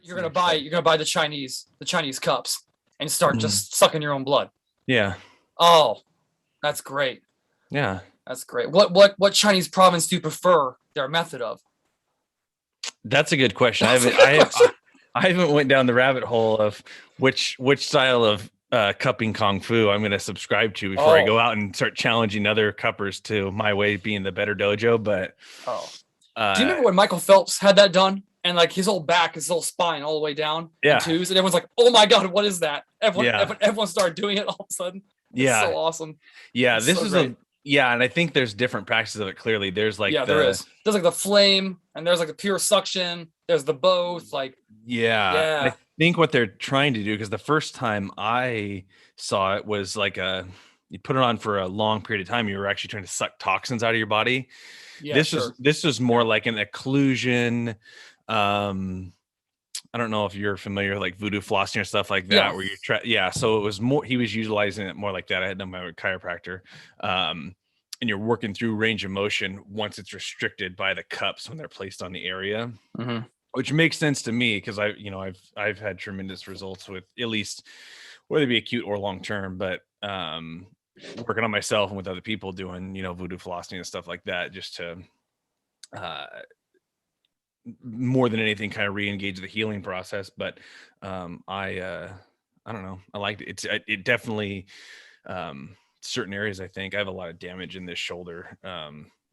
you're gonna buy the Chinese cups and start just sucking your own blood. Yeah. Oh, that's great. Yeah. That's great. What Chinese province do you prefer their method of? That's a good question. I haven't went down the rabbit hole of which style of cupping kung fu I'm going to subscribe to before I go out and start challenging other cuppers to my way being the better dojo. But do you remember when Michael Phelps had that done and like his whole back, his whole spine all the way down in twos, and everyone's like, "Oh my god, what is that?" Everyone started doing it all of a sudden. It's so awesome. Yeah, it's this so is great. and I think there's different practices of it. Clearly, there's like there is. There's like the flame, and there's like the pure suction. There's the both. Like I think what they're trying to do, because the first time I saw it was like you put it on for a long period of time. You were actually trying to suck toxins out of your body. Yeah, this was more like an occlusion. I don't know if you're familiar with like voodoo flossing or stuff like that, where you so it was more, he was utilizing it more like that. I had done my chiropractor. And you're working through range of motion once it's restricted by the cups when they're placed on the area, which makes sense to me because I've had tremendous results with, at least whether it be acute or long term, but working on myself and with other people doing voodoo flossing and stuff like that, just to more than anything kind of re-engage the healing process. But I don't know, I liked it. It definitely certain areas, I think I have a lot of damage in this shoulder,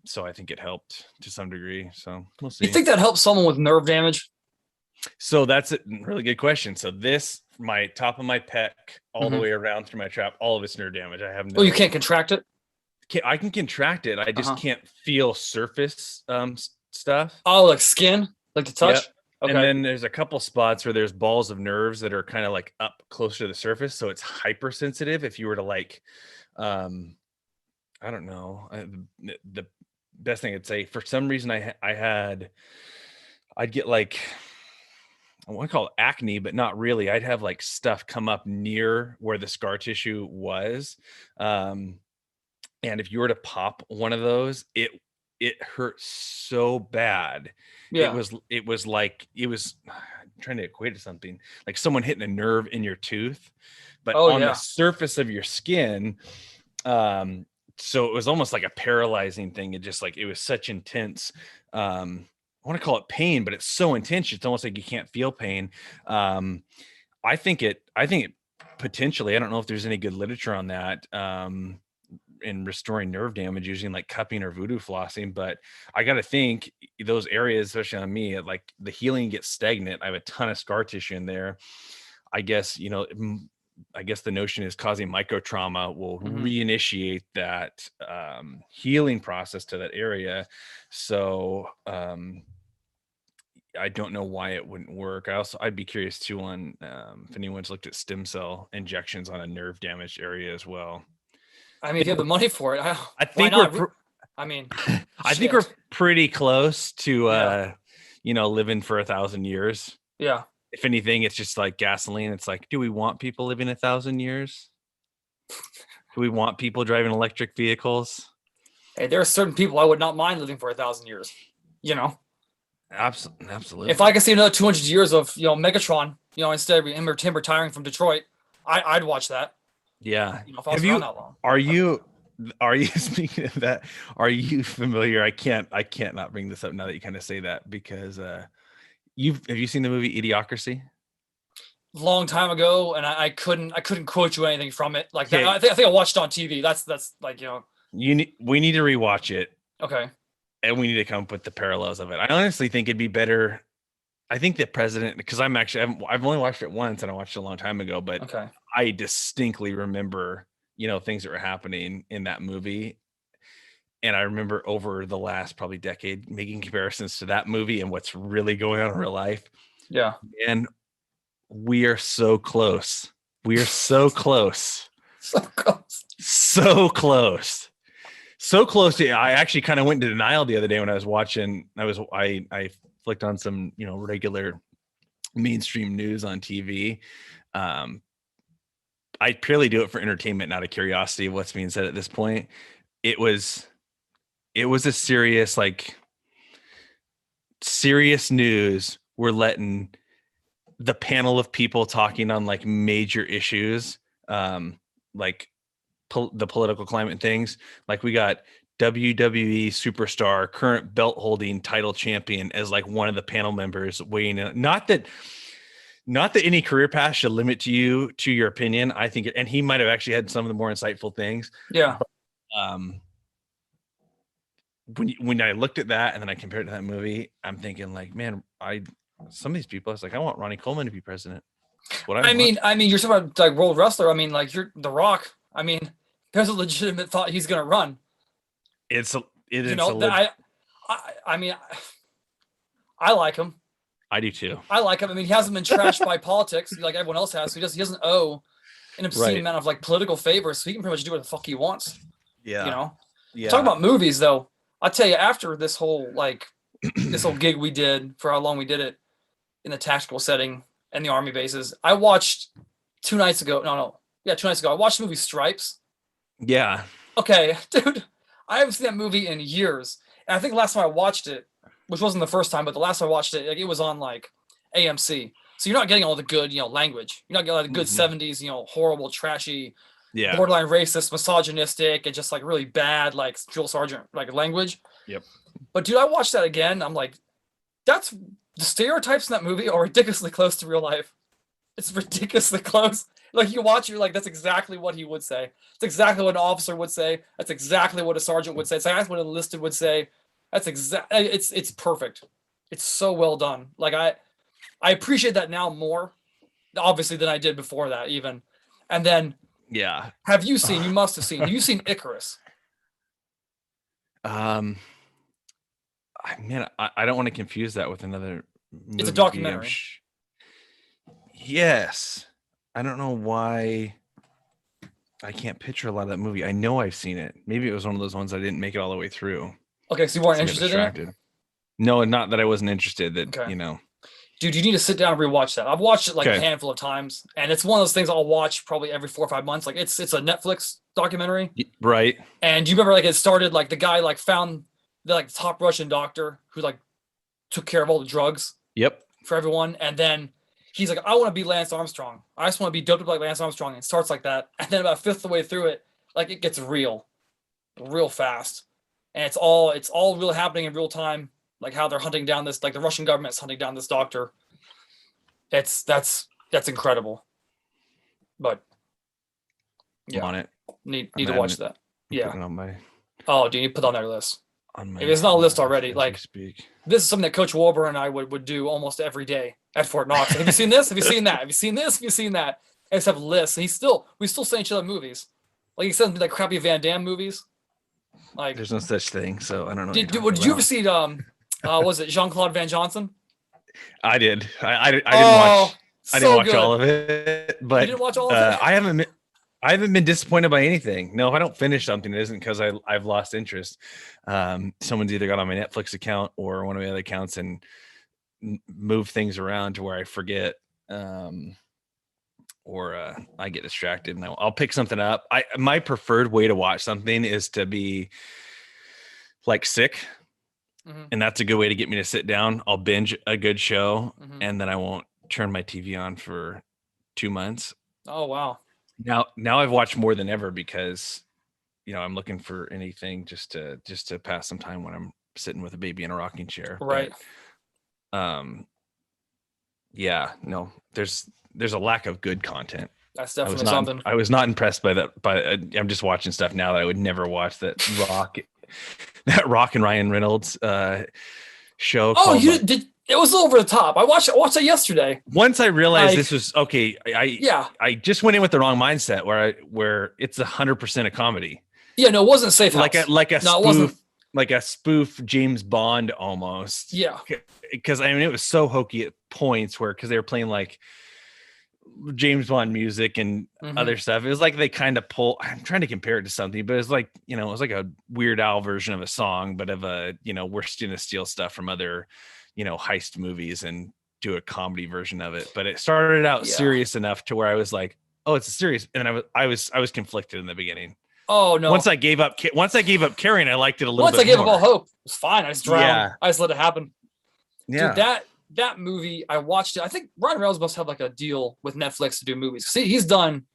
so I think it helped to some degree. So we'll see. You think that helps someone with nerve damage? So that's a really good question. So this, my top of my pec all the way around through my trap, all of it's nerve damage. I have no. Oh, you can't contract it? I can contract it. I just can't feel surface stuff. Oh, like skin, like the touch. Yep. Okay. And then there's a couple spots where there's balls of nerves that are kind of like up closer to the surface, so it's hypersensitive. If you were to like, I don't know, the best thing I'd say, for some reason I'd get like, I want to call it acne, but not really. I'd have like stuff come up near where the scar tissue was. And if you were to pop one of those, it hurt so bad. Yeah. It was I'm trying to equate to something like someone hitting a nerve in your tooth, but on the surface of your skin. So it was almost like a paralyzing thing. It just like, it was such intense, I want to call it pain, but it's so intense. It's almost like you can't feel pain. I think it potentially, I don't know if there's any good literature on that, in restoring nerve damage using like cupping or voodoo flossing, but I got to think those areas, especially on me, like the healing gets stagnant. I have a ton of scar tissue in there. I guess the notion is causing micro trauma will reinitiate that healing process to that area. So I don't know why it wouldn't work. I'd be curious too on if anyone's looked at stem cell injections on a nerve damaged area as well. I mean, if you have the money for it, I think we're I think we're pretty close to living for 1,000 years. Yeah. If anything, it's just like gasoline. It's like, do we want people living 1,000 years? Do we want people driving electric vehicles? Hey, there are certain people I would not mind living for 1,000 years. Absolutely. If I could see another 200 years of Megatron, instead of him retiring from Detroit, I'd watch that. Yeah. If I was around that long. Are you speaking of that? Are you familiar? I can't not bring this up now that you kind of say that, because have you seen the movie Idiocracy? Long time ago, and I couldn't quote you anything from it like that. I think I watched it on TV. That's like we need to rewatch it. Okay. And we need to come up with the parallels of it. I honestly think it'd be better. I think the president, because I've only watched it once and I watched it a long time ago, but I distinctly remember, things that were happening in that movie. And I remember over the last probably decade making comparisons to that movie and what's really going on in real life. Yeah. And we are so close. We are so close. So close. So close. So close to, I actually kind of went into denial the other day when I was watching, I flicked on some, regular mainstream news on TV. I purely do it for entertainment, not a curiosity of what's being said at this point. It was a serious news. We're letting the panel of people talking on like major issues, like the political climate and things. Like we got WWE superstar, current belt holding title champion as like one of the panel members weighing in. Not that any career path should limit you to your opinion. I think, and he might have actually had some of the more insightful things. Yeah. But, when I looked at that and then I compared it to that movie, I'm thinking like, man, some of these people, I was like, I want Ronnie Coleman to be president. I mean, you're talking about like world wrestler. I mean, like you're The Rock. I mean, there's a legitimate thought he's going to run. I mean, I like him. I do too. I like him. I mean, he hasn't been trashed by politics like everyone else has. So he doesn't owe an obscene amount of like political favors. So he can pretty much do what the fuck he wants. Yeah. Yeah. Talking about movies though, I'll tell you, after this whole gig we did for how long we did it in the tactical setting and the army bases, I watched 2 nights ago. 2 nights ago. I watched the movie Stripes. Yeah. Okay, dude, I haven't seen that movie in years. And I think the last time I watched it, which wasn't the first time, but the last time I watched it, like, it was on like AMC. So you're not getting all the good, language. You're not getting all the good 70s, horrible, trashy, borderline racist, misogynistic, and just like really bad, like drill sergeant like language. Yep. But dude, I watched that again. I'm like, the stereotypes in that movie are ridiculously close to real life. It's ridiculously close. Like you watch, you're like, that's exactly what he would say. It's exactly what an officer would say. That's exactly what a sergeant would say. It's exactly what an enlisted would say. That's it's perfect. It's so well done. Like I appreciate that now more, obviously, than I did before that even. And then, have you seen? You must have seen. Have you seen Icarus? I don't want to confuse that with another movie. It's a documentary. Yes. I don't know why I can't picture a lot of that movie. I know I've seen it. Maybe it was one of those ones I didn't make it all the way through. Okay, so you weren't interested in it? No, not that I wasn't interested. Dude, you need to sit down and rewatch that. I've watched it like a handful of times, and it's one of those things I'll watch probably every 4 or 5 months. Like it's a Netflix documentary, right? And do you remember like it started like the guy like found the like top Russian doctor who like took care of all the drugs, for everyone, and then he's like, I want to be Lance Armstrong. I just want to be doped up like Lance Armstrong. And it starts like that, and then about a fifth of the way through it, like it gets real fast, and it's all really happening in real time. Like how they're hunting down this, like the Russian government's hunting down this doctor. That's incredible. But I'm on it. Need to watch that. Yeah. Do you need to put on their list? If it's not a list already, like this is something that Coach Warburg and I would do almost every day at Fort Knox. Have you seen this? Have you seen that? Have you seen this? Have you seen that? And just have lists. And we still send each other movies. Like he sends me like crappy Van Damme movies. Like there's no such thing, so I don't know. Did you ever see was it Jean-Claude Van Johnson? I did. I didn't watch. I didn't watch all of it, but you didn't watch all of it? I haven't been disappointed by anything. No, if I don't finish something, it isn't because I've lost interest. Someone's either got on my Netflix account or one of my other accounts and move things around to where I forget, or I get distracted and I'll pick something up. My preferred way to watch something is to be like sick. Mm-hmm. And that's a good way to get me to sit down. I'll binge a good show, and then I won't turn my TV on for 2 months. Oh, wow. Now I've watched more than ever because, I'm looking for anything just to pass some time when I'm sitting with a baby in a rocking chair. Right. But, there's a lack of good content. That's definitely something. I was not impressed by that. I'm just watching stuff now that I would never watch. That Rock and Ryan Reynolds show. Oh, you did? It was over the top. I watched that yesterday. Once I realized this was okay, I just went in with the wrong mindset where it's 100% a comedy. Yeah, no, it wasn't Safe House. Like a spoof James Bond almost. Yeah, because it was so hokey at points because they were playing like James Bond music and other stuff. It was like they kind of I'm trying to compare it to something, but it's like, it was like a Weird Al version of a song, but of we're going to steal stuff from other, heist movies and do a comedy version of it. But it started out serious enough to where I was like, oh, it's a serious. And then I was conflicted in the beginning. Oh no. Once I gave up carrying, I liked it a little bit. Once I gave up all hope, it was fine. I just drowned. Yeah. I just let it happen. Yeah. Dude, that movie, I watched it. I think Ryan Reynolds must have like a deal with Netflix to do movies. See, he's done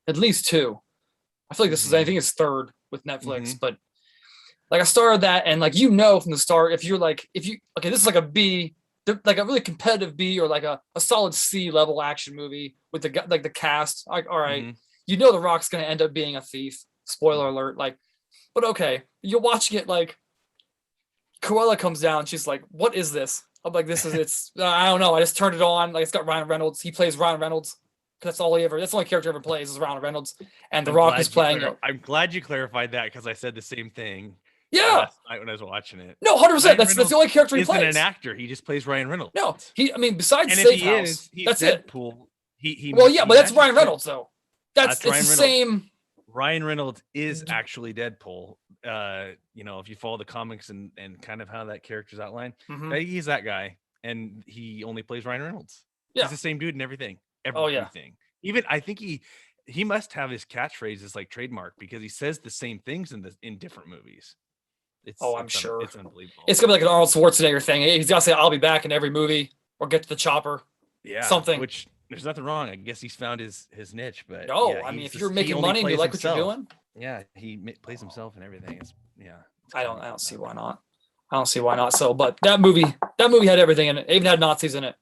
at least 2. I feel like this is, I think his 3rd with Netflix, but like I started that, and like, from the start, if you okay, this is like a B, like a really competitive B, or like a solid C level action movie with the cast. Like, all right, The Rock's gonna end up being a thief. Spoiler alert. Like, but okay, you're watching it, like Cruella comes down, she's like, "What is this?" I'm like, it's I don't know. I just turned it on. Like, it's got Ryan Reynolds. He plays Ryan Reynolds. That's the only character he ever plays is Ryan Reynolds, and The Rock is playing. I'm glad you clarified that, because I said the same thing. Yeah. Last night when I was watching it. No, 100%. That's the only character he plays. He's an actor. He just plays Ryan Reynolds. No, besides and Safe House, that's Deadpool, it. But that's Ryan Reynolds, though. It's the same. Ryan Reynolds is actually Deadpool. If you follow the comics and kind of how that character's outlined, he's that guy, and he only plays Ryan Reynolds. Yeah. He's the same dude and everything. Oh yeah. Even I think he must have his catchphrases like trademark, because he says the same things in different movies. I'm sure it's unbelievable. It's gonna be like an Arnold Schwarzenegger thing. He's gotta say, "I'll be back" in every movie, or get to the chopper. Yeah, something. Which there's nothing wrong. I guess he's found his niche. But if you're making money and you like what you're doing, he plays himself and everything. I don't see why not. I don't see why not. So, but that movie had everything in it. It even had Nazis in it.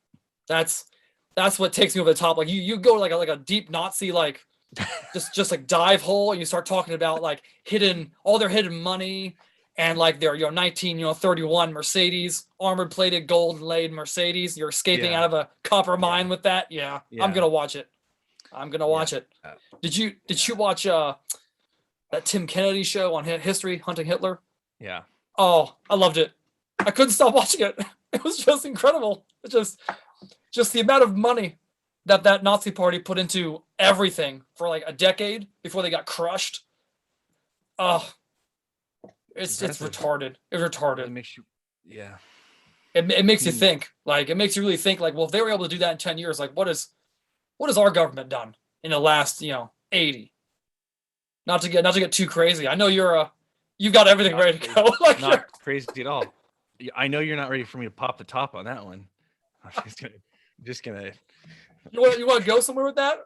That's what takes me over the top. Like, you go like a deep Nazi, like just like dive hole, and you start talking about like all their hidden money, and like their 1931 Mercedes, armored plated gold laid Mercedes. You're escaping out of a copper mine with that. Yeah. I'm gonna watch it. Did you watch that Tim Kennedy show on History, Hunting Hitler? Yeah. Oh, I loved it. I couldn't stop watching it. It was just incredible. It's just the amount of money that Nazi party put into everything for like a decade before they got crushed. Oh, it's retarded. It's retarded. It makes you, yeah. It makes you think. Like, it makes you really think. Like, well, if they were able to do that in 10 years, like, what has our government done in the last 80? Not to get too crazy. I know you've got everything ready to go. Like, not crazy at all. I know you're not ready for me to pop the top on that one. I'm just gonna. You want to go somewhere with that?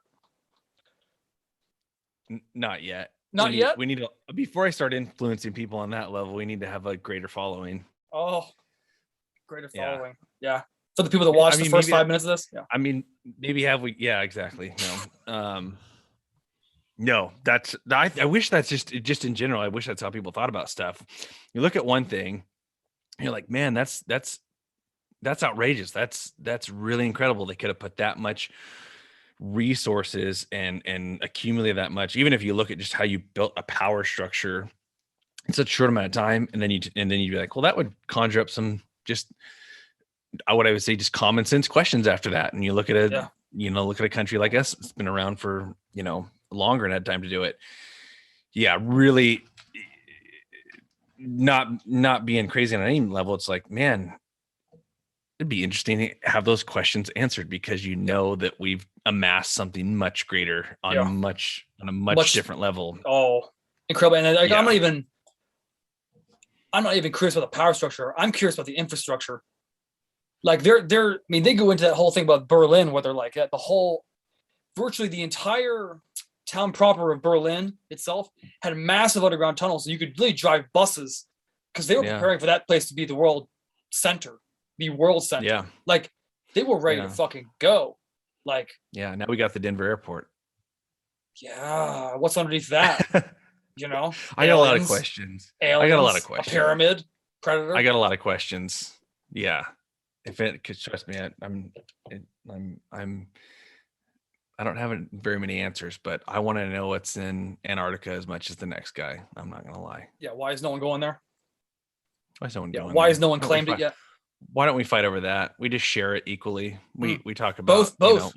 Not yet. Not yet. We need to, before I start influencing people on that level, we need to have a greater following. Oh, greater following. Yeah. For the people that watch the first 5 minutes of this. Yeah. I mean, maybe have we? Yeah, exactly. No. No, I wish that's just in general. I wish that's how people thought about stuff. You look at one thing, you're like, man, that's outrageous. That's really incredible. They could have put that much resources and accumulated that much. Even if you look at just how you built a power structure in such a short amount of time, and then you'd be like, well, that would conjure up some what I would say just common sense questions after that. And you look at look at a country like us, it's been around for longer and had time to do it. Yeah, really not being crazy on any level. It's like, man, it'd be interesting to have those questions answered, because that we've amassed something much greater on a much different level. Oh, incredible. And I'm not even curious about the power structure. I'm curious about the infrastructure. Like they go into that whole thing about Berlin, where they're like virtually the entire town proper of Berlin itself had massive underground tunnels, and you could really drive buses, because they were preparing for that place to be the world center. Yeah. Like, they were ready to fucking go. Like, yeah, now we got the Denver airport. Yeah. What's underneath that? I got a lot of questions. Aliens, I got a lot of questions. A pyramid, predator. I got a lot of questions. Yeah. Cause trust me, I don't have very many answers, but I want to know what's in Antarctica as much as the next guy. I'm not going to lie. Yeah. Why is no one going there? Why is no one going there? Why has no one claimed it yet? Why don't we fight over that? We just share it equally. We talk about both.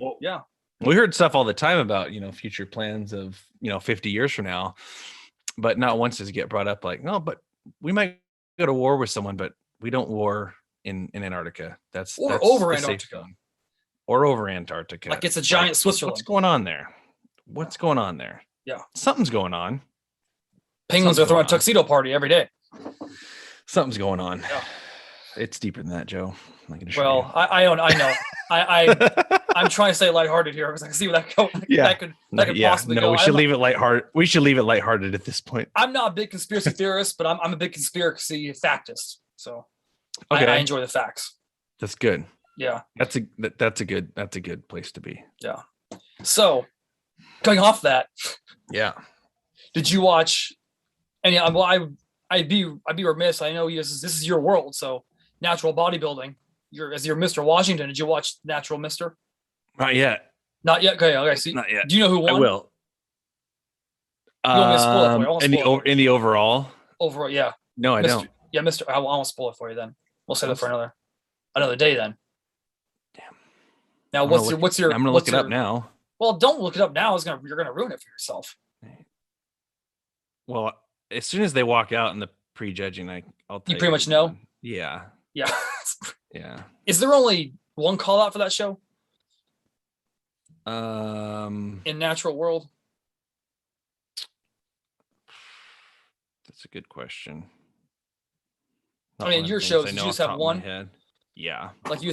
We heard stuff all the time about, future plans of, 50 years from now, but not once does it get brought up like, no, but we might go to war with someone, but we don't war in Antarctica. That's over Antarctica. Or over Antarctica. Like it's a giant Switzerland. What's going on there? Yeah. Something's going on. Penguins are throwing a tuxedo party every day. Something's going on. Yeah. It's deeper than that, Joe. I'm not gonna show Well, I know. I'm trying to stay lighthearted here because I can see where Yeah. that could possibly No, go. we should leave it lighthearted. We should leave it lighthearted at this point. I'm not a big conspiracy theorist, but I'm a big conspiracy factist. So Okay. I enjoy the facts. That's good. Yeah. That's a good place to be. Yeah. So going off that, Yeah. did you watch any? Well, I'd be remiss. I know this is your world. So natural bodybuilding. You're Mr. Washington. Did you watch Natural Mister? Not yet. Not yet. Okay. See, Not yet. Do you know who won? I will. You want me to spoil it for you? In the overall. Overall, yeah. No, I don't. Yeah, Mr. I won't spoil it for you then. We'll save it for another day then. Damn. Now, what's your? I'm gonna look it up now. Well, don't look it up now. You're gonna ruin it for yourself. Well, as soon as they walk out in the prejudging, I'll tell you pretty much know. Yeah. Yeah. Yeah. Is there only one call out for that show? In Natural World. That's a good question. I mean, your shows, did you just have one? Yeah. Like so you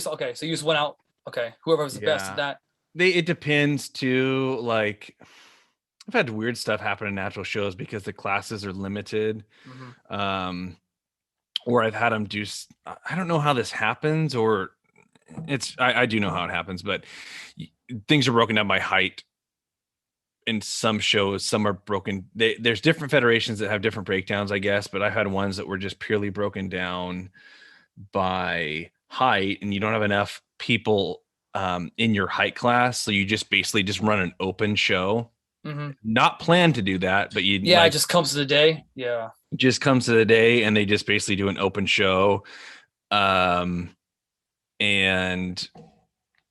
just went out. Okay, whoever was the best at that. It depends too. Like, I've had weird stuff happen in natural shows because the classes are limited. Mm-hmm. Or I've had them do. I don't know how this happens, or I do know how it happens, but things are broken down by height. In some shows, some are broken. There's different federations that have different breakdowns, I guess, but I've had ones that were just purely broken down by height, and you don't have enough people in your height class, so you just basically just run an open show. Mm-hmm. Not planned to do that, but it just comes to the day. Yeah, just comes to the day, and they just basically do an open show, and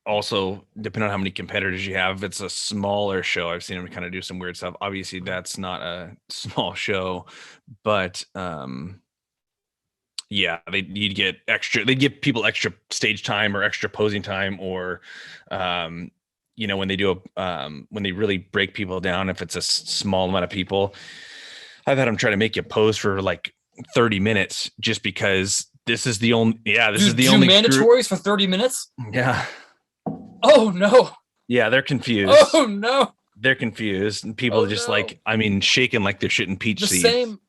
also, depending on how many competitors you have, if it's a smaller show, I've seen them kind of do some weird stuff. Obviously, that's not a small show, but yeah, you'd get extra. They give people extra stage time or extra posing time, or when they do when they really break people down, if it's a small amount of people, I've had them try to make you pose for like 30 minutes just because this is the only. Yeah, this is the only mandatories for 30 minutes. Yeah. Oh no. Yeah, they're confused. Oh no. They're confused, and people are just shaking like they're shitting peach seeds. Same.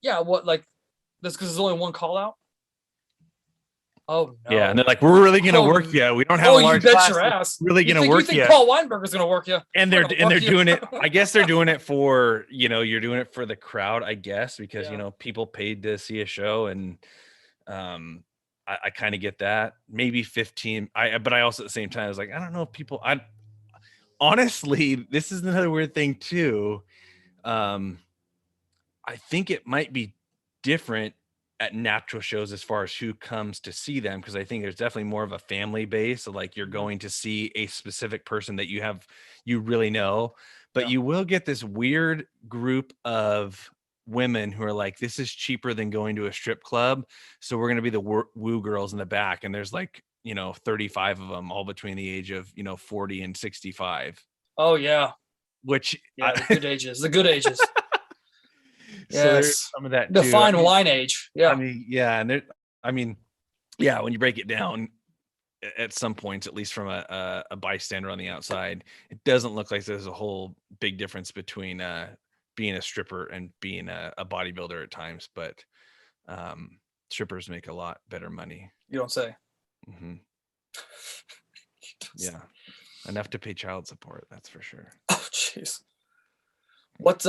Yeah. What, like that's because there's only one call out. Oh no. Yeah, and they're like, we're really gonna work you. We don't have a large you bet class. your ass. Really gonna work you. You think Paul Weinberger's gonna work you? And they're doing it. I guess they're doing it for you're doing it for the crowd, I guess, because people paid to see a show, and I kind of get that. Maybe 15. But I also at the same time I was like, I don't know if people. Honestly, this is another weird thing too. I think it might be different at natural shows as far as who comes to see them, because I think there's definitely more of a family base. So like you're going to see a specific person that you really know, but you will get this weird group of women who are like, this is cheaper than going to a strip club, so we're going to be the woo girls in the back, and there's like 35 of them, all between the age of 40 and 65. Oh yeah, which the good ages. Yes, so some of that the fine wine age. Yeah, when you break it down, at some points, at least from a bystander on the outside, it doesn't look like there's a whole big difference between being a stripper and being a bodybuilder at times, but strippers make a lot better money. You don't say. Mm-hmm. Yeah, enough to pay child support, that's for sure. Oh jeez. What's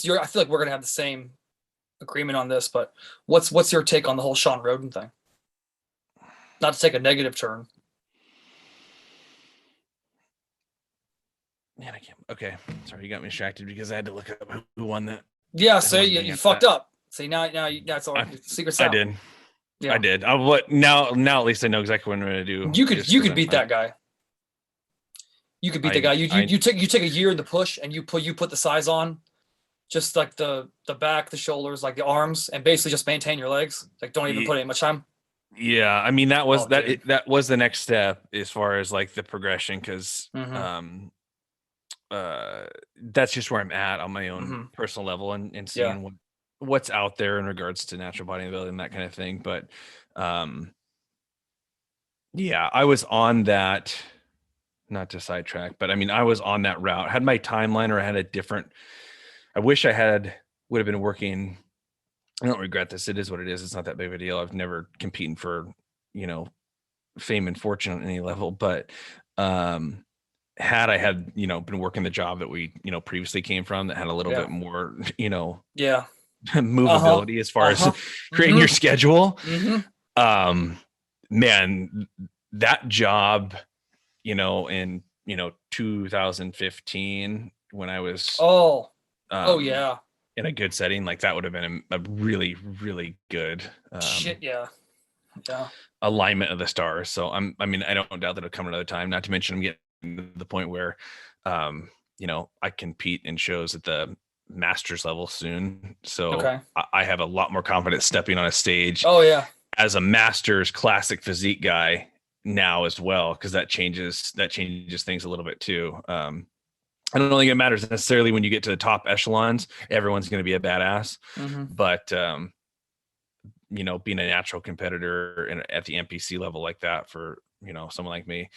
your? I feel like we're gonna have the same agreement on this, but what's your take on the whole Sean Roden thing? Not to take a negative turn. Man, I can't. Okay, sorry, you got me distracted because I had to look up who won that. Yeah, so you fucked up. See, now it's all secret out. I did. Yeah. I did. Now at least I know exactly what I'm going to do. You could beat that guy. You could beat the guy. You take a year in the push, and you put the size on, just like the back, the shoulders, like the arms, and basically just maintain your legs. Like don't even put in much time. Yeah, I mean that was that was the next step as far as like the progression, because that's just where I'm at on my own personal level, and seeing what's out there in regards to natural bodybuilding and that kind of thing. But yeah, I was on that, not to sidetrack, but I mean, I was on that route, had my timeline, or I had a different, I wish I would have been working. I don't regret this. It is what it is. It's not that big of a deal. I've never competed for, fame and fortune on any level, but had I had, been working the job that we, previously came from, that had a little bit more, yeah, movability as far as creating your schedule. Man, that job, in 2015, when I was yeah, in a good setting, like that would have been a really, really good alignment of the stars. So I don't doubt that it'll come another time. Not to mention I'm getting to the point where I compete in shows at the masters level soon. So I have a lot more confidence stepping on a stage as a masters classic physique guy now as well, because that changes things a little bit too. I don't think it matters necessarily when you get to the top echelons, everyone's going to be a badass, but being a natural competitor at the NPC level like that for someone like me,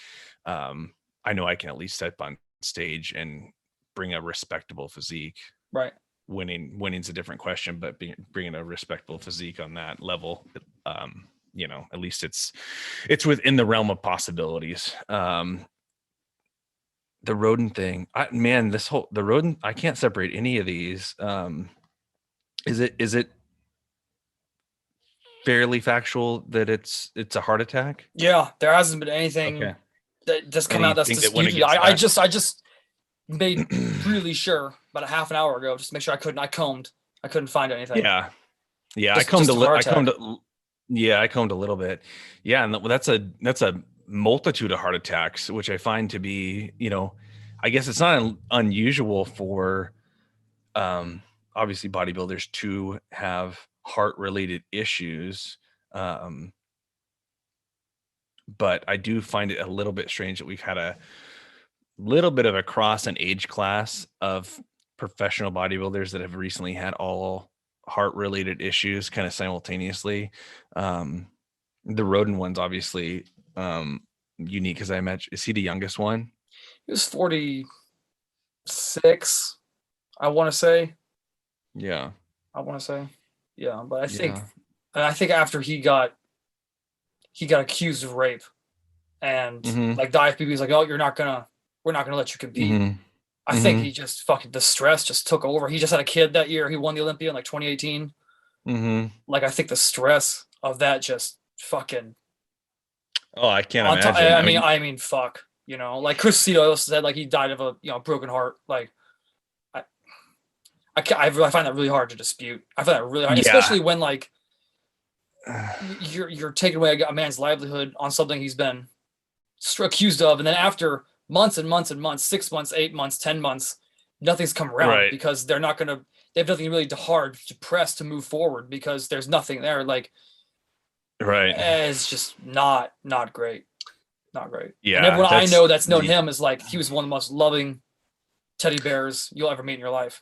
I know I can at least step on stage and bring a respectable physique. Right. Winning's a different question, but bringing a respectable physique on that level, at least it's within the realm of possibilities. The rodent thing, the rodent, I can't separate any of these. Is it fairly factual that it's a heart attack? Yeah, there hasn't been anything that just come out that's disputed. I just made really sure about a half an hour ago, just to make sure I couldn't find anything. Yeah. I combed a little bit. Yeah. And that's a multitude of heart attacks, which I find to be, I guess it's not unusual for, obviously bodybuilders to have heart related issues. But I do find it a little bit strange that we've had a little bit of a cross and age class of professional bodybuilders that have recently had all heart related issues kind of simultaneously. The rodent one's obviously unique, as I imagine. Is he the youngest one? He was 46, I want to say. Yeah. But I think after he got accused of rape, and like the IFBB was like, "Oh, we're not gonna let you compete." I think he just the stress just took over. He just had a kid that year. He won the Olympia in like 2018. Like I think the stress of that just fucking. Oh, I can't imagine. I mean, fuck. Like Chris Cito said, like he died of a broken heart. Like I find that really hard to dispute. I find that really hard, especially when like you're taking away a man's livelihood on something he's been accused of, and then after months and months and months, 6 months, 8 months, 10 months, nothing's come around because they have nothing really hard to press to move forward because there's nothing there. Like, it's just not great. Not great. Yeah. And everyone I know that's known him is like, he was one of the most loving teddy bears you'll ever meet in your life.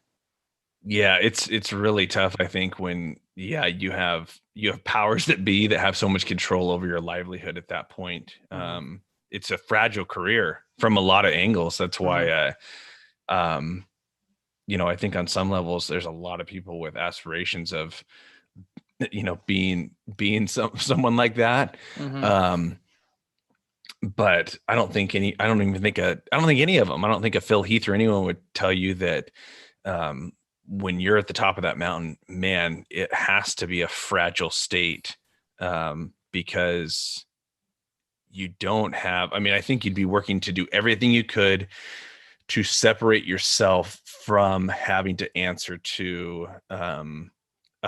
Yeah. It's really tough. I think when, you have powers that be that have so much control over your livelihood at that point. It's a fragile career from a lot of angles. That's why, I think on some levels, there's a lot of people with aspirations of, being someone like that. But I don't think any of them, I don't think a Phil Heath or anyone would tell you that, when you're at the top of that mountain, man, it has to be a fragile state, because you don't have, I think you'd be working to do everything you could to separate yourself from having to answer to a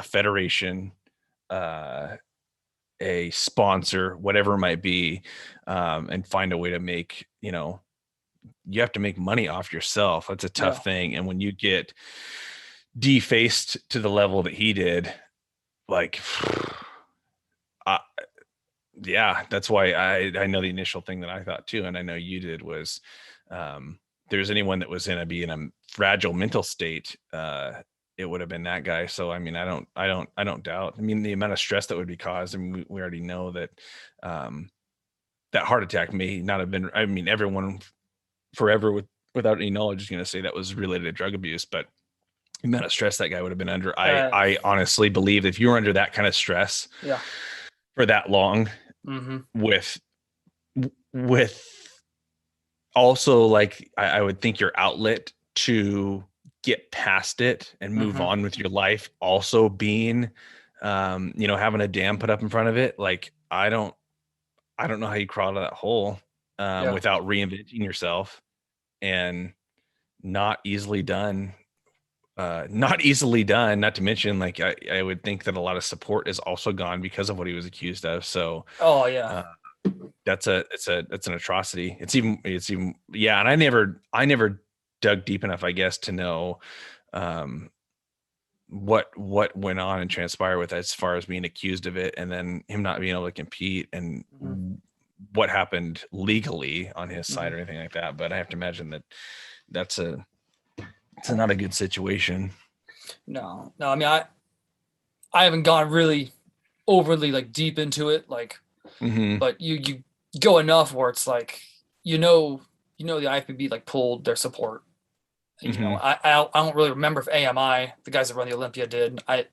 federation, a sponsor, whatever it might be, and find a way to make, you have to make money off yourself. That's a tough thing. And when you get defaced to the level that he did, like, that's why I know the initial thing that I thought too, and I know you did, was there's anyone that was in a fragile mental state, it would have been that guy. So I mean, I don't doubt. I mean, the amount of stress that would be caused. I mean, we already know that that heart attack may not have been. I mean, everyone forever without any knowledge is going to say that was related to drug abuse, but the amount of stress that guy would have been under. I honestly believe if you were under that kind of stress, for that long, with also like I would think your outlet to get past it and move on with your life also being having a dam put up in front of it. Like I don't know how you crawl out of that hole without reinventing yourself, and not easily done. Not to mention, like I would think that a lot of support is also gone because of what he was accused of. So that's an atrocity. It's even and I never dug deep enough, I guess, to know what went on and transpired with it as far as being accused of it, and then him not being able to compete, and what happened legally on his side or anything like that. But I have to imagine that it's not a good situation. No. I mean, I haven't gone really overly like deep into it, like, but you go enough where it's like, the IFBB like pulled their support. I don't really remember if AMI, the guys that run the Olympia, did. I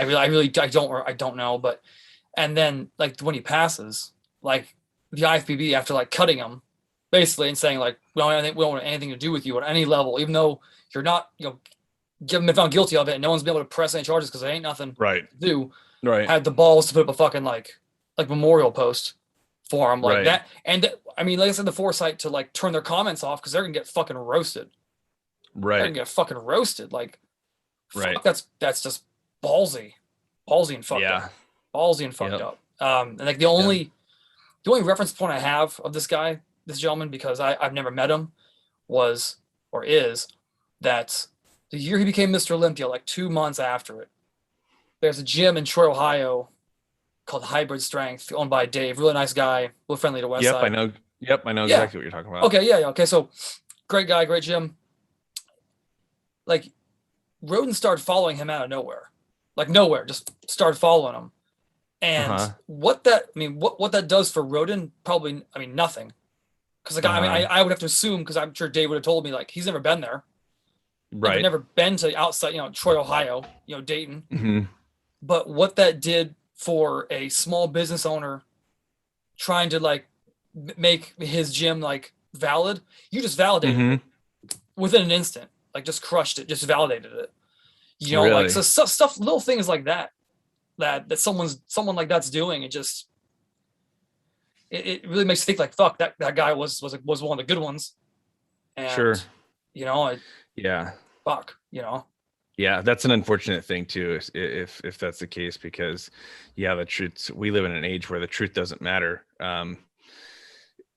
don't know, but, and then like when he passes, like the IFBB, after like cutting him basically and saying like, we don't want anything to do with you at any level, even though you're not, been found guilty of it, and no one's been able to press any charges because there ain't nothing to do. Had the balls to put up a fucking like memorial post for him like that. And I mean, like I said, the foresight to like turn their comments off because they're gonna get fucking roasted. They're gonna get fucking roasted. Like, fuck, that's just ballsy and fucked up. Ballsy and fucked up. And like the only reference point I have of this gentleman, because I've never met him, is that the year he became Mr. Olympia, like 2 months after it, there's a gym in Troy, Ohio called Hybrid Strength, owned by Dave. Really nice guy, real friendly to Westside. I know exactly what you're talking about. Okay, okay. So great guy, great gym. Like, Roden started following him out of nowhere. Like nowhere, just started following him. And what that does for Roden, probably, I mean, nothing. Because like, I would have to assume, because I'm sure Dave would have told me, like, he's never been there. Never been to outside, Troy, Ohio, Dayton. But what that did for a small business owner trying to like make his gym like valid, you just validated it within an instant. Like, just crushed it, just validated it. Like, so stuff, little things like that someone like that's doing, it really makes you think like, fuck, that guy was one of the good ones. And, fuck, Yeah, that's an unfortunate thing too, if that's the case, because the truth, we live in an age where the truth doesn't matter.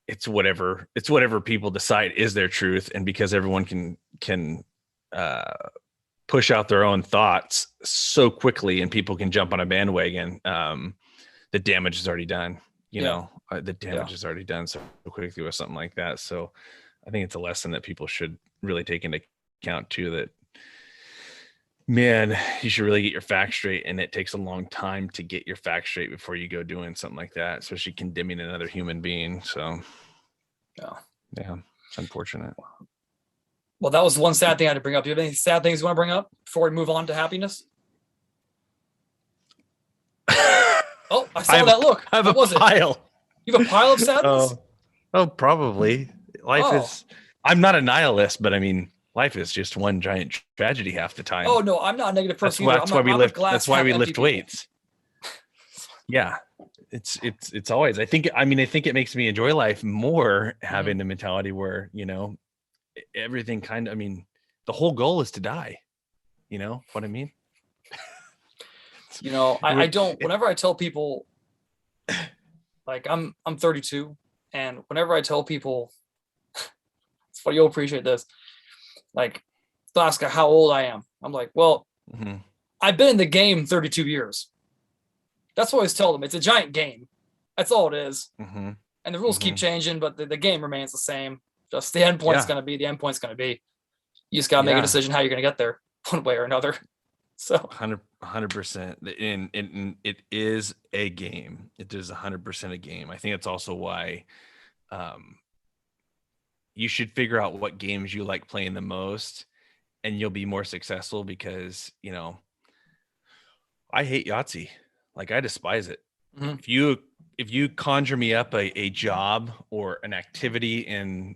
It's whatever people decide is their truth, and because everyone can push out their own thoughts so quickly and people can jump on a bandwagon, the damage is already done. The damage is already done so quickly with something like that. So I think it's a lesson that people should really take into account too, that, man, you should really get your facts straight, and it takes a long time to get your facts straight before you go doing something like that, especially condemning another human being. So yeah, it's unfortunate. Well, that was one sad thing I had to bring up. Do you have any sad things you want to bring up before we move on to happiness? Oh, I saw that look. I have a pile. You have a pile of sadness? Oh, probably. Life is, I'm not a nihilist, but I mean, life is just one giant tragedy half the time. Oh no, I'm not a negative person. That's why we lift weights. Yeah. It's always, I think it makes me enjoy life more, having the mentality where, everything kind of, I mean, the whole goal is to die. You know what I mean? I don't, whenever I tell people, like, I'm 32, and whenever I tell people, it's funny, you'll appreciate this, like, Lasko, how old I am. I'm like, well, I've been in the game 32 years. That's what I always tell them. It's a giant game. That's all it is. And the rules keep changing, but the game remains the same. Just the endpoint's going to be the endpoint's going to be. You just got to make a decision how you're going to get there. one way or another. So 100%. And it is a game. It is 100% a game. I think that's also why you should figure out what games you like playing the most, and you'll be more successful because, I hate Yahtzee. Like, I despise it. mhm, If you conjure me up a job or an activity in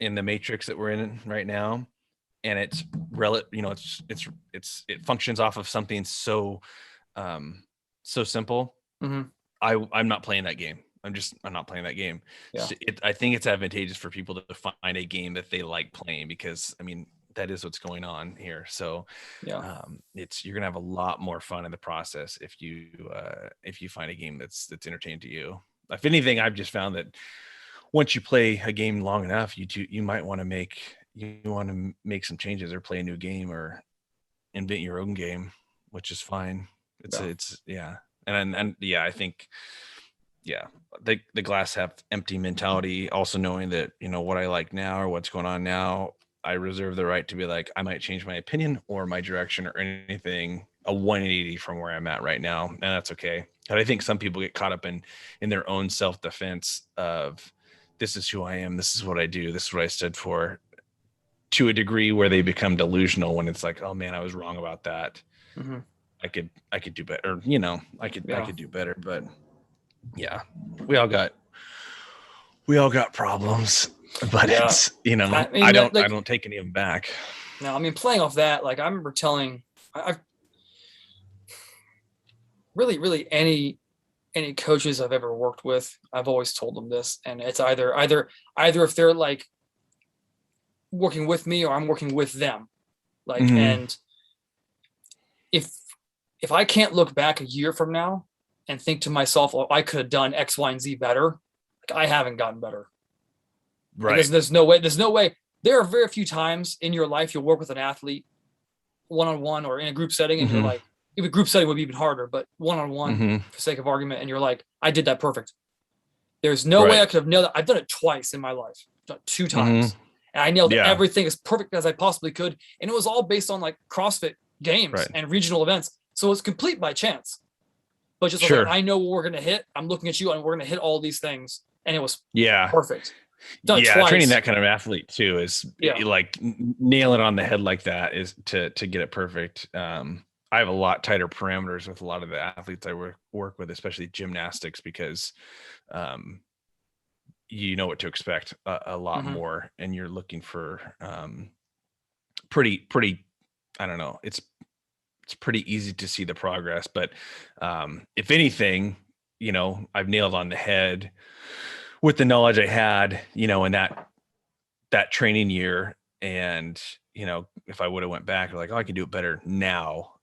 the matrix that we're in right now, and it's it functions off of something so so simple, mhm, I'm not playing that game. I'm not playing that game. yeah, I think it's advantageous for people to find a game that they like playing, because I mean that is what's going on here. So yeah, you're gonna have a lot more fun in the process if you find a game that's entertaining to you. If anything, I've just found that once you play a game long enough, you might want to make some changes or play a new game or invent your own game, which is fine. yeah, It's yeah. And yeah, I think yeah, the glass half empty mentality, also knowing that, what I like now or what's going on now, I reserve the right to be like, I might change my opinion or my direction or anything a 180 from where I'm at right now. And that's okay. But I think some people get caught up in their own self-defense of, this is who I am, this is what I do, this is what I stood for, to a degree where they become delusional when it's like, oh man, I was wrong about that. mhm, I could do better. Or, I yeah, could do better. But yeah, we all got problems, but yeah. it's, I mean, I like, don't take any of them back. no, I mean, playing off that, like, I remember telling, I've really any coaches I've ever worked with, I've always told them this, and it's either if they're like working with me or I'm working with them, like, Mhm. and if I can't look back a year from now and think to myself, oh, I could have done X, Y, and Z better, like, I haven't gotten better. Like, Right. there's no way. There are very few times in your life you'll work with an athlete one-on-one or in a group setting, and you're Mhm. like, even group setting would be even harder, but one-on-one, Mhm. for sake of argument, and you're like, I did that perfect. There's no way Right. I could have nailed it. I've done it twice in my life, done it 2 Mhm. times, and I nailed Yeah. everything as perfect as I possibly could, and it was all based on like CrossFit games Right. and regional events, so it's complete by chance. But just, I was like, Sure. I know what we're gonna hit. I'm looking at you, and we're gonna hit all these things, and it was Yeah. perfect. Done it Yeah. Training twice. that kind of athlete too is Yeah. like nail it on the head like that is to get it perfect. I have a lot tighter parameters with a lot of the athletes I work with, especially gymnastics, because um, you know what to expect a lot Hmm. more, and you're looking for pretty. I don't know. It's pretty easy to see the progress, but if anything, I've nailed on the head with the knowledge I had, in that training year. And if I would have went back, like, oh, I can do it better now.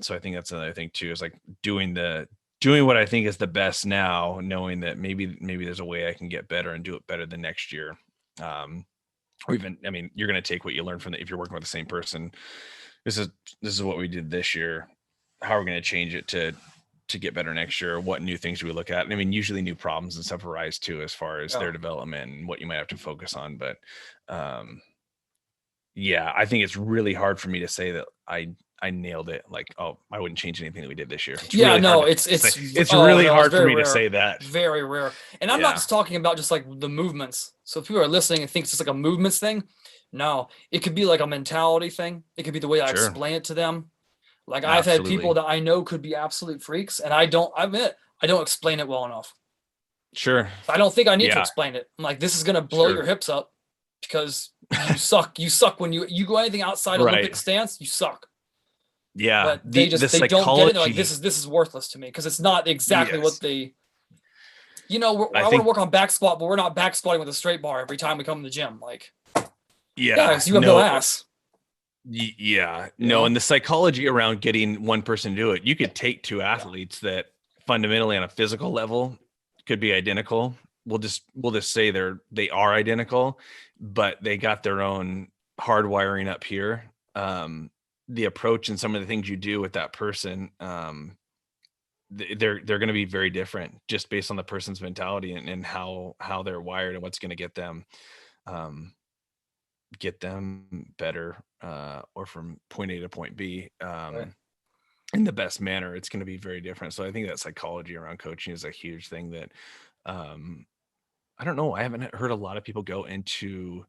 So I think that's another thing too, is like doing what I think is the best now, knowing that maybe there's a way I can get better and do it better the next year. Or even, I mean, you're going to take what you learn from if you're working with the same person. This is what we did this year. How are we going to change it to get better next year? What new things do we look at? And I mean, usually new problems and stuff arise too, as far as Yeah. their development and what you might have to focus on. But yeah, I think it's really hard for me to say that I nailed it. Like, oh, I wouldn't change anything that we did this year. It's Yeah, really hard no, to say. It's oh really no, it's hard for very me to rare. say that. Very rare. And I'm not Yeah. just talking about just like the movements. So if people are listening and think it's just like a movements thing, no, it could be like a mentality thing. It could be the way I Sure. explain it to them. Like, I've had people Absolutely. that I know could be absolute freaks, and I admit I don't explain it well enough. Sure. I don't think I need to Yeah. explain it. I'm like, this is gonna blow Sure. your hips up because you suck. You suck when you go anything outside Right. Olympic stance, you suck. Yeah. But The they don't get it. They're like, psychology. this is worthless to me because it's not exactly what Yes. they. I I want to think, work on back squat, but we're not back squatting with a straight bar every time we come to the gym. Like, yeah, yeah. because you have no No. ass. Yeah. You No. know? And the psychology around getting one person to do it, you could take two athletes that fundamentally on a physical level could be identical. We'll just say they are identical, but they got their own hardwiring up here. The approach and some of the things you do with that person, they're going to be very different just based on the person's mentality and how they're wired and what's going to get them. Um, get them better, or from point A to point B, Right. in the best manner, it's going to be very different. So I think that psychology around coaching is a huge thing that, I don't know. I haven't heard a lot of people go into,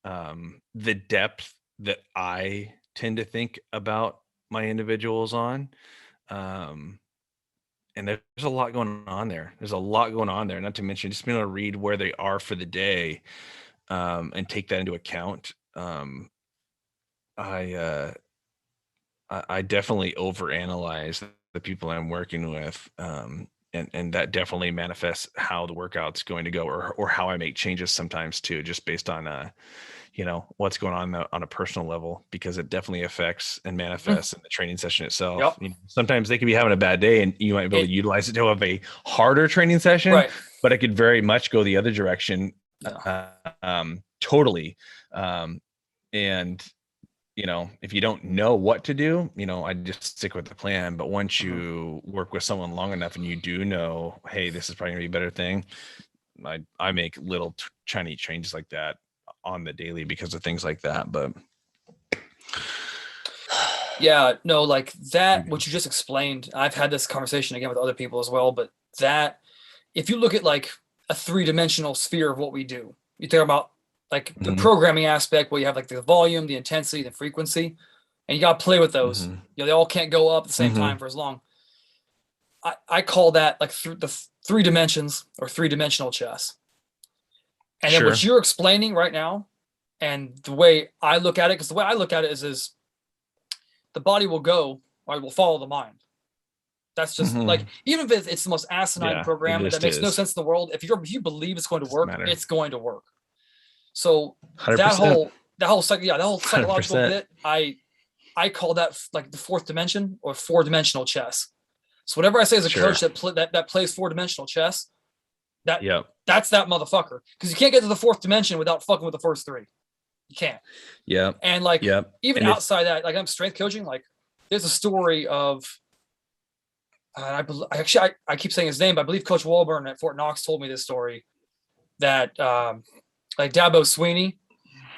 the depth that I tend to think about my individuals on. Um, and there's a lot going on there. There's a lot going on there, not to mention just being able to read where they are for the day, and take that into account. I, uh, I definitely overanalyze the people I'm working with, and that definitely manifests how the workout's going to go, or how I make changes sometimes too, just based on what's going on a personal level, because it definitely affects and manifests in the training session itself. Yep. Sometimes they could be having a bad day, and you might be able to utilize it to have a harder training session, Right. but it could very much go the other direction. Yeah. Totally. And if you don't know what to do, I just stick with the plan. But once you work with someone long enough and you do know, hey, this is probably gonna be a better thing, I make little tiny changes like that on the daily because of things like that. But yeah, no, like that, what you just explained, I've had this conversation again with other people as well, but that, if you look at like a 3-dimensional sphere of what we do, you think about like the programming aspect where you have like the volume, the intensity, the frequency, and you got to play with those. They all can't go up at the same time for as long. I call that like the 3 dimensions or 3-dimensional chess. And then what you're explaining right now, and the way I look at it, because the way I look at it is the body will go or it will follow the mind. That's just like, even if it's the most asinine program that makes no sense in the world, if you believe it's going to work, it's going to work. So 100%. that whole psychological 100%. Bit, I call that like the 4th dimension or 4-dimensional chess. So whatever I say as a coach that plays 4-dimensional chess, that's that motherfucker, because you can't get to the 4th dimension without fucking with the first 3. You can't. Yeah. And like even outside that, like I'm strength coaching. Like there's a story of I keep saying his name, but I believe Coach Walburn at Fort Knox told me this story that like Dabo Sweeney.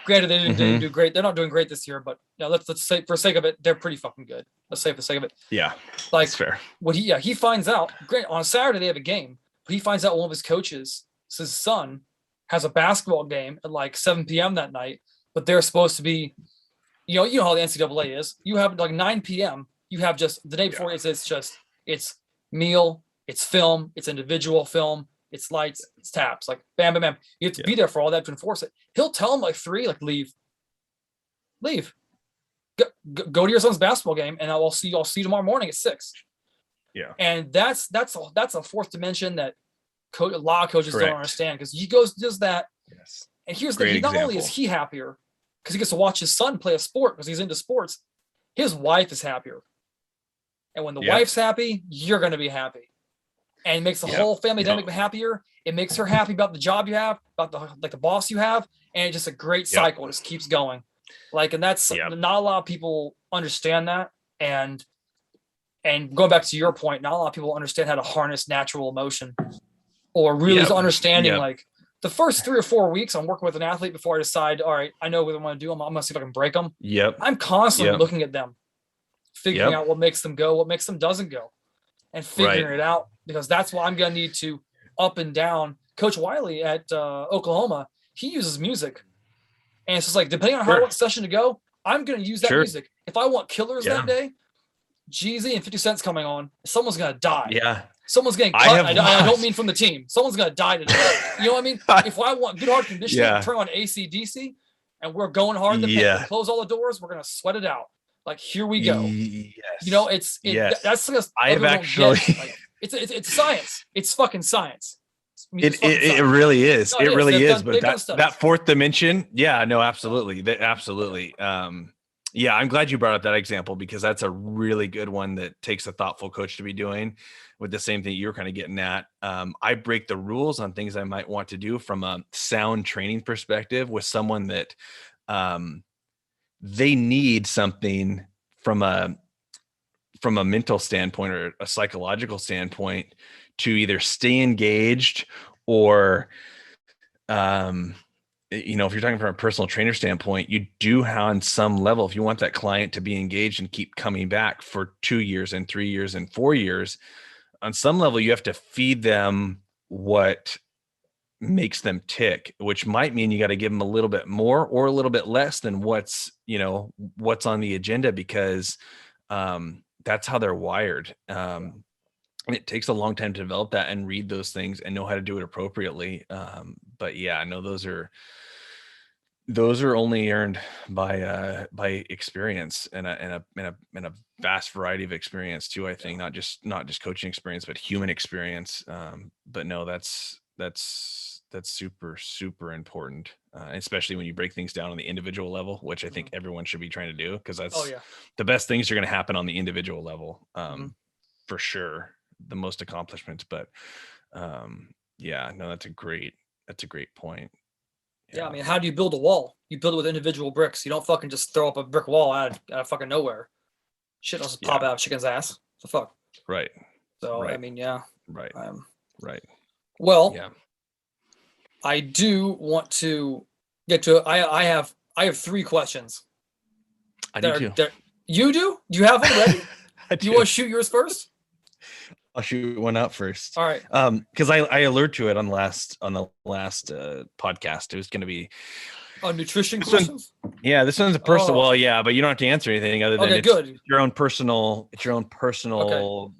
Granted, they didn't do great. They're not doing great this year, but let's say for the sake of it, they're pretty fucking good. Let's say for the sake of it. Yeah. Like that's fair. What he finds out, great, on a Saturday they have a game, but he finds out one of his coaches, his son, has a basketball game at like 7 p.m. that night, but they're supposed to be, you know how the NCAA is. You have like 9 p.m. You have just the day before it's meal, it's film, it's individual film, it's lights, it's taps, like bam, bam, bam. You have to be there for all that to enforce it. He'll tell them like 3, like leave. Go to your son's basketball game, and I'll see you tomorrow morning at 6. Yeah. And that's a 4th dimension that a lot of coaches don't understand, because he does that. Yes. And here's the thing: not only is he happier because he gets to watch his son play a sport because he's into sports, his wife is happier. And when the wife's happy, you're going to be happy. And it makes the whole family dynamic happier. It makes her happy about the job you have, about the boss you have, and it's just a great cycle. It just keeps going. Like, and that's not a lot of people understand that. And going back to your point, not a lot of people understand how to harness natural emotion, or really understanding like the first 3 or 4 weeks I'm working with an athlete before I decide, all right, I know what I want to do. I'm going to see if I can break them. I'm constantly looking at them, figuring out what makes them go, what makes them doesn't go, and figuring it out, because that's why I'm going to need to up and down. Coach Wiley at Oklahoma, he uses music. And it's just like, depending on how I want the session to go, I'm going to use that music. If I want killers that day, Jeezy and 50 Cent's coming on, someone's going to die. Yeah. Someone's getting cut. I don't mean from the team. Someone's going to die today. You know what I mean? If I want good hard conditioning, turn on AC/DC, and we're going hard in the paint, close all the doors, we're going to sweat it out. Like, here we go. Yes. You know, that's just, I have actually, like, it's science. It's fucking science. It really is. It really is. But that 4th dimension. Yeah, no, absolutely. Absolutely. Yeah, I'm glad you brought up that example, because that's a really good one that takes a thoughtful coach to be doing, with the same thing you're kind of getting at. I break the rules on things I might want to do from a sound training perspective with someone that they need something from a mental standpoint or a psychological standpoint to either stay engaged or you know, if you're talking from a personal trainer standpoint, you do on some level, if you want that client to be engaged and keep coming back for 2 years and 3 years and 4 years, on some level, you have to feed them what makes them tick, which might mean you got to give them a little bit more or a little bit less than what's on the agenda, because that's how they're wired. And it takes a long time to develop that and read those things and know how to do it appropriately. But yeah, no, those are only earned by experience and a vast variety of experience too. I think not just coaching experience, but human experience. But no, that's super, super important, especially when you break things down on the individual level, which I think everyone should be trying to do, because that's the best things are going to happen on the individual level, for sure, the most accomplishments. But yeah, no, that's a great point. Yeah, I mean, how do you build a wall? You build it with individual bricks. You don't fucking just throw up a brick wall out of fucking nowhere. Shit doesn't pop out of chicken's ass. The fuck. Right. So right. I mean, yeah. Right. Right. Well, yeah. I do want to get to. I have 3 questions. I do too. You do? Do you have them ready? Do you want to shoot yours first? I'll shoot one out first. All right. Because I alluded to it on the last podcast. It was going to be nutrition questions. This one's a personal. Well, yeah, but you don't have to answer anything other than it's your own personal. It's your own personal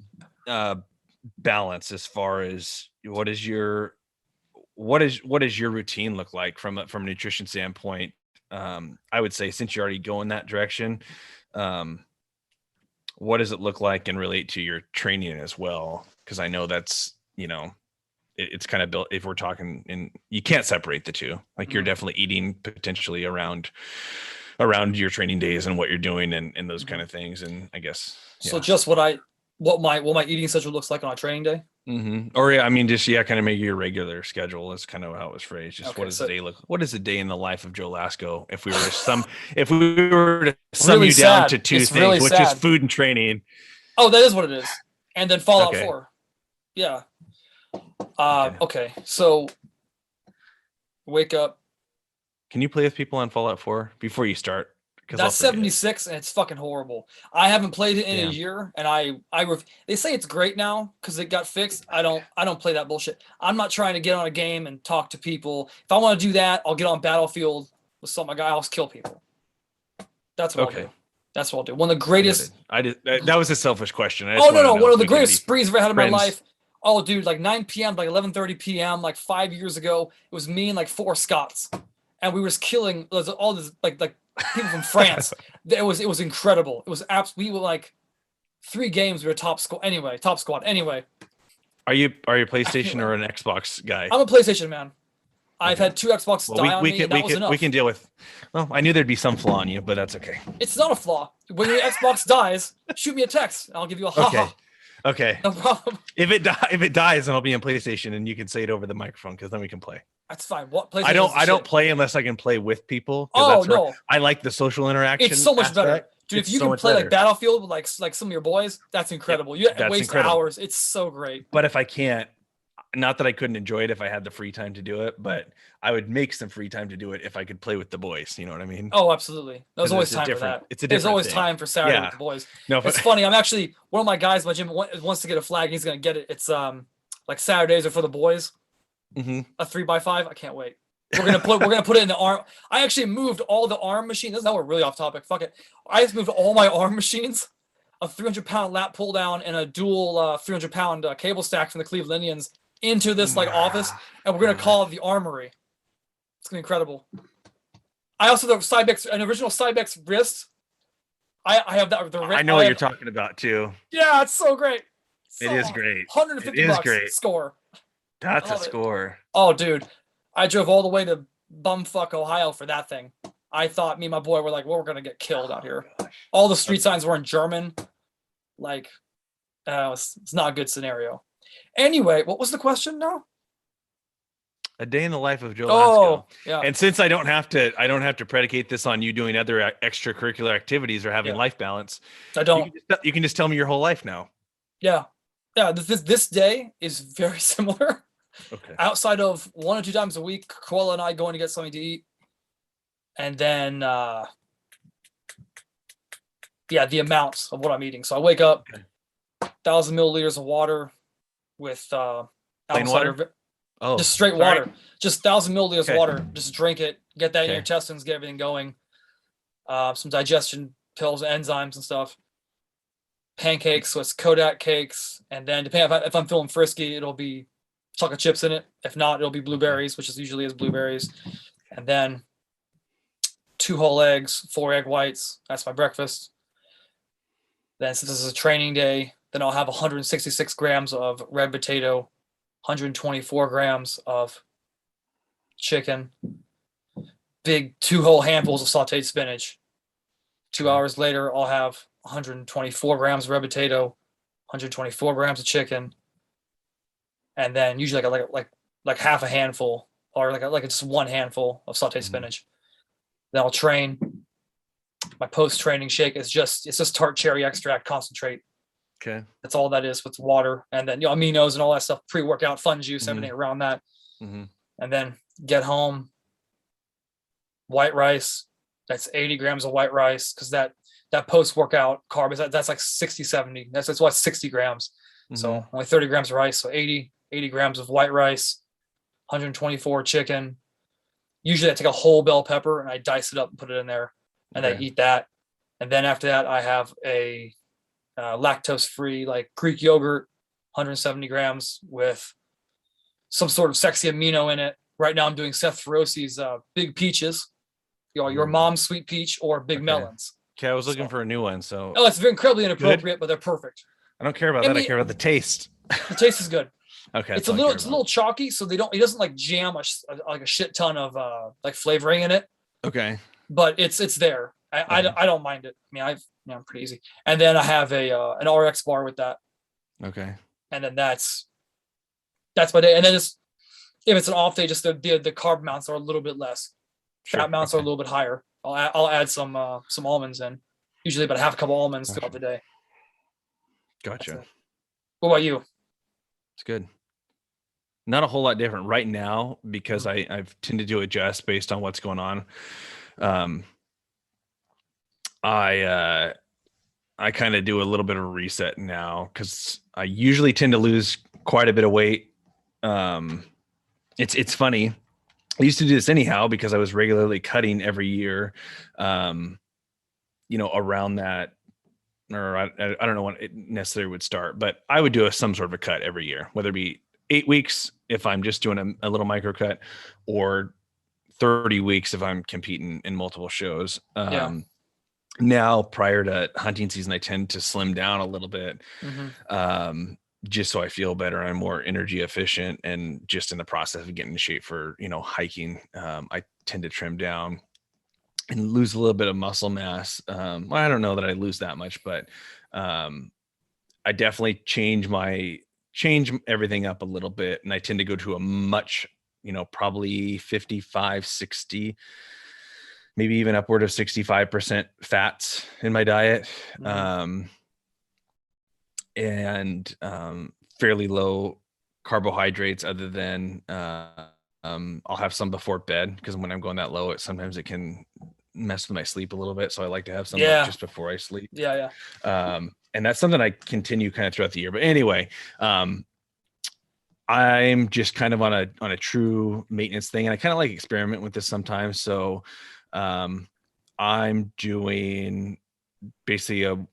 balance as far as what is your routine look like from a nutrition standpoint. I would say, since you're already going that direction, what does it look like and relate to your training as well? Because I know that's, it's kind of built, if we're talking, and you can't separate the two. Like you're definitely eating potentially around your training days and what you're doing and those kind of things. And I guess, so just what my eating schedule looks like on a training day. Or I mean, just kind of make your regular schedule. That's kind of how it was phrased. Just what does the day look? What is a day in the life of Joe Lasko? If we were to sum really you down to 2 things, really which is food and training. Oh, that is what it is. And then Fallout 4. Yeah. Okay. So wake up. Can you play with people on Fallout 4 before you start? That's 76 and it's fucking horrible. I haven't played it in a year, and they say it's great now because it got fixed. I don't play that bullshit. I'm not trying to get on a game and talk to people. If I want to do that, I'll get on Battlefield with some guy. I'll kill people. That's what I'll do. That's what I'll do. One of the greatest. That was a selfish question. No. One of the greatest sprees I've ever had in my life. Oh, dude, like 9 p.m. like 11:30 p.m. like 5 years ago. It was me and like 4 Scots, and we were just killing all this like people from France. It was incredible. It was absolutely. We were like 3 games. We were top squad. Anyway. Are you a PlayStation or an Xbox guy? I'm a PlayStation man. I've had 2 Xboxes die on me. That was enough. We can deal with. Well, I knew there'd be some flaw in you, but that's okay. It's not a flaw. When your Xbox dies, shoot me a text, and I'll give you a ha. Okay. No problem. If it dies, then I'll be on PlayStation, and you can say it over the microphone, because then we can play. That's fine. What PlayStation? I don't play unless I can play with people. Oh no! I like the social interaction. It's so much better, dude. If you can play like Battlefield with like some of your boys, that's incredible. You waste hours. It's so great. But if I can't, not that I couldn't enjoy it if I had the free time to do it, but I would make some free time to do it if I could play with the boys. You know what I mean? Oh, absolutely. There's always time for that. There's always time for Saturday with the boys. No, it's funny. I'm actually one of my guys in my gym wants to get a flag. He's gonna get it. It's like Saturdays are for the boys. A 3x5. I can't wait. We're gonna put it in the arm. I actually moved all the arm machines. Now we're really off topic. Fuck it. I just moved all my arm machines, a 300-pound lat pull down and a dual 300-pound cable stack from the Cleveland Indians into this like office, and we're gonna call it the Armory. It's gonna be incredible. I also have an original Cybex wrist. I have that. I know what you're talking about too. Yeah, it's so great. It is great. $150 great. Score. That's a score. Oh, dude, I drove all the way to bumfuck Ohio for that thing. I thought me and my boy were like, well, we're gonna get killed out here. All the street signs were in German. Like, it's not a good scenario. Anyway, what was the question now? A day in the life of Joe Lasko. Yeah. And since I don't have to predicate this on you doing other extracurricular activities or having life balance, I don't. You can just tell me your whole life now. Yeah. This day is very similar. Okay. Outside of 1 or 2 times a week, Koala and I going to get something to eat. And then, the amounts of what I'm eating. So I wake up, Okay. 1,000 milliliters of water with apple Plain cider, water? Oh, just straight sorry. water, just 1,000 milliliters Okay. of water. Just drink it, get that in your Okay. intestines, get everything going. Some digestion pills, enzymes and stuff. Pancakes, so it's Kodak cakes, and then depending if I'm feeling frisky, it'll be chocolate chips in it. If not, it'll be blueberries, which is usually blueberries, and then 2 whole eggs, 4 egg whites. That's my breakfast. Then since this is a training day, then I'll have 166 grams of red potato, 124 grams of chicken, big 2 whole handfuls of sauteed spinach. 2 hours later, I'll have 124 grams of red potato, 124 grams of chicken, and then usually like half a handful or like just 1 handful of sauteed spinach. Then I'll train. My post-training shake is it's just tart cherry extract concentrate. Okay. That's all that is with water, and then aminos and all that stuff, pre-workout, fun juice, everything around that. And then get home, white rice. That's 80 grams of white rice because that post-workout carb is that's like 60, 70. That's why it's 60 grams. So only 30 grams of rice. So 80 grams of white rice, 124 chicken. Usually I take a whole bell pepper and I dice it up and put it in there, and I eat that. And then after that, I have a lactose-free like Greek yogurt, 170 grams with some sort of sexy amino in it. Right now I'm doing Seth Feroci's Big Peaches, your mom's sweet peach or big melons. Okay, I was looking for a new one. So it's incredibly inappropriate, but they're perfect. I don't care about that. I care about the taste. The taste is good. Okay, it's a little chalky, so it doesn't like jam like a shit ton of like flavoring in it. Okay, but it's there. I don't mind it. I mean, I'm pretty easy. And then I have an RX bar with that. Okay. And then that's my day. And then just if it's an off day, just the carb amounts are a little bit less. Fat amounts are a little bit higher. I'll add some almonds in. Usually about half a cup of almonds throughout the day. Gotcha. What about you? It's good. Not a whole lot different right now because I've tended to adjust based on what's going on. I kind of do a little bit of a reset now because I usually tend to lose quite a bit of weight. It's funny. I used to do this anyhow because I was regularly cutting every year, around that, or I don't know when it necessarily would start, but I would do some sort of a cut every year, whether it be 8 weeks if I'm just doing a little micro cut, or 30 weeks if I'm competing in multiple shows. Now, prior to hunting season, I tend to slim down a little bit, just so I feel better. I'm more energy efficient, and just in the process of getting in shape for, hiking, I tend to trim down and lose a little bit of muscle mass. Well, I don't know that I lose that much, but I definitely change everything up a little bit. And I tend to go to a much, probably 55, 60, maybe even upward of 65% fats in my diet. And fairly low carbohydrates, other than I'll have some before bed, because when I'm going that low, sometimes it can mess with my sleep a little bit. So I like to have some just before I sleep. And that's something I continue kind of throughout the year. But anyway, I'm just kind of on a true maintenance thing, and I kind of like experiment with this sometimes. So I'm doing basically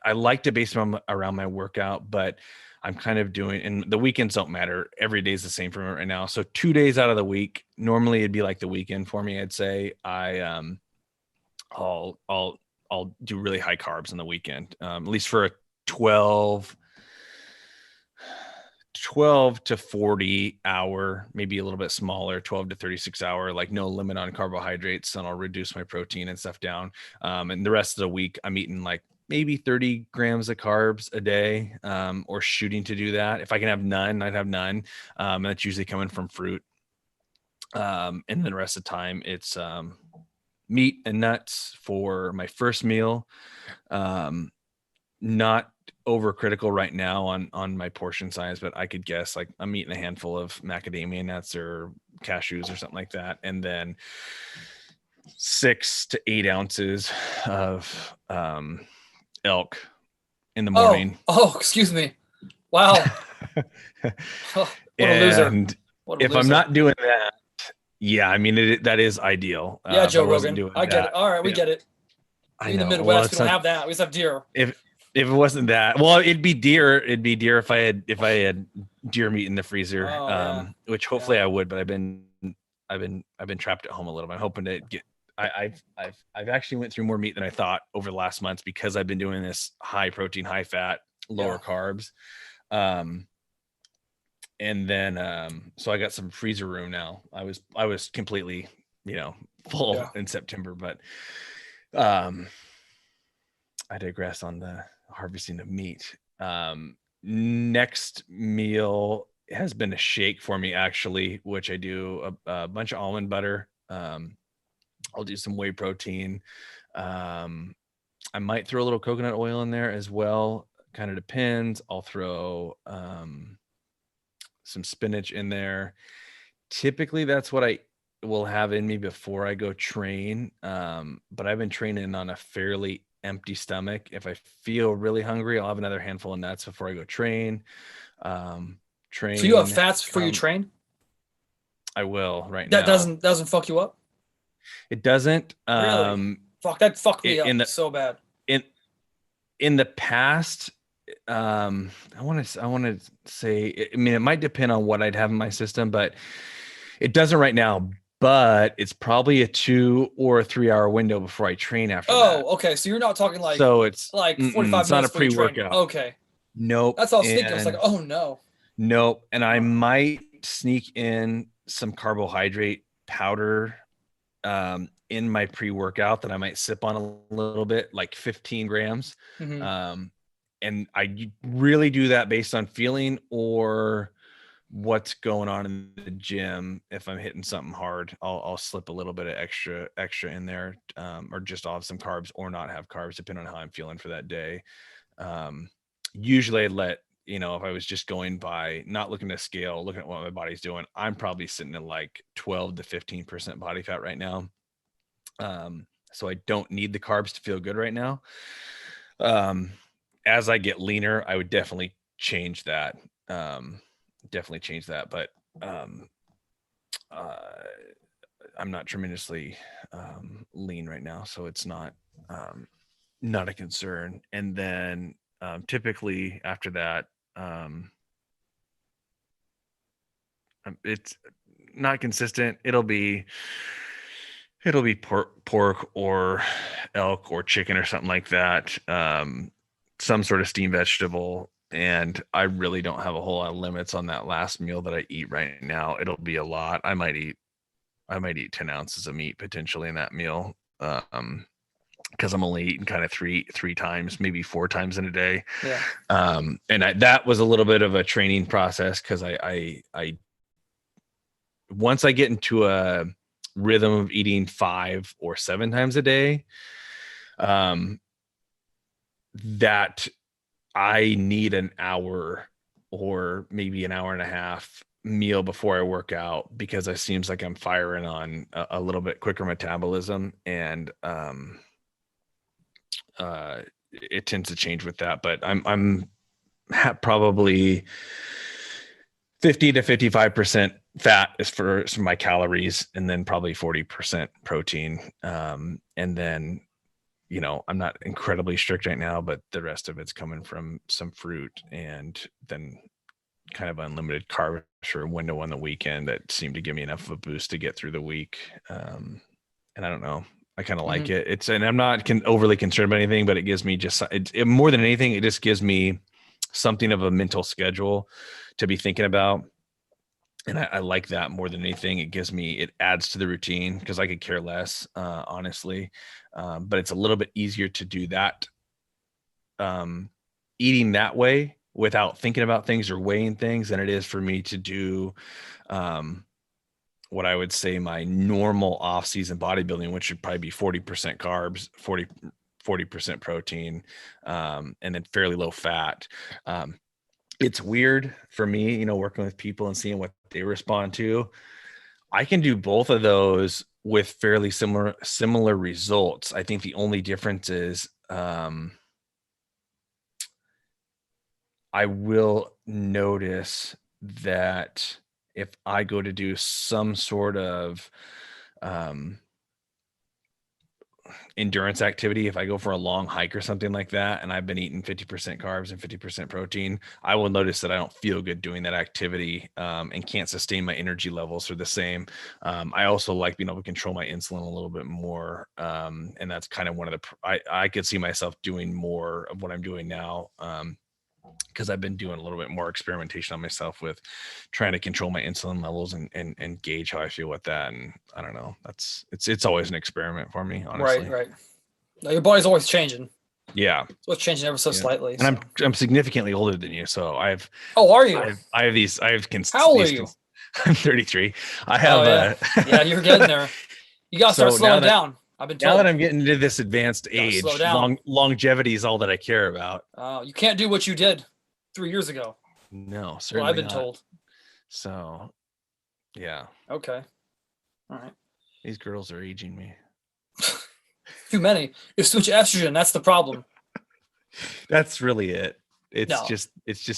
I like to base them around my workout, but I'm kind of doing, and the weekends don't matter. Every day is the same for me right now. So 2 days out of the week, normally it'd be like the weekend for me. I'd say I'll do really high carbs on the weekend, at least for a 12 to 40 hour, maybe a little bit smaller, 12 to 36 hour, like no limit on carbohydrates. And I'll reduce my protein and stuff down. And the rest of the week I'm eating like maybe 30 grams of carbs a day, or shooting to do that. If I can have none, I'd have none. And that's usually coming from fruit. And then the rest of the time it's meat and nuts for my first meal. Not overcritical right now on my portion size, but I could guess like I'm eating a handful of macadamia nuts or cashews or something like that, and then 6 to 8 ounces of elk in the morning. Excuse me. Wow. What a loser. And What a if loser. I'm not doing that, yeah, I mean that is ideal. Yeah, Joe if I wasn't Rogan. doing I get that, it. All right, we get it. I In the know. Midwest, Well, we it's don't not, have that. We just have deer. if it wasn't that, well, it'd be deer. It'd be deer if I had deer meat in the freezer, Oh, yeah. which hopefully I would. But I've been trapped at home a little bit. I'm hoping to get. I've actually went through more meat than I thought over the last months because I've been doing this high protein, high fat, lower carbs. And then so I got some freezer room now. I was completely, full in September, but I digress on the harvesting of meat. Next meal has been a shake for me, actually, which I do a bunch of almond butter. I'll do some whey protein. I might throw a little coconut oil in there as well. Kind of depends. I'll throw some spinach in there. Typically, that's what I will have in me before I go train. But I've been training on a fairly empty stomach. If I feel really hungry, I'll have another handful of nuts before I go train. So you have fats before you train? I will right now. That doesn't fuck you up? It doesn't. Really? Fuck, that fucked me up so bad. In the past, I want to say, I mean, it might depend on what I'd have in my system, but it doesn't right now. But it's probably a 2 or 3 hour window before I train after that. Oh, okay. So you're not talking like, so it's like 45 it's minutes not a before you train. pre-workout. Okay. Nope. That's all I was thinking. I was like, oh no. Nope. And I might sneak in some carbohydrate powder in my pre-workout that I might sip on a little bit, like 15 grams. Mm-hmm. And I really do that based on feeling or what's going on in the gym. If I'm hitting something hard, I'll slip a little bit of extra in there, or just I'll have some carbs or not have carbs, depending on how I'm feeling for that day. Usually I'd let, if I was just going by not looking at scale, looking at what my body's doing, I'm probably sitting at like 12 to 15% body fat right now. So I don't need the carbs to feel good right now. As I get leaner, I would definitely change that. But I'm not tremendously lean right now, so it's not a concern. And then typically after that, it's not consistent. It'll be pork or elk or chicken or something like that. Some sort of steamed vegetable. And I really don't have a whole lot of limits on that last meal that I eat right now. It'll be a lot. I might eat 10 ounces of meat potentially in that meal. Because I'm only eating kind of three times, maybe 4 times in a day. Yeah. And that was a little bit of a training process because I once I get into a rhythm of eating 5 or 7 times a day, that I need an hour or maybe an hour and a half meal before I work out because it seems like I'm firing on a little bit quicker metabolism, and it tends to change with that. But I'm probably 50 to 55% fat is for my calories, and then probably 40% protein. And then, I'm not incredibly strict right now, but the rest of it's coming from some fruit and then kind of unlimited carbs for a window on the weekend that seemed to give me enough of a boost to get through the week. And I don't know. I kind of like it. And I'm not overly concerned about anything, but it gives me more than anything, it just gives me something of a mental schedule to be thinking about. And I like that more than anything. It adds to the routine because I could care less, honestly. But it's a little bit easier to do that, eating that way without thinking about things or weighing things than it is for me to do what I would say my normal off-season bodybuilding, which would probably be 40% carbs, 40% protein, and then fairly low fat. It's weird for me, working with people and seeing what they respond to. I can do both of those with fairly similar results. I think the only difference is I will notice that if I go to do some sort of endurance activity, if I go for a long hike or something like that, and I've been eating 50% carbs and 50% protein, I will notice that I don't feel good doing that activity, and can't sustain my energy levels are the same. I also like being able to control my insulin a little bit more. And that's kind of one of I could see myself doing more of what I'm doing now. Because I've been doing a little bit more experimentation on myself with trying to control my insulin levels and gauge how I feel with that. And I don't know, it's always an experiment for me, honestly. Right. No, your body's always changing. Yeah. It's always changing ever so slightly. And I'm significantly older than you. So Oh, are you? I have How old are you? I'm 33. I have, yeah, you're getting there. You got to start slowing down. I've been told. Now that I'm getting to this advanced age, longevity is all that I care about. You can't do what you did 3 years ago. No, certainly Well, I've been told. So, yeah. Okay. All right. These girls are aging me. Too many. It's too much estrogen. That's the problem. That's really it. It's just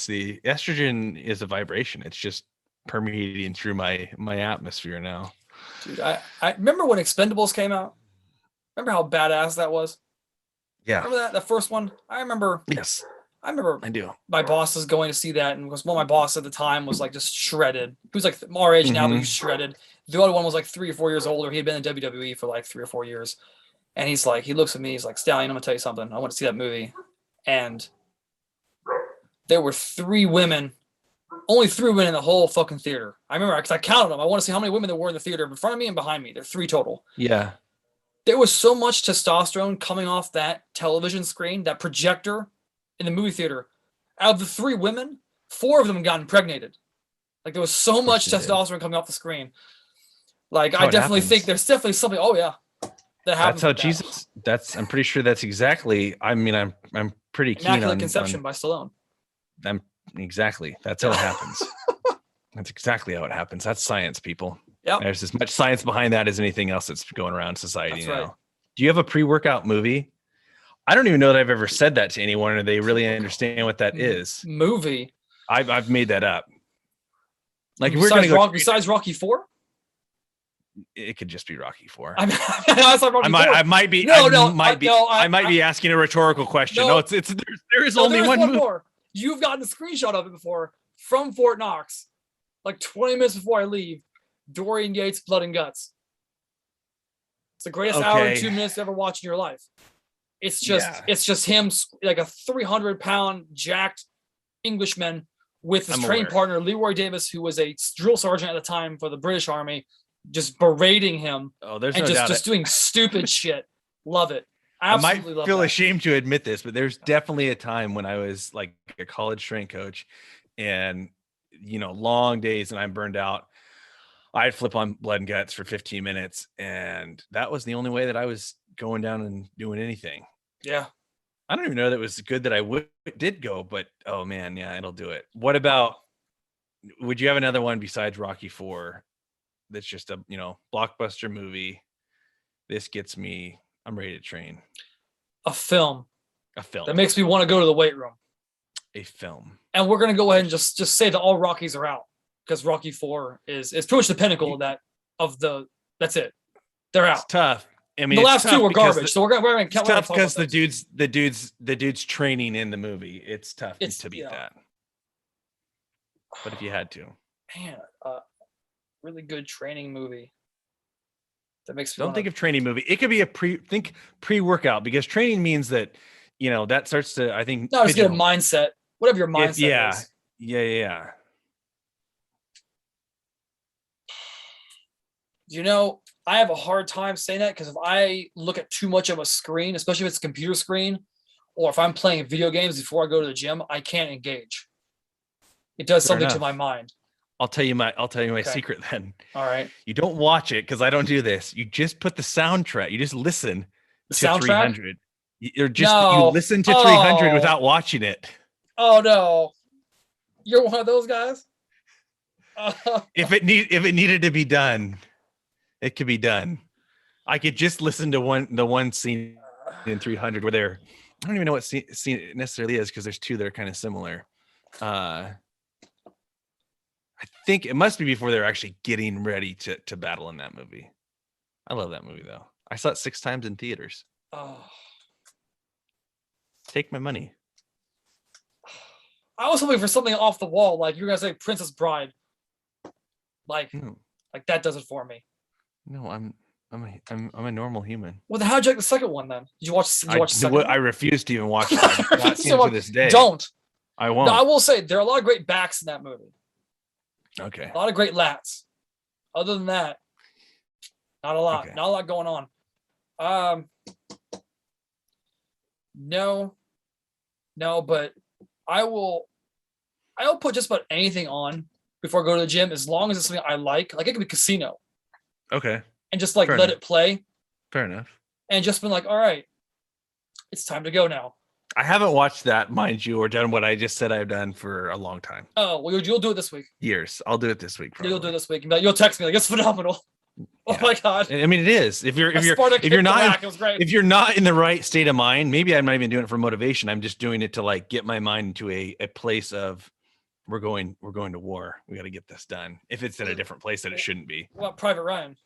the estrogen is a vibration. It's just permeating through my atmosphere now. Dude, I remember when Expendables came out. Remember how badass that was? Yeah. Remember that? The first one? I remember. Yes. I remember. I do. My boss was going to see that, and because my boss at the time was like just shredded. He was like our age now, but he was shredded. The other one was like 3 or 4 years older. He had been in WWE for like 3 or 4 years. And he's like, he looks at me, he's like, Stallion, I'm gonna tell you something. I want to see that movie. And there were 3 women, only 3 women in the whole fucking theater. I remember because I counted them. I want to see how many women there were in the theater in front of me and behind me. There are 3 total. Yeah. There was so much testosterone coming off that television screen, that projector in the movie theater. Out of the 3 women, 4 of them got impregnated. Like there was so much testosterone coming off the screen. Like I definitely think there's definitely something. Oh yeah, that happens. That's how Jesus. I'm pretty sure that's exactly. I mean, I'm pretty keen on Immaculate Conception by Stallone. Exactly. That's how it happens. That's exactly how it happens. That's science, people. Yeah. There's as much science behind that as anything else that's going around society now. Right. Do you have a pre-workout movie? I don't even know that I've ever said that to anyone, or they really understand what that is. Movie. I've made that up. Like besides, we're going to besides Rocky 4. It could just be Rocky 4. I might be asking a rhetorical question. No, there is only one more. You've gotten a screenshot of it before from Fort Knox, like 20 minutes before I leave. Dorian Yates' Blood and Guts. It's the greatest hour and 2 minutes you ever watched in your life. It's just him, like a 300-pound jacked Englishman with his training partner Leroy Davis, who was a drill sergeant at the time for the British Army, just berating him. Oh, there's and no doubt just doing stupid shit. Love it. Absolutely. I might feel ashamed to admit this, but there's definitely a time when I was like a college strength coach, and long days, and I'm burned out. I'd flip on Blood and Guts for 15 minutes, and that was the only way that I was going down and doing anything. Yeah. I don't even know that it was good that I did go, but oh man, yeah, it'll do it. What about, would you have another one besides Rocky 4 that's just a, blockbuster movie? This gets me, I'm ready to train. A film. That makes me want to go to the weight room. A film. And we're going to go ahead and just say that all Rockies are out, because Rocky 4 is pretty much the pinnacle of that's it. They're out. It's tough. I mean, the last 2 were garbage. So we're going to tough because the dude's training in the movie. It's tough to beat that. But if you had to, man, really good training movie. That makes me don't think of training movie. It could be pre-workout, because training means that that starts to, I think. No, just get a mindset. Whatever your mindset is. Yeah. I have a hard time saying that, because if I look at too much of a screen, especially if it's a computer screen, or if I'm playing video games before I go to the gym, I can't engage. It does something to my mind. I'll tell you my secret then. All right. You don't watch it, because I don't do this. You just put the soundtrack. You just listen to soundtrack? 300. You're just you No. listen to 300 Oh. without watching it. Oh no. You're one of those guys? If it needed to be done, it could be done. I could just listen to the one scene in 300 where they're, I don't even know what scene it necessarily is because there's two that are kind of similar. I think it must be before they're actually getting ready to battle in that movie. I love that movie though. I saw it 6 times in theaters. Oh. Take my money. I was hoping for something off the wall, like you're gonna say Princess Bride. Like that does it for me. No, I'm a normal human. Well, then how'd you like the second one then? Did you watch the second one? I refuse to even watch it. I've not seen it to this day. Don't. I won't. No, I will say there are a lot of great backs in that movie. Okay. A lot of great lats. Other than that, not a lot. Okay. Not a lot going on. No, but I'll put just about anything on before I go to the gym as long as it's something I like. Like it could be Casino. Okay. And just like Fair let enough. it play. Fair enough. And just been like, all right, it's time to go now. I haven't watched that, mind you, or done what I just said I've done for a long time. Oh, well, you'll do it this week. Years. I'll do it this week. Probably. You'll do it this week. You'll text me like it's phenomenal. Oh my god! I mean, it is. If you're not if you're not in the right state of mind, maybe I'm not even doing it for motivation. I'm just doing it to like get my mind into a place of we're going to war. We got to get this done. If it's in a different place that it shouldn't be. What, Private Ryan?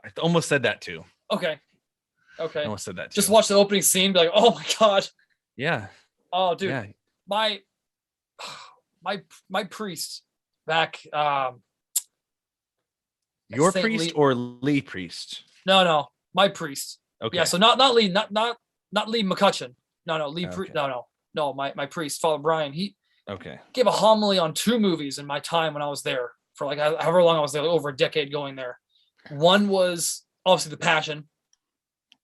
I almost said that too. Okay. I almost said that too. Just watch the opening scene, be like, oh my god. Yeah. Oh, dude. Yeah. My priest back. Your Saint priest Lee. or Lee priest? No, my priest. Okay. Yeah, so not Lee, not Lee McCutcheon. No, Lee. Okay. No. My priest, Father Brian. He gave a homily on 2 movies in my time when I was there for like however long I was there, over a decade going there. One was obviously The Passion.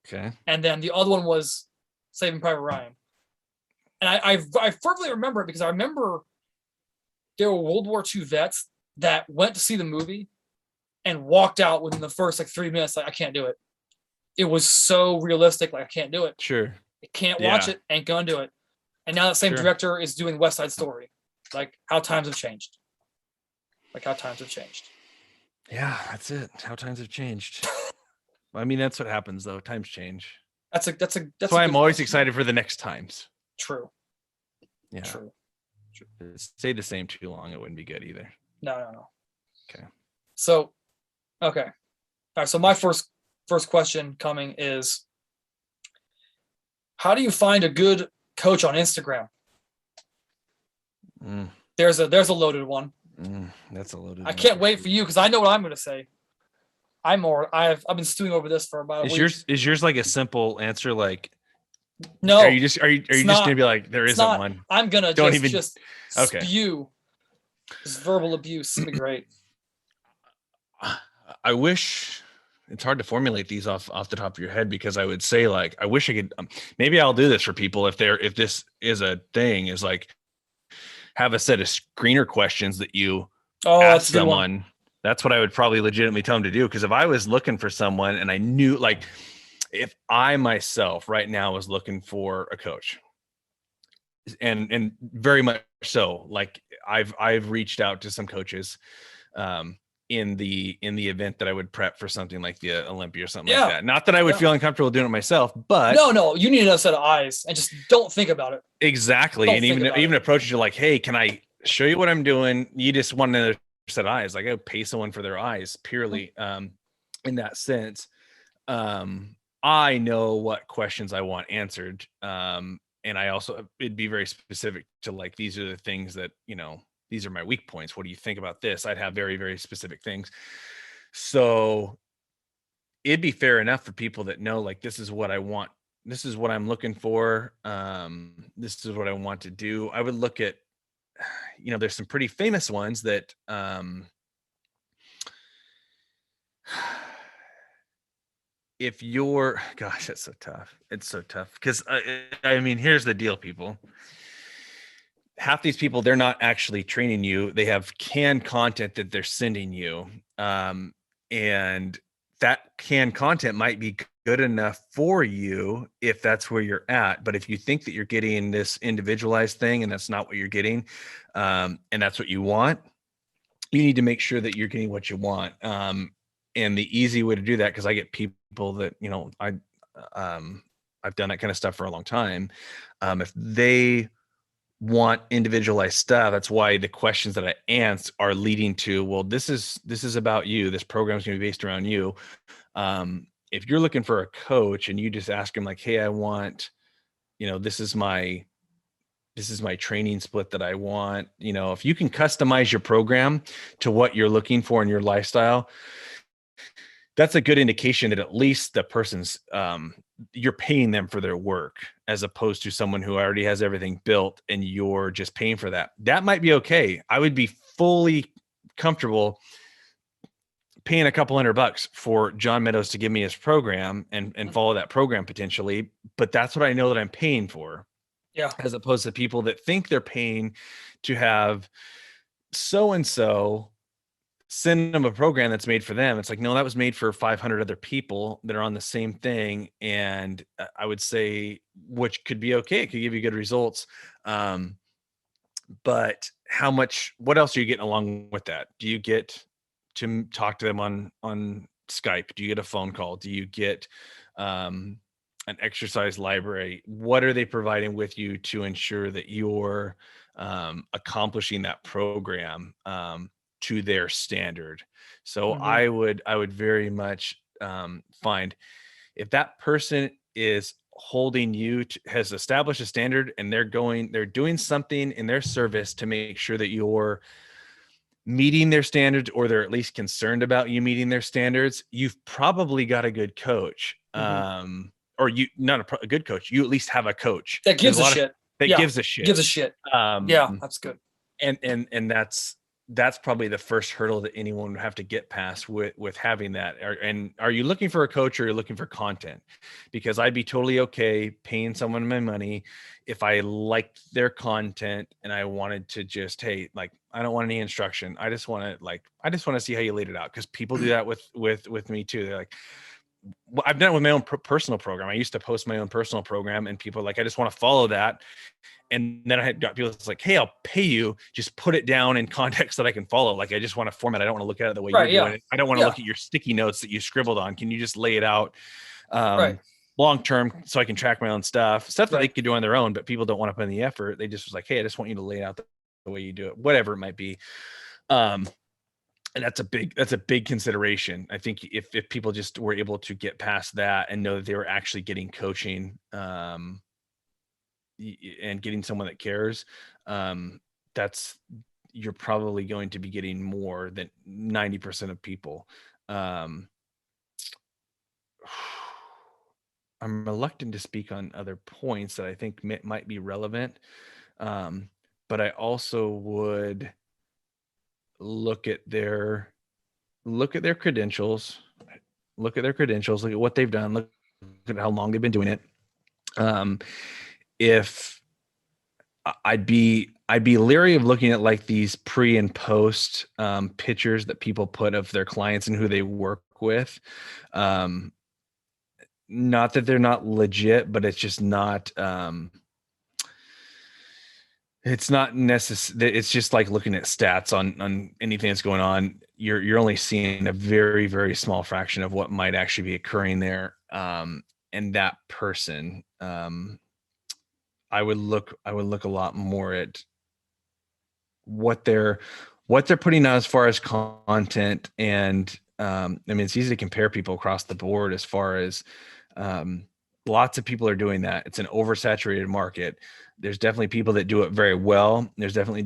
Okay. And then the other one was Saving Private Ryan. And I fervently remember it because I remember there were World War II vets that went to see the movie and walked out within the first like 3 minutes. Like, I can't do it. It was so realistic. Like, I can't do it. Sure. I can't watch it. Ain't gonna do it. And now that same director is doing West Side Story. Like, how times have changed. Yeah, that's it. How times have changed. I mean, that's what happens though. Times change. That's why I'm always excited for the next times. True. Yeah. True. Stay the same too long. It wouldn't be good either. No. Okay. So, okay. All right. So my first question coming is, how do you find a good coach on Instagram? There's a loaded one. That's a loaded. I can't wait for you because I know what I'm going to say. I've been stewing over this for about a week. Is yours like a simple answer? Like, no. Are you just gonna be like, there isn't one? I'm gonna just spew this verbal abuse. It's gonna be great. I wish it's hard to formulate these off the top of your head because I would say like I wish I could. Maybe I'll do this for people if this is a thing. Is like have a set of screener questions that you ask someone. That's what I would probably legitimately tell them to do. Because if I was looking for someone and I knew, like, if I myself right now was looking for a coach, and very much so, like I've reached out to some coaches, in the event that I would prep for something like the Olympia or something like that. Not that I would feel uncomfortable doing it myself, but no, you need another set of eyes and just don't think about it. Exactly. And even approaches you like, hey, can I show you what I'm doing? You just want another set of eyes. Like I would pay someone for their eyes purely in that sense. I know what questions I want answered. And I also, it'd be very specific to like, these are the things that, these are my weak points. What do you think about this? I'd have very, very specific things. So it'd be fair enough for people that know, like, this is what I want. This is what I'm looking for. This is what I want to do. I would look at, there's some pretty famous ones that, if you're, gosh, that's so tough. It's so tough because I mean, here's the deal, people. Half these people, they're not actually training you. They have canned content that they're sending you. And that canned content might be good enough for you if that's where you're at. But if you think that you're getting this individualized thing and that's not what you're getting, and that's what you want, you need to make sure that you're getting what you want. And the easy way to do that, because I get people that, I've done that kind of stuff for a long time. If they want individualized stuff, that's why the questions that I answer are leading to, well, this is about you. This program is going to be based around you. If you're looking for a coach and you just ask them like, hey, I want, this is my training split that I want, if you can customize your program to what you're looking for in your lifestyle, that's a good indication that at least the person's, you're paying them for their work, as opposed to someone who already has everything built and you're just paying for that. That might be okay. I would be fully comfortable paying a couple $100 for John Meadows to give me his program and follow that program potentially. But that's what I know that I'm paying for. Yeah. As opposed to people that think they're paying to have so-and-so send them a program that's made for them. It's like, no, that was made for 500 other people that are on the same thing. And I would say, which could be okay. It could give you good results. But what else are you getting along with that? Do you get to talk to them on Skype? Do you get a phone call? Do you get, an exercise library? What are they providing with you to ensure that you're accomplishing that program to their standard? So I would very much find if that person is holding you to, has established a standard, and they're doing something in their service to make sure that you're meeting their standards, or they're at least concerned about you meeting their standards, you've probably got a good coach. Or you not a good coach, you at least have a coach that gives a shit. Gives a shit. Gives a shit. Yeah, that's good. And that's probably the first hurdle that anyone would have to get past with having that. And are you looking for a coach, or are you looking for content? Because I'd be totally okay paying someone my money if I liked their content and I wanted to just, hey, like, I don't want any instruction. I just want to see how you laid it out. Because people do that with me too. They're like, well, I've done it with my own personal program. I used to post my own personal program, and people are like, I just want to follow that. And then I had got people that's like, hey, I'll pay you. Just put it down in context that I can follow. Like, I just want to format. I don't want to look at it the way you're doing it. I don't want to look at your sticky notes that you scribbled on. Can you just lay it out long-term so I can track my own stuff that they could do on their own, but people don't want to put in the effort. They just was like, hey, I just want you to lay it out the way you do it, whatever it might be. And that's a big consideration. I think if people just were able to get past that and know that they were actually getting coaching, and getting someone that cares, you're probably going to be getting more than 90% of people. I'm reluctant to speak on other points that I think might be relevant. But I also would look at their credentials, look at what they've done, look at how long they've been doing it. If I'd be leery of looking at like these pre and post pictures that people put of their clients and who they work with. Not that they're not legit, but it's just not, it's not necessary. It's just like looking at stats on anything that's going on. You're only seeing a very, very small fraction of what might actually be occurring there. And that person, I would look a lot more at what they're putting out as far as content. And I mean, it's easy to compare people across the board as far as lots of people are doing that. It's an oversaturated market. There's definitely people that do it very well. There's definitely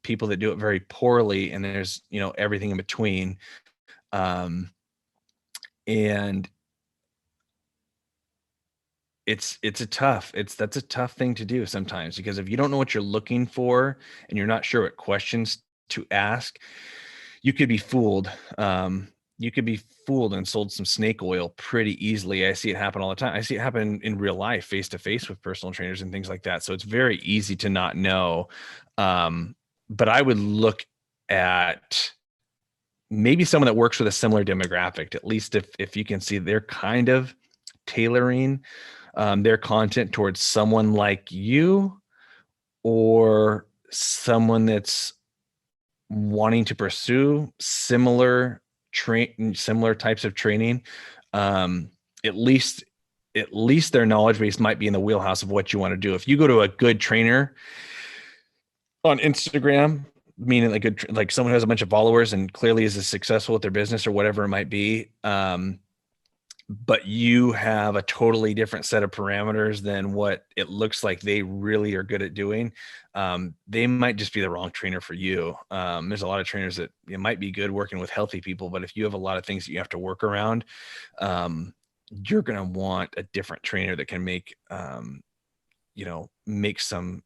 people that do it very poorly, and there's everything in between. And that's a tough thing to do sometimes, because if you don't know what you're looking for and you're not sure what questions to ask, you could be fooled. You could be fooled and sold some snake oil pretty easily. I see it happen all the time. I see it happen in real life, face to face with personal trainers and things like that. So it's very easy to not know. But I would look at maybe someone that works with a similar demographic, at least if you can see they're kind of tailoring their content towards someone like you or someone that's wanting to pursue similar types of training. At least their knowledge base might be in the wheelhouse of what you want to do. If you go to a good trainer on Instagram, meaning like someone who has a bunch of followers and clearly is successful with their business or whatever it might be, but you have a totally different set of parameters than what it looks like they really are good at doing, they might just be the wrong trainer for you. There's a lot of trainers that it might be good working with healthy people, but if you have a lot of things that you have to work around, you're going to want a different trainer that can make some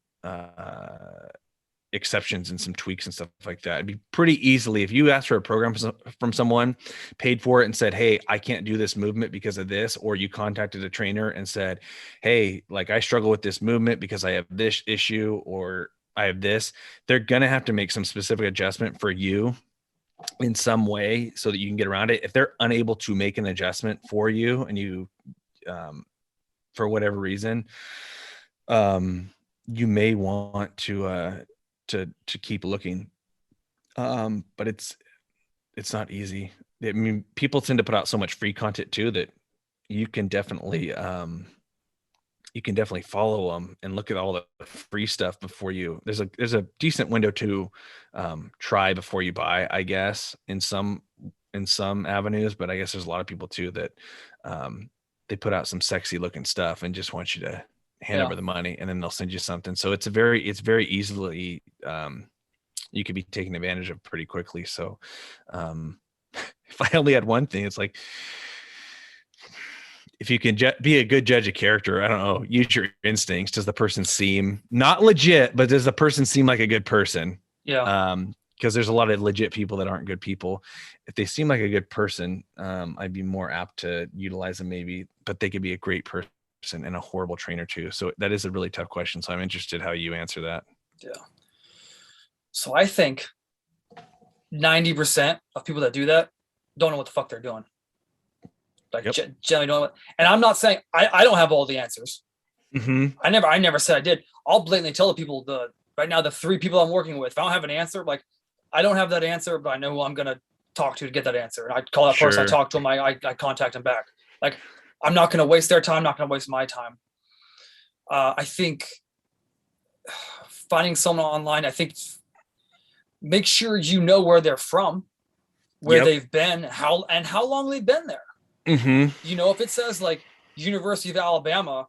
exceptions and some tweaks and stuff like that. It'd be pretty easily, if you asked for a program from someone, paid for it and said, hey, I can't do this movement because of this, or you contacted a trainer and said, hey, like I struggle with this movement because I have this issue or I have this, they're going to have to make some specific adjustment for you in some way so that you can get around it. If they're unable to make an adjustment for you and you, for whatever reason, you may want to keep looking. But it's not easy. I mean, people tend to put out so much free content too, that you can definitely follow them and look at all the free stuff before you, there's a decent window to try before you buy, I guess, in some avenues. But I guess there's a lot of people too that they put out some sexy looking stuff and just want you to hand over the money, and then they'll send you something. So it's very easily, you could be taken advantage of pretty quickly. So if I only had one thing, it's like, if you can be a good judge of character, I don't know, use your instincts. Does the person seem not legit, but does the person seem like a good person? Yeah. Because there's a lot of legit people that aren't good people. If they seem like a good person, I'd be more apt to utilize them maybe, but they could be a great person and a horrible trainer too. So that is a really tough question. So I'm interested how you answer that. Yeah. So I think 90% of people that do that don't know what the fuck they're doing. Like generally don't. And I'm not saying I don't have all the answers. Mm-hmm. I never said I did. I'll blatantly tell the people right now, the 3 people I'm working with, if I don't have an answer, like I don't have that answer, but I know who I'm going to talk to get that answer. And I call that person, I talk to them, I contact them back. Like, I'm not going to waste their time, not going to waste my time. I think finding someone online, I think make sure you know where they're from, where they've been, how long they've been there. Mm-hmm. You know, if it says like University of Alabama,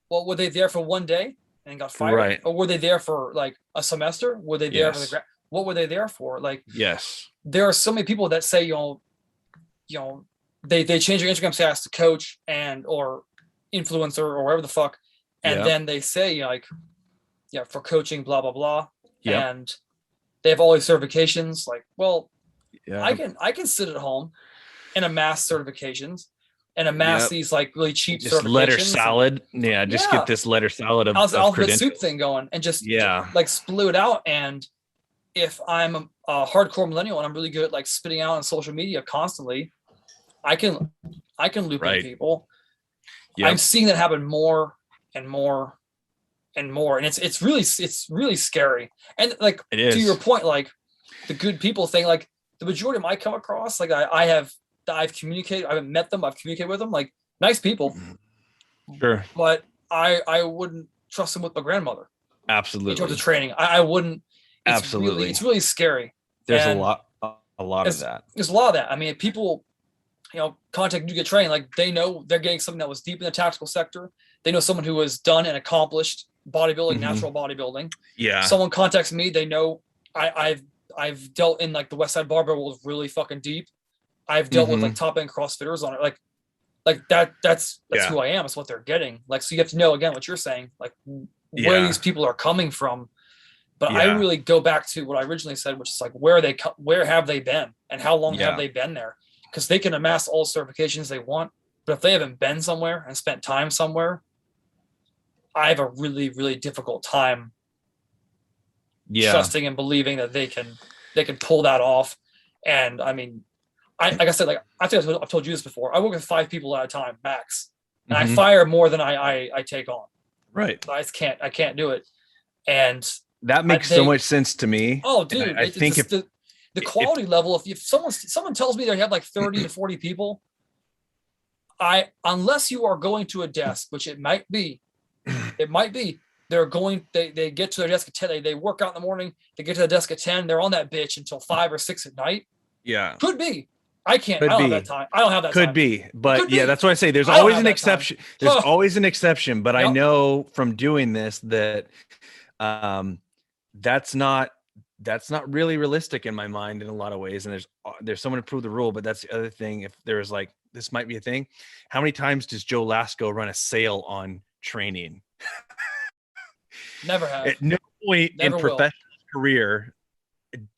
well, were they there for one day and got fired? Right. Or were they there for like a semester? Were they there for the what were they there for? Like, yes, there are so many people that say, they change their Instagram status to coach and or influencer or whatever the fuck, and then they say like, for coaching, blah blah blah, and they have all these certifications. Like, well, I can sit at home and amass certifications and amass these like really cheap just certifications. Letter salad. Get this letter salad of alphabet soup thing going and just like split it out. And if I'm a hardcore millennial and I'm really good at like spitting out on social media constantly, I can loop in people. I'm seeing that happen more and more and more, and it's really scary. And like, to your point, like the good people thing, like the majority of them I come across, like I've communicated, I haven't met them, I've communicated with them, like nice people. Sure. But I wouldn't trust them with my grandmother. Absolutely. In terms of training, I wouldn't. Absolutely. It's really scary. There's a lot of that. There's a lot of that. I mean, if people, contact you to get training, like they know they're getting something that was deep in the tactical sector. They know someone who has done and accomplished bodybuilding, natural bodybuilding. Yeah. Someone contacts me, they know I've dealt in like the West Side Barbell world really fucking deep. I've dealt with like top end CrossFitters on it. Like that's who I am. It's what they're getting. Like, so you have to know, again, what you're saying, like where these people are coming from. But I really go back to what I originally said, which is like, where have they been and how long have they been there? Because they can amass all certifications they want, but if they haven't been somewhere and spent time somewhere, I have a really, really difficult time trusting and believing that they can pull that off. And I mean, like I said, like I think I've told you this before. I work with 5 people at a time, max. and I fire more than I take on. Right. I can't do it. And that makes so much sense to me. Oh, dude, I think if the quality level, if someone tells me they have like 30 to 40 people, unless you are going to a desk, which it might be, they get to their desk at 10, they work out in the morning, they get to the desk at 10, they're on that bitch until 5 or 6 at night. Yeah. Could be. I don't have that time. I don't have that time. Could be. But Could yeah, be. that's what I say. There's always an exception. Time. There's always an exception. But Yep. I know from doing this that that's not really realistic in my mind in a lot of ways. And there's someone to prove the rule. But that's the other thing. If there's like, this might be a thing. How many times does Joe Lasko run a sale on training? Never have. At no point in professional career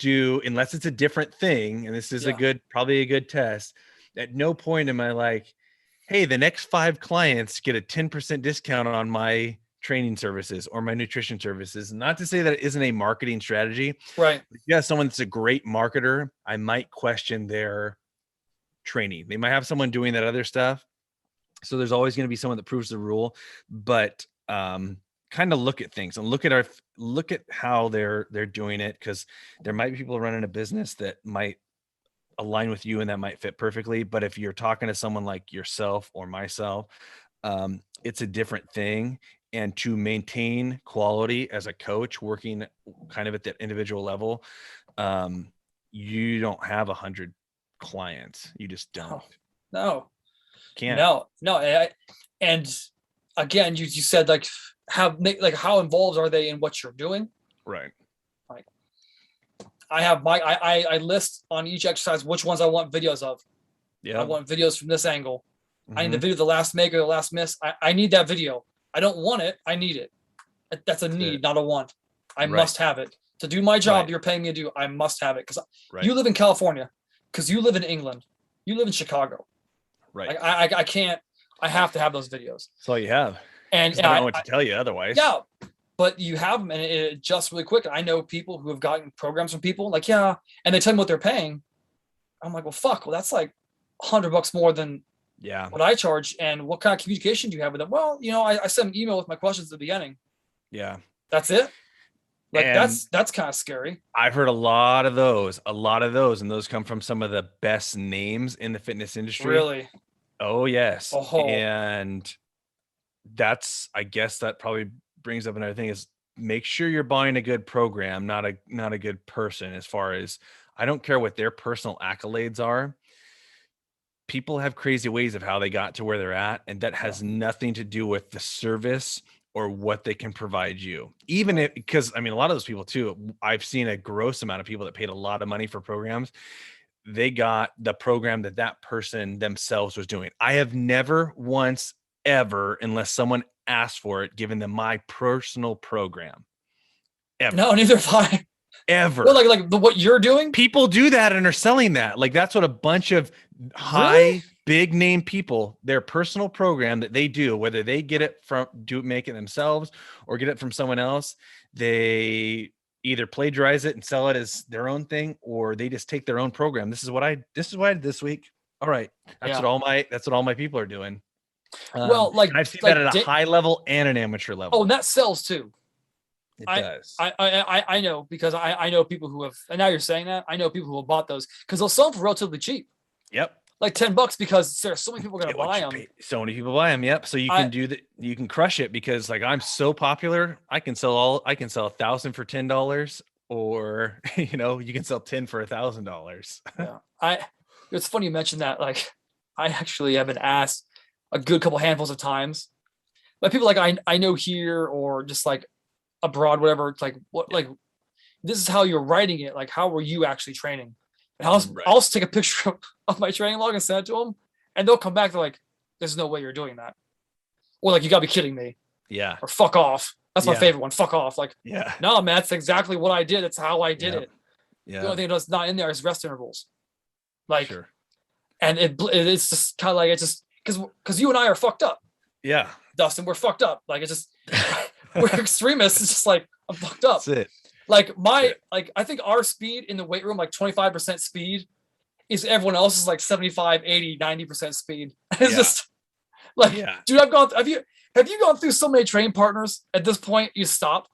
unless it's a different thing, and this is probably a good test. At no point am I like, hey, the next 5 clients get a 10% discount on my training services or my nutrition services. Not to say that it isn't a marketing strategy. Right. If you have someone that's a great marketer, I might question their training. They might have someone doing that other stuff. So there's always going to be someone that proves the rule, but kind of look at things and look at how they're doing it, because there might be people running a business that might align with you and that might fit perfectly. But if you're talking to someone like yourself or myself, it's a different thing. And to maintain quality as a coach working kind of at that individual level, you don't have 100 clients. You just don't. No. Can't. No. And again, you said like how involved are they in what you're doing? Right. Like I have I list on each exercise which ones I want videos of. Yeah. I want videos from this angle. I need the video, the last make or the last miss. I need that video. I don't want it. I need it. That's a need, not a want. I must have it to do my job. You're paying me to do. I must have it because you live in California, because you live in England, you live in Chicago. Right. Like I can't. I have to have those videos. That's all you have. And I don't know what to tell you otherwise. Yeah, but you have them, and it adjusts really quick. I know people who have gotten programs from people like, and they tell me what they're paying. I'm like, well, fuck. Well, that's like $100 more than what I charge. And what kind of communication do you have with them? Well, I send an email with my questions at the beginning. Yeah, that's it. Like that's kind of scary. I've heard a lot of those, and those come from some of the best names in the fitness industry. Really? Oh yes. Oh. And I guess that probably brings up another thing is make sure you're buying a good program, not a good person. As far as, I don't care what their personal accolades are. People have crazy ways of how they got to where they're at. And that has nothing to do with the service or what they can provide you. Because a lot of those people too, I've seen a gross amount of people that paid a lot of money for programs. They got the program that person themselves was doing. I have never once ever, unless someone asked for it, given them my personal program. Ever. No, neither have I. Ever. Well, like what you're doing? People do that and are selling that. Like that's what a bunch of big name people, their personal program that they do, whether they get it make it themselves or get it from someone else, they either plagiarize it and sell it as their own thing, or they just take their own program. This is what I did this week. All right. That's what all my people are doing. Well, I've seen that at a high level and an amateur level. Oh, and that sells too. It does. I know, because I know people who have, and now you're saying that, I know people who have bought those because they'll sell them for relatively cheap. Yep. Like $10 because there's so many people going to buy them. So many people buy them. Yep. So you can do that. You can crush it because like I'm so popular. I can sell 1,000 for $10, or you can sell 10 for $1,000. Yeah. It's funny you mentioned that. Like I actually have been asked a good couple handfuls of times by people like I know here or just like abroad, whatever. It's like, what, like, this is how you're writing it. Like, how were you actually training? And I'll also take a picture of my training log and send it to them, and they'll come back. They're like, "There's no way you're doing that," or like, "You gotta be kidding me." Yeah. Or "Fuck off." That's my favorite one. "Fuck off." Like, no, man, that's exactly what I did. That's how I did it. Yeah. The only thing that's not in there is rest intervals. Like, and it's just kind of like, it's just because you and I are fucked up. Yeah. Dustin, we're fucked up. Like, it's just we're extremists. It's just like, I'm fucked up. That's it. Like I think our speed in the weight room, like 25% speed, is everyone else's like 75, 80, 90% speed. It's just Like, Yeah. dude, have you gone through so many training partners at this point? You stop.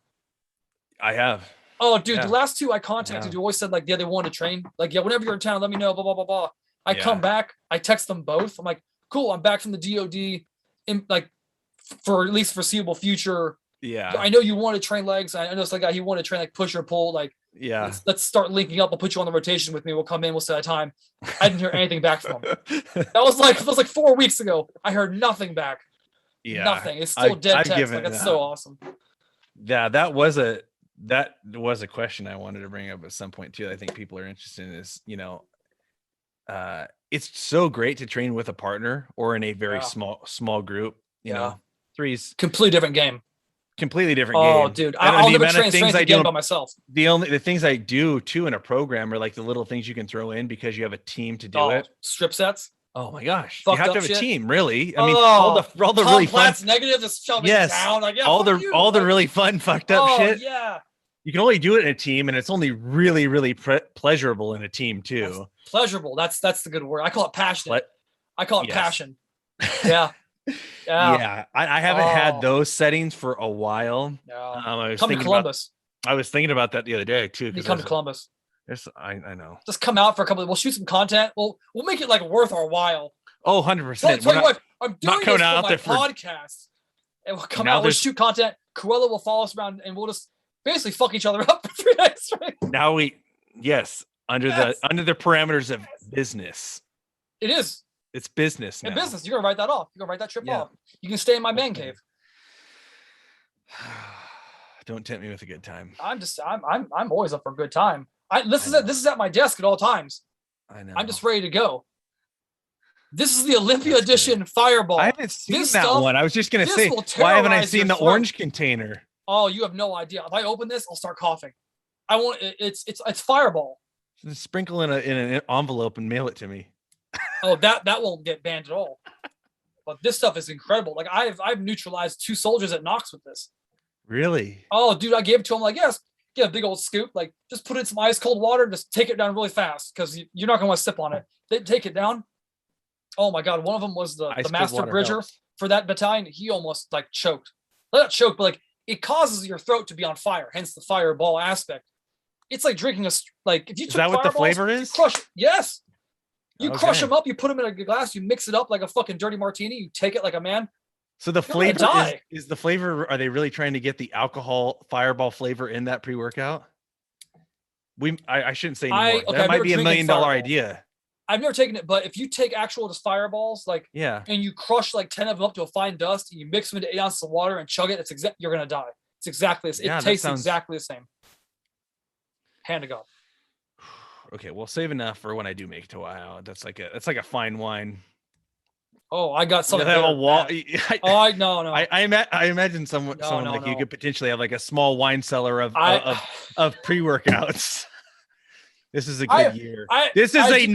I have. Oh, dude, Yeah. the last two I contacted, you always said like, yeah, they wanted to train. Like, yeah, whenever you're in town, let me know. Blah blah blah blah. I come back, I text them both. I'm like, cool, I'm back from the DoD, in like for at least foreseeable future. Yeah. I know you want to train legs. I know it's like he wanted to train like push or pull. Like, Yeah. let's start linking up. I'll put you on the rotation with me. We'll come in. We'll set a time. I didn't hear anything back from him. That was like 4 weeks ago. I heard nothing back. Yeah. Nothing. It's still dead text. Like, that's so awesome. Yeah, that was a question I wanted to bring up at some point too. I think people are interested in is, it's so great to train with a partner or in a very small group. You know, three's completely different game. Completely different game. Oh, dude, I'll never train strength again by myself. The things I do too in a program are like the little things you can throw in because you have a team to do it. Strip sets. Oh my gosh, you have to have a team, really. I mean, all the really fun negative, just shoving down. Like, all the really fun, fucked up shit. Yeah, you can only do it in a team, and it's only really, really pleasurable in a team too. That's pleasurable. That's the good word. I call it passionate. I call it passion. Yeah. Yeah. I haven't had those settings for a while. Come to Columbus. I was thinking about that the other day too. You come to Columbus. I know. Just come out for a couple. We'll shoot some content. We'll make it like worth our while. Oh, 100%. I'm doing this for my podcast. And we'll come out. We'll shoot content. Cruella will follow us around, and we'll just basically fuck each other up for 3 days straight. Now under the parameters of business. It is. It's business now. In business, you're gonna write that off. You're gonna write that trip off. You can stay in my man cave. Don't tempt me with a good time. I'm always up for a good time. This is at my desk at all times. I know. I'm just ready to go. This is the Olympia edition Fireball. I haven't seen one. I was just gonna say, why haven't I seen the orange container? Oh, you have no idea. If I open this, I'll start coughing. I want it's Fireball. Just sprinkle in an envelope and mail it to me. Oh, that won't get banned at all. But this stuff is incredible. Like I've neutralized 2 soldiers at Knox with this. Really? Oh, dude, I gave it to him like, yes, get a big old scoop. Like, just put it in some ice cold water and just take it down really fast because you're not gonna want to sip on it. They take it down. Oh my god, one of them was the master bridger for that battalion. He almost like choked. Not choked, but like it causes your throat to be on fire. Hence the fireball aspect. It's like drinking if you took that what the flavor is? Crush. Yes. You crush them up, you put them in a glass, you mix it up like a fucking dirty martini, you take it like a man. So the flavor is the flavor. Are they really trying to get the alcohol Fireball flavor in that pre-workout? I shouldn't say anymore. That might be $1 million idea. I've never taken it, but if you take actual just fireballs, and you crush like 10 of them up to a fine dust, and you mix them into 8 ounces of water and chug it, you're gonna die. It's exactly the same. It tastes exactly the same. Hand to God. Okay, well, save enough for when I do make it to Ohio. That's like a fine wine. Oh, I got something. No. I imagine someone you could potentially have like a small wine cellar of pre-workouts. This is a good year. This is a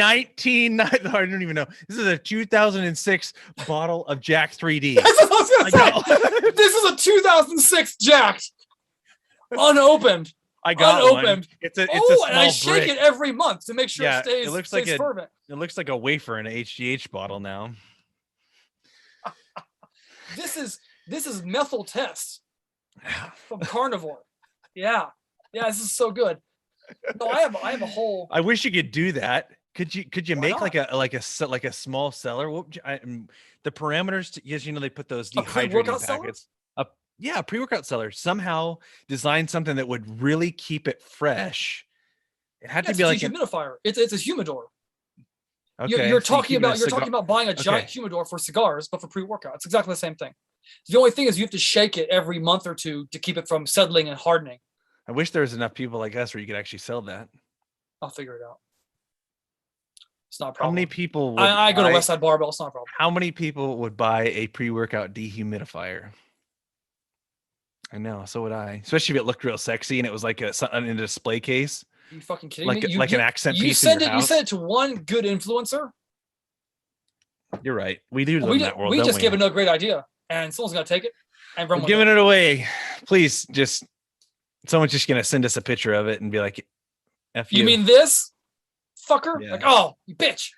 2006 bottle of Jack 3D. That's what I was gonna say. This is a 2006 Jacked, unopened. I got unopened. One. It's a small and I shake it every month to make sure it stays fervent. It looks like a wafer in an HGH bottle now. This is methyl test from Carnivore. Yeah, this is so good. No, I have a whole. I wish you could do that. Could you make like a small cellar? The parameters, yes, they put those dehydrating packets. Yeah, pre-workout cellar. Somehow design something that would really keep it fresh. It had to be like a humidifier. It's a humidor. Okay, you're talking about buying a giant humidor for cigars, but for pre-workout. It's exactly the same thing. The only thing is you have to shake it every month or two to keep it from settling and hardening. I wish there was enough people like us where you could actually sell that. I'll figure it out. It's not a problem. How many people I go to Westside Barbell. It's not a problem. How many people would buy a pre-workout dehumidifier? I know, so would I. Especially if it looked real sexy and it was like in a display case. Are you fucking kidding me? Like an accent piece. You send it to one good influencer. You're right. We do live in that world. We just give it a great idea, and someone's gonna take it and run with it. Giving it away. Please, someone's just gonna send us a picture of it and be like, "F you." You mean this, fucker? Yeah. Like, oh, you bitch.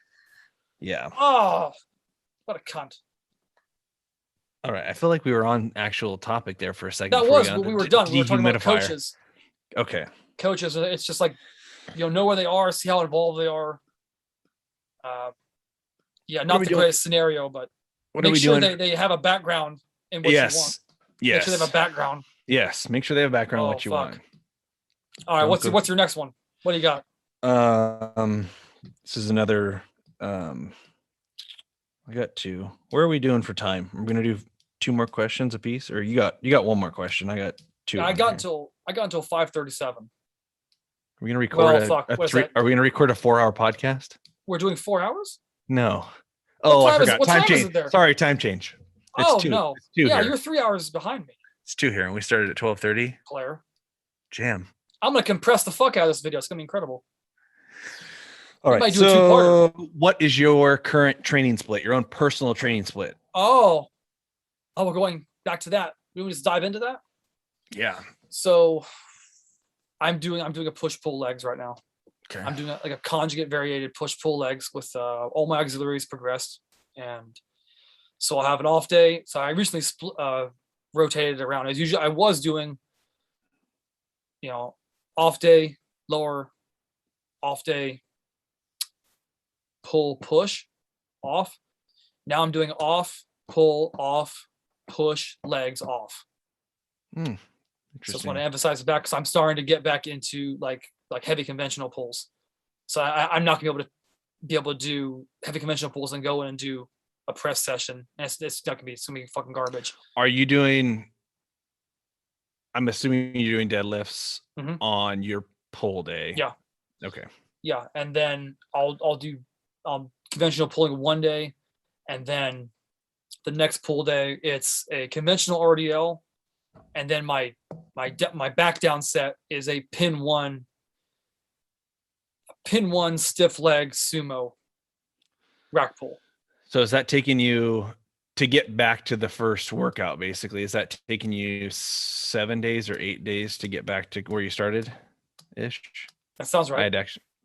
Yeah. Oh, what a cunt. All right. I feel like we were on actual topic there for a second. That before was got what on we the were done. We were talking about dehumidifier. coaches. Okay. Coaches. It's just like, know where they are, see how involved they are. Not to create a scenario, but what are we make sure doing? they have a background in what you want. Yes. Make sure they have a background. Yes. Make sure they have a background in what you want. All right. What's your next one? What do you got? This is another. I got two. Where are we doing for time? We're gonna do 2 more questions a piece, or you got one more question. I got 2. Yeah, I got until 5:37. We're gonna record Are we gonna record a 4-hour podcast? We're doing 4 hours? No. Oh, I forgot. Time change. Sorry, time change. It's 2. No. It's 2 yeah, here. You're 3 hours behind me. It's 2 here, and we started at 12:30. Claire. Jam. I'm gonna compress the fuck out of this video. It's gonna be incredible. All right. So, what is your current training split? Your own personal training split? Oh, we're going back to that. We want to just dive into that. Yeah. So, I'm doing a push-pull legs right now. Okay. I'm doing like a conjugate variated push-pull legs with all my auxiliaries progressed, and so I'll have an off day. So I recently rotated around. As usual, I was doing, off day, lower, off day, pull, push, off. Now I'm doing off, pull, off, push, legs, off. So I just want to emphasize it back because I'm starting to get back into like heavy conventional pulls. So I'm not gonna be able to do heavy conventional pulls and go in and do a press session. And it's gonna be fucking garbage. Are you doing? I'm assuming you're doing deadlifts on your pull day. Yeah. Okay. Yeah, and then I'll do conventional pulling one day, and then the next pull day it's a conventional RDL, and then my back down set is a pin one stiff leg sumo rack pull. So is that taking you to get back to the first workout? Basically, is that taking you 7 days or 8 days to get back to where you started? Ish. That sounds right.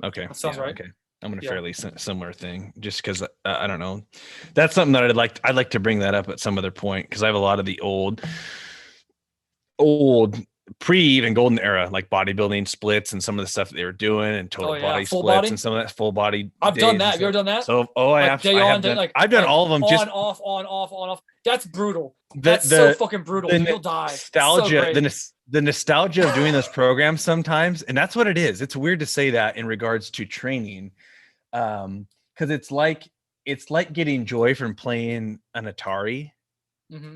Okay. That sounds right. Okay. I'm in a fairly similar thing, just because I don't know. That's something that I'd like to bring that up at some other point, because I have a lot of the old pre even golden era, like bodybuilding splits and some of the stuff that they were doing, and total body full splits body? and some of that full body. I've done that. Have you ever done that? So I've done all of them. On, off. That's brutal. That's so fucking brutal. You'll die. Nostalgia, the nostalgia of doing those programs sometimes, and that's what it is. It's weird to say that in regards to training, because it's like getting joy from playing an Atari,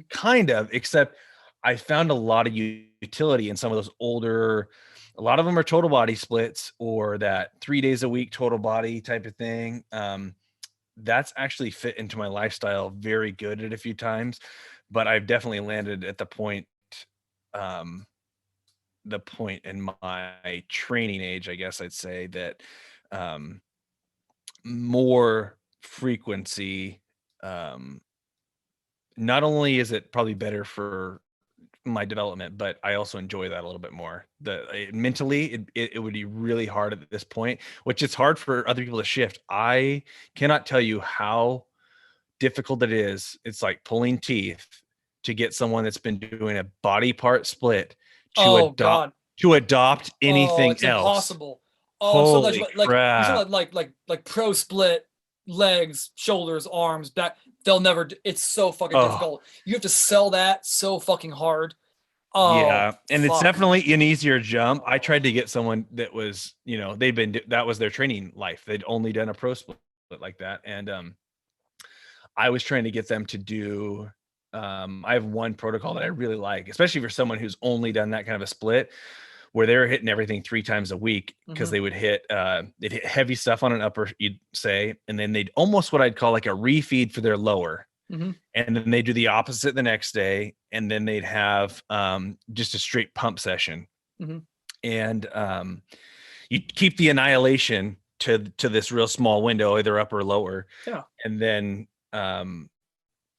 kind of, except I found a lot of utility in some of those older, a lot of them are total body splits or that 3 days a week total body type of thing. That's actually fit into my lifestyle very good at a few times, but I've definitely landed at the point in my training age, I guess I'd say, that more frequency, not only is it probably better for my development, but I also enjoy that a little bit more. Mentally, it would be really hard at this point, which it's hard for other people to shift. I cannot tell you how difficult it is. It's like pulling teeth to get someone that's been doing a body part split to adopt anything it's else. Impossible. Holy so crap. like pro split, legs, shoulders, arms, back. They'll never. It's so fucking difficult. You have to sell that so fucking hard. Yeah, and it's definitely an easier jump. I tried to get someone that was, that was their training life. They'd only done a pro split like that, and I was trying to get them to do. I have one protocol that I really like, especially for someone who's only done that kind of a split, where they're hitting everything 3 times a week, because they would hit they'd hit heavy stuff on an upper, you'd say, and then they'd almost what I'd call like a refeed for their lower. And then they do the opposite the next day, and then they'd have just a straight pump session. And you keep the annihilation to this real small window, either upper or lower. And then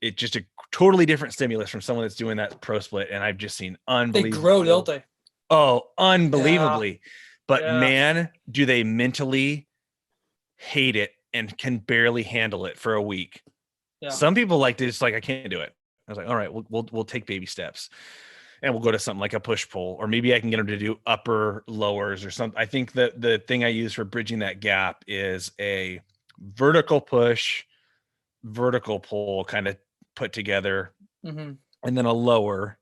it's just a totally different stimulus from someone that's doing that pro split. And I've just seen unbelievable. They grow, don't they? Oh, unbelievably. But man, do they mentally hate it and can barely handle it for a week. Some people like to just like, I can't do it. I was like, all right, we'll take baby steps, and we'll go to something like a push pull, or maybe I can get them to do upper lowers or something. I think that the thing I use for bridging that gap is a vertical push, vertical pull kind of put together, and then a lower,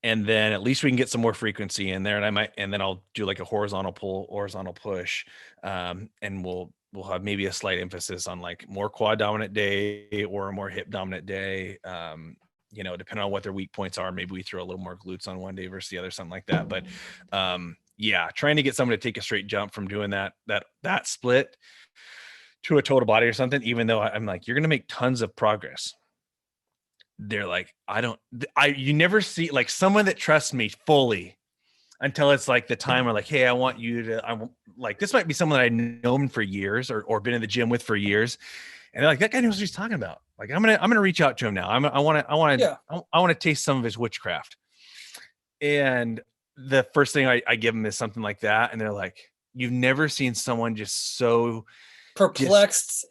and then at least we can get some more frequency in there. And then I'll do like a horizontal pull, horizontal push, and we'll have maybe a slight emphasis on like more quad dominant day or a more hip dominant day. Depending on what their weak points are, maybe we throw a little more glutes on one day versus the other, something like that. But trying to get someone to take a straight jump from doing that split to a total body or something, even though I'm like, you're going to make tons of progress. They're like, you never see like someone that trusts me fully until it's like the time where like, hey, I want you to, this might be someone that I've known for years or been in the gym with for years. And they're like, that guy knows what he's talking about. Like, I'm going to reach out to him now. I want to taste some of his witchcraft. And the first thing I give them is something like that. And they're like, you've never seen someone just so perplexed,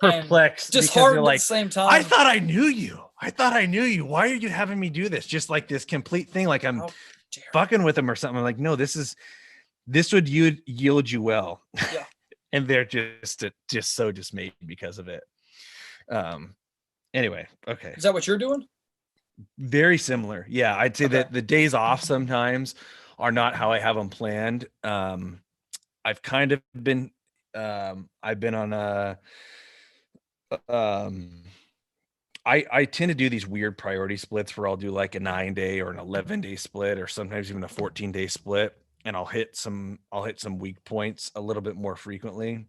just hard at the same time. I thought I knew you. Why are you having me do this? Just like this complete thing. Like I'm fucking with them or something. I'm like, no, this would yield you well. Yeah. And they're just so dismayed because of it. Anyway. Okay. Is that what you're doing? Very similar. Yeah. I'd say that the days off sometimes are not how I have them planned. I've kind of been, I've been on I tend to do these weird priority splits where I'll do like a 9-day or an 11-day split, or sometimes even a 14-day split. And I'll hit some weak points a little bit more frequently.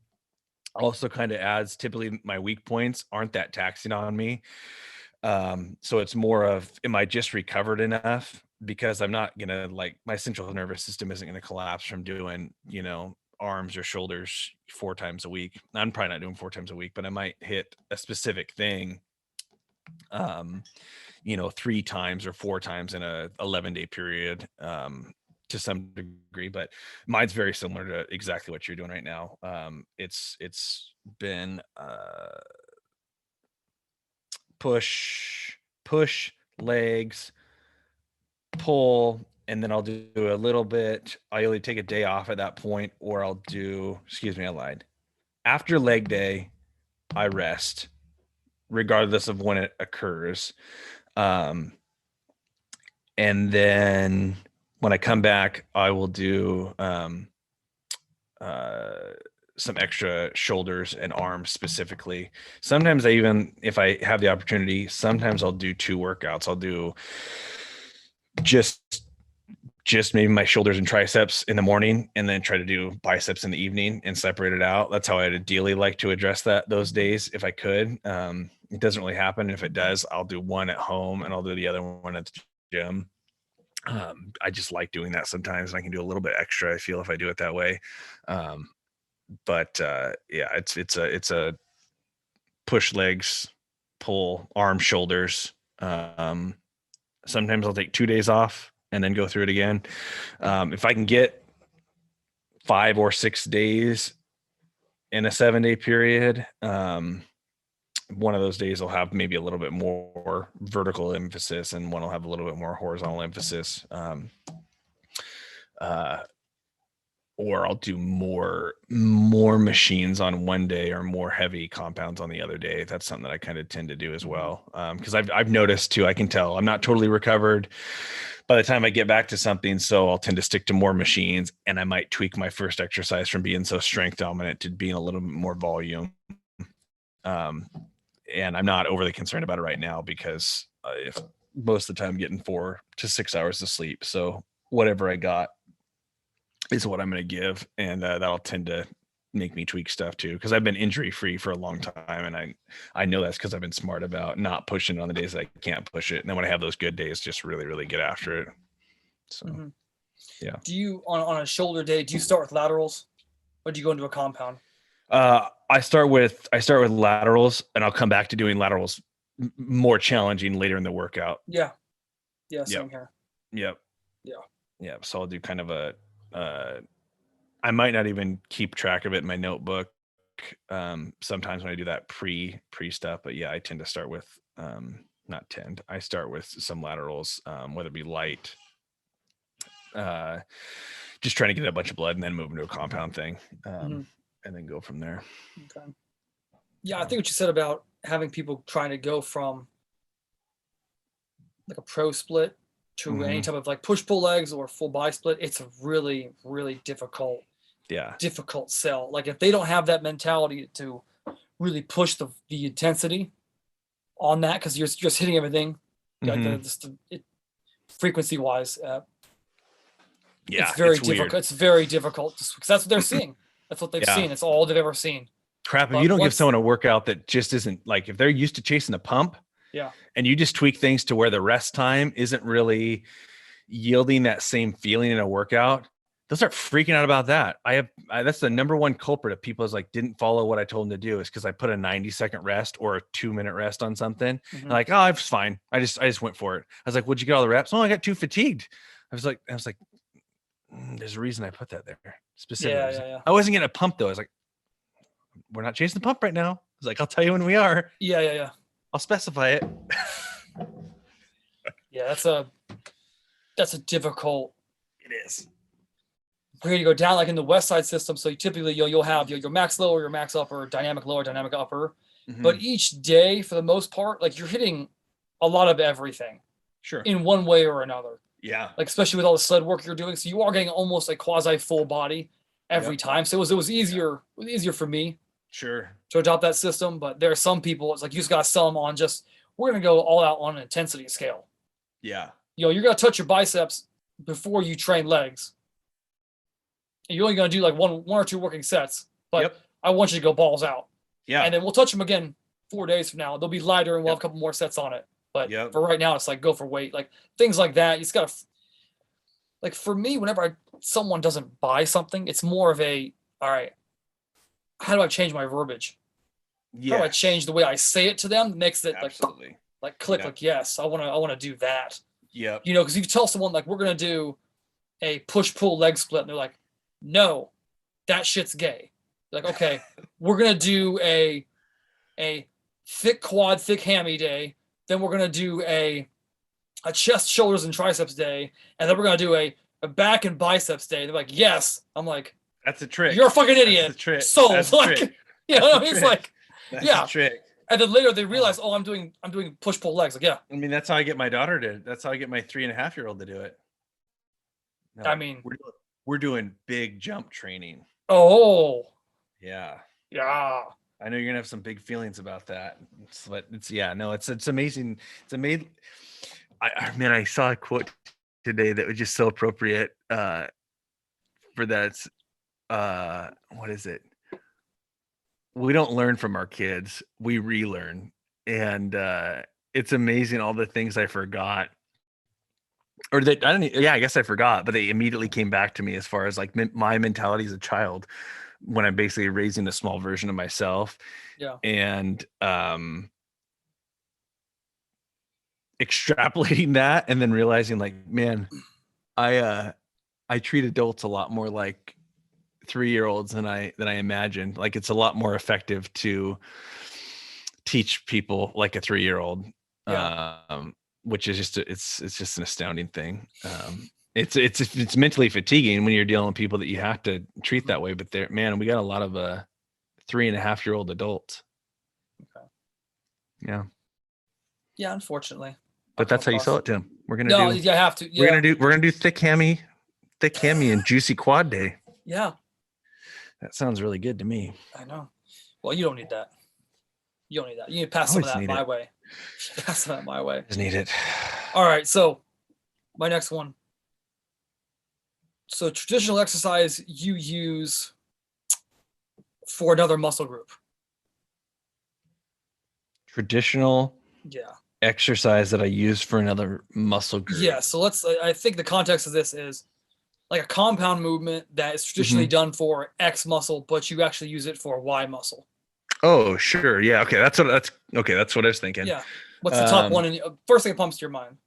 Also kind of adds, typically my weak points aren't that taxing on me. So it's more of, am I just recovered enough? Because I'm not going to like, my central nervous system isn't going to collapse from doing, arms or shoulders 4 times a week. I'm probably not doing 4 times a week, but I might hit a specific thing, 3 times or 4 times in a 11-day period, to some degree. But mine's very similar to exactly what you're doing right now. It's been push legs, pull, and then I'll do a little bit. I only take a day off at that point, or I'll do, I lied. After leg day, I rest, regardless of when it occurs. And then when I come back, I will do some extra shoulders and arms specifically. Sometimes if I have the opportunity, sometimes I'll do 2 workouts. I'll do just maybe my shoulders and triceps in the morning, and then try to do biceps in the evening and separate it out. That's how I'd ideally like to address those days if I could. It doesn't really happen. If it does, I'll do one at home and I'll do the other one at the gym. I just like doing that sometimes, and I can do a little bit extra, I feel, if I do it that way. It's a push legs, pull arm, shoulders. Sometimes I'll take 2 days off and then go through it again. If I can get 5 or 6 days in a 7-day period, one of those days will have maybe a little bit more vertical emphasis, and one will have a little bit more horizontal emphasis. Or I'll do more machines on one day or more heavy compounds on the other day. That's something that I kind of tend to do as well. Because I've noticed too, I can tell I'm not totally recovered by the time I get back to something. So I'll tend to stick to more machines, and I might tweak my first exercise from being so strength dominant to being a little bit more volume. And I'm not overly concerned about it right now, because if most of the time I'm getting 4 to 6 hours of sleep. So whatever I got is what I'm going to give. And that'll tend to make me tweak stuff too, because I've been injury free for a long time. And I know that's because I've been smart about not pushing on the days that I can't push it. And then when I have those good days, just really, really get after it. So, yeah. Do you, on a shoulder day, do you start with laterals, or do you go into a compound? I start with laterals, and I'll come back to doing laterals more challenging later in the workout. Yeah. Yeah. Same here. Yep. Yeah. Yeah. So I'll do kind of I might not even keep track of it in my notebook. Sometimes when I do that pre stuff, but yeah, I tend to start with not tend. I start with some laterals, whether it be light, just trying to get a bunch of blood and then move into a compound thing, and then go from there. Okay. Yeah, I think what you said about having people trying to go from like a pro split to any type of like push-pull legs or full bi split, it's a really, really difficult sell. Like if they don't have that mentality to really push the intensity on that, because you're just hitting everything, like frequency wise, yeah, it's very it's difficult. weird. It's very difficult because that's what they're seeing. That's what they've seen. It's all they've ever seen. Crap, if you don't give someone a workout that just isn't like, if they're used to chasing a pump, and you just tweak things to where the rest time isn't really yielding that same feeling in a workout, they'll start freaking out about that. That's the number one culprit of people is like, didn't follow what I told them to do, is because I put a 90-second rest or a 2-minute rest on something. Like, oh, it's fine. I just went for it. I was like, what'd you get all the reps? Oh, I got too fatigued. I was like, there's a reason I put that there specifically. I wasn't getting a pump though. I was like, we're not chasing the pump right now. I was like, I'll tell you when we are. Yeah. I'll specify it. Yeah, that's a difficult. It is. We're going to go down like in the West Side system. So typically you'll have your max lower, your max upper, dynamic lower, dynamic upper. But each day, for the most part, like you're hitting a lot of everything. Sure. In one way or another. Yeah. Like especially with all the sled work you're doing, so you are getting almost a quasi full body every time. So it was easier for me. Sure. To adopt that system, but there are some people, it's like you just gotta sell them on just, we're gonna go all out on an intensity scale. Yeah. You're gonna touch your biceps before you train legs. And you're only gonna do like one or two working sets, but I want you to go balls out. Yeah. And then we'll touch them again 4 days from now. They'll be lighter and we'll have a couple more sets on it. But for right now, it's like go for weight, like things like that. You just gotta, like for me, whenever someone doesn't buy something, it's more of a, all right, how do I change my verbiage? How do I change the way I say it to them? Makes it like click, like, yes, I want to do that. Yeah. You know, because if you tell someone like, we're going to do a push pull leg split, and they're like, no, that shit's gay. Like, okay, we're going to do a thick quad, thick hammy day. Then we're going to do a chest, shoulders, and triceps day. And then we're going to do a back and biceps day. They're like, yes. I'm like, that's a trick. You're a fucking idiot. That's a trick. So that's like, trick. You know, it's like, that's a trick. And then later they realize, oh, I'm doing push pull legs. Like, yeah. I mean, that's how I get my daughter to. That's how I get my 3.5-year-old to do it. No, I mean, we're doing big jump training. Oh. Yeah. Yeah. I know you're gonna have some big feelings about that, but it's amazing. It's amazing. I saw a quote today that was just so appropriate for that. What is it? We don't learn from our kids, we relearn. And it's amazing all the things I forgot, or that I guess I forgot, but they immediately came back to me as far as like my mentality as a child when I'm basically raising a small version of myself. Yeah. And extrapolating that and then realizing like, man, I treat adults a lot more like 3-year-olds than I imagined. Like it's a lot more effective to teach people like a 3-year-old, which is just it's just an astounding thing. It's mentally fatiguing when you're dealing with people that you have to treat that way. But we got a lot of 3.5-year-old adults. Okay. Yeah. Yeah, unfortunately. But that's how you sell it to them. We're gonna you have to. Yeah. We're gonna do thick hammy and juicy quad day. Yeah. That sounds really good to me. I know. Well, you don't need that. You don't need that. You need to pass some of that my way. Pass some of that my way. Just need it. All right. So my next one. So traditional exercise you use for another muscle group. Traditional exercise that I use for another muscle group. Yeah. So I think the context of this is like a compound movement that is traditionally done for X muscle, but you actually use it for Y muscle. Oh, sure. Yeah. Okay. That's what I was thinking. Yeah. What's the top one? First thing that pumps to your mind?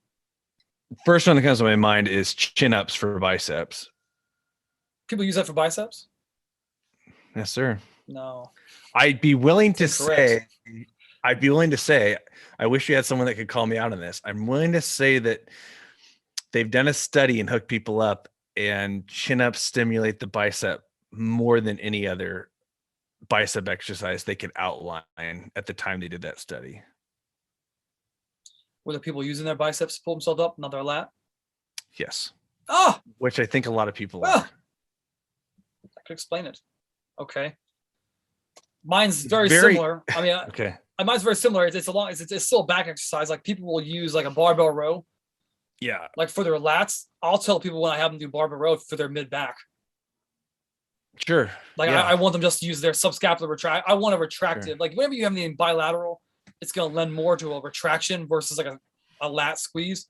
First one that comes to my mind is chin ups for biceps. People use that for biceps? Yes, sir. No. I'd be willing to say, I wish we had someone that could call me out on this. I'm willing to say that they've done a study and hooked people up, and chin-ups stimulate the bicep more than any other bicep exercise they could outline at the time they did that study. Were the people using their biceps to pull themselves up, not their lat? Yes. Oh, Which I think a lot of people well, are. I could explain it. Okay. Mine's very similar. I mean, okay. Mine's very similar. It's still a back exercise. Like people will use like a barbell row. Yeah. Like for their lats, I'll tell people when I have them do barbell row for their mid back. Sure. Like yeah. I want them just to use their subscapular retract. I want a retractive. Sure. Like whenever you have anything bilateral, it's going to lend more to a retraction versus like a lat squeeze.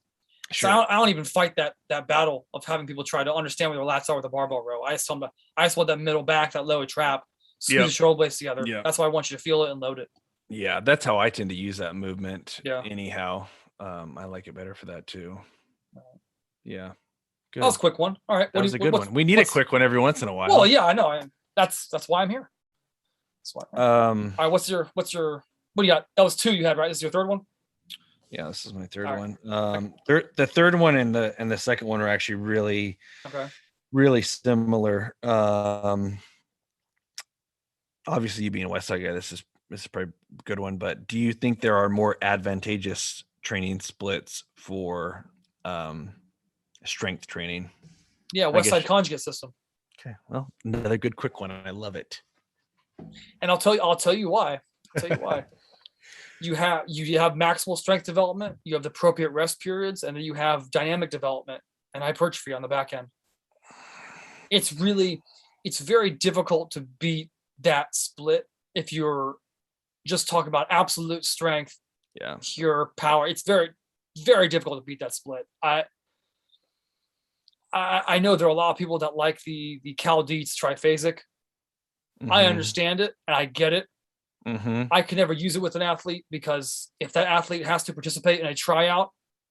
Sure. So I don't even fight that battle of having people try to understand where their lats are with the barbell row. I just want that middle back, that lower trap, squeeze the shoulder blades together. Yep. That's why I want you to feel it and load it. Yeah, that's how I tend to use that movement. Yeah. Anyhow, I like it better for that too. Yeah. Good. That was a quick one. All right. That was a good one. We need a quick one every once in a while. Well, yeah, I know. That's why I'm here. That's why. All right. What do you got? That was 2 you had, right? This is your third one? Yeah, this is my third one. The third one and the second one are actually really similar. Obviously, you being a West Side guy, this is probably a good one. But do you think there are more advantageous training splits for strength training? Yeah, West Side conjugate system. Okay, well, another good quick one. I love it. And I'll tell you why. You have maximal strength development, you have the appropriate rest periods, and then you have dynamic development and hypertrophy on the back end. It's very difficult to beat that split if you're just talking about absolute strength, pure power. It's very, very difficult to beat that split. I know there are a lot of people that like the Cal Dietz triphasic. Mm-hmm. I understand it and I get it. Mm-hmm. I can never use it with an athlete because if that athlete has to participate in a tryout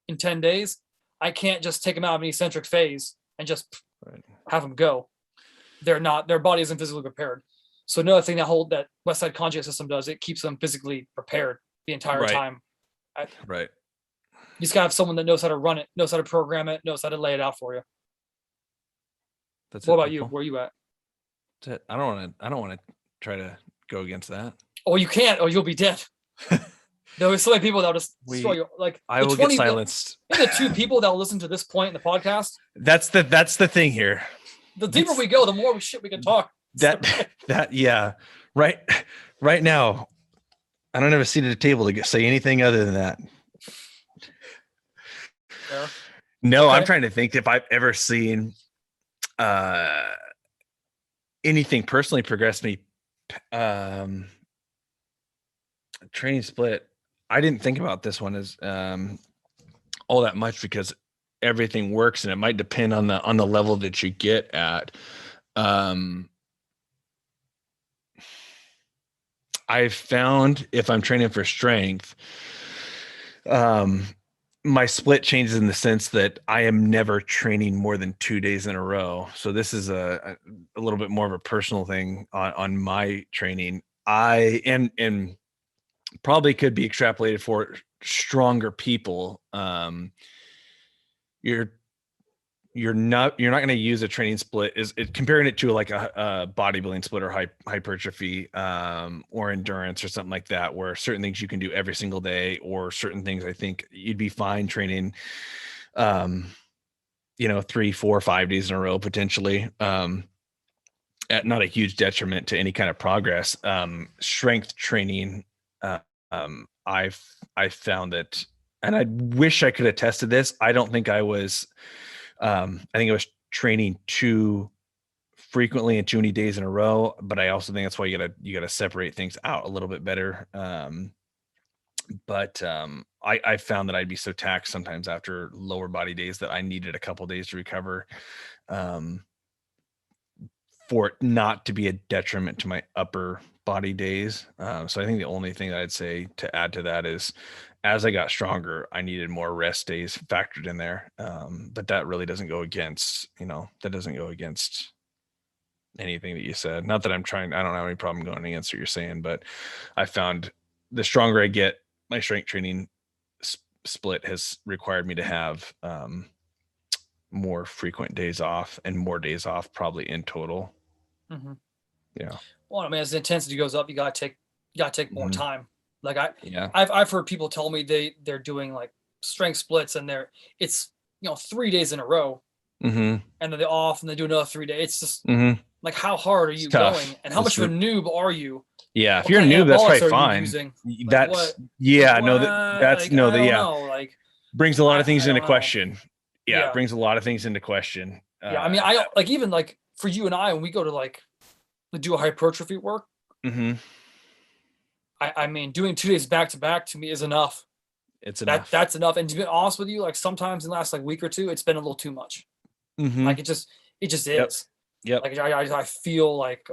in 10 days, I can't just take them out of an eccentric phase and just have them go. Their body isn't physically prepared. So another thing that West Side conjugate system does, it keeps them physically prepared the entire time. Right. You just gotta have someone that knows how to run it, knows how to program it, knows how to lay it out for you. What about you? Where are you at? That's it. I don't want to try to go against that. Oh, you can't, or you'll be dead. There's so many people that'll just destroy you. Like I will get silenced. The 2 people that will listen to this point in the podcast. That's the thing here. The deeper we go, the more shit we can talk. Yeah. Right now, I don't have a seat at a table to say anything other than that. Yeah. No, okay. I'm trying to think if I've ever seen anything personally progress me. Training split. I didn't think about this one as all that much because everything works and it might depend on the level that you get at. I've found if I'm training for strength, my split changes in the sense that I am never training more than 2 days in a row. So this is a little bit more of a personal thing on my training. And probably could be extrapolated for stronger people. You're not going to use a training split comparing it to like a bodybuilding split or hypertrophy or endurance or something like that, where certain things you can do every single day, or certain things I think you'd be fine training 3, 4, 5 days in a row potentially, at not a huge detriment to any kind of progress. Strength training, I've found that, and I wish I could attest to this. I don't think I was I think I was training too frequently and too many days in a row, but I also think that's why you gotta separate things out a little bit better. But I found that I'd be so taxed sometimes after lower body days that I needed a couple days to recover, for it not to be a detriment to my upper body days. So I think the only thing that I'd say to add to that is, as I got stronger, I needed more rest days factored in there. But that really doesn't go against, anything that you said. Not that I don't have any problem going against what you're saying, but I found the stronger I get, my strength training split has required me to have more frequent days off and more days off probably in total. Mhm. Yeah. Well, I mean, as the intensity goes up, you gotta take more Mhm. time. Like Yeah. I've heard people tell me they're doing like strength splits and it's 3 days in a row Mm-hmm. and then they're off and they do another 3 days. It's just Mm-hmm. like how hard are It's you tough. going and how much of a noob are you? Yeah. If What you're a kind of noob, that's anabolics probably are you fine. using? Like That's what? yeah. Like No, what? that's Like no. I The don't yeah know. Like brings a lot of I things into don't know. question. Yeah, it Yeah. brings a lot of things into question. Yeah. I mean, I like even like for you and I when we go to like do a hypertrophy work. Mm-hmm. I mean, doing 2 days back to back to me is enough. It's enough. That's enough. And to be honest with you, like sometimes in the last like week or two, it's been a little too much. Mm-hmm. Like it just Yep. is. Yep. Like I feel like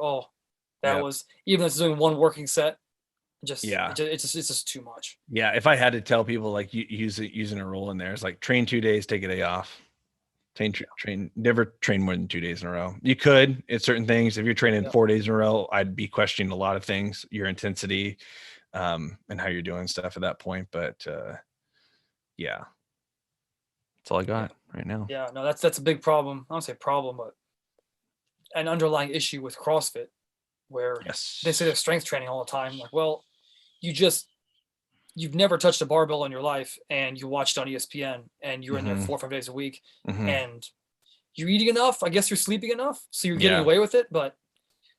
that Yep. was even if it's doing one working set, Yeah. it's just too much. Yeah. If I had to tell people like using a rule in there, it's like train 2 days, take a day off. Never train more than 2 days in a row. You could at certain things. If you're training Yep. 4 days in a row, I'd be questioning a lot of things, your intensity, and how you're doing stuff at that point. But yeah, that's all I got right now. Yeah, no, that's a big problem. I don't say problem, but an underlying issue with CrossFit where Yes. they say they're strength training all the time. Like, well, you've never touched a barbell in your life and you watched on ESPN and you're in there Mhm. 4 or 5 days a week Mhm. and you're eating enough. I guess you're sleeping enough. So you're getting Yeah. away with it, but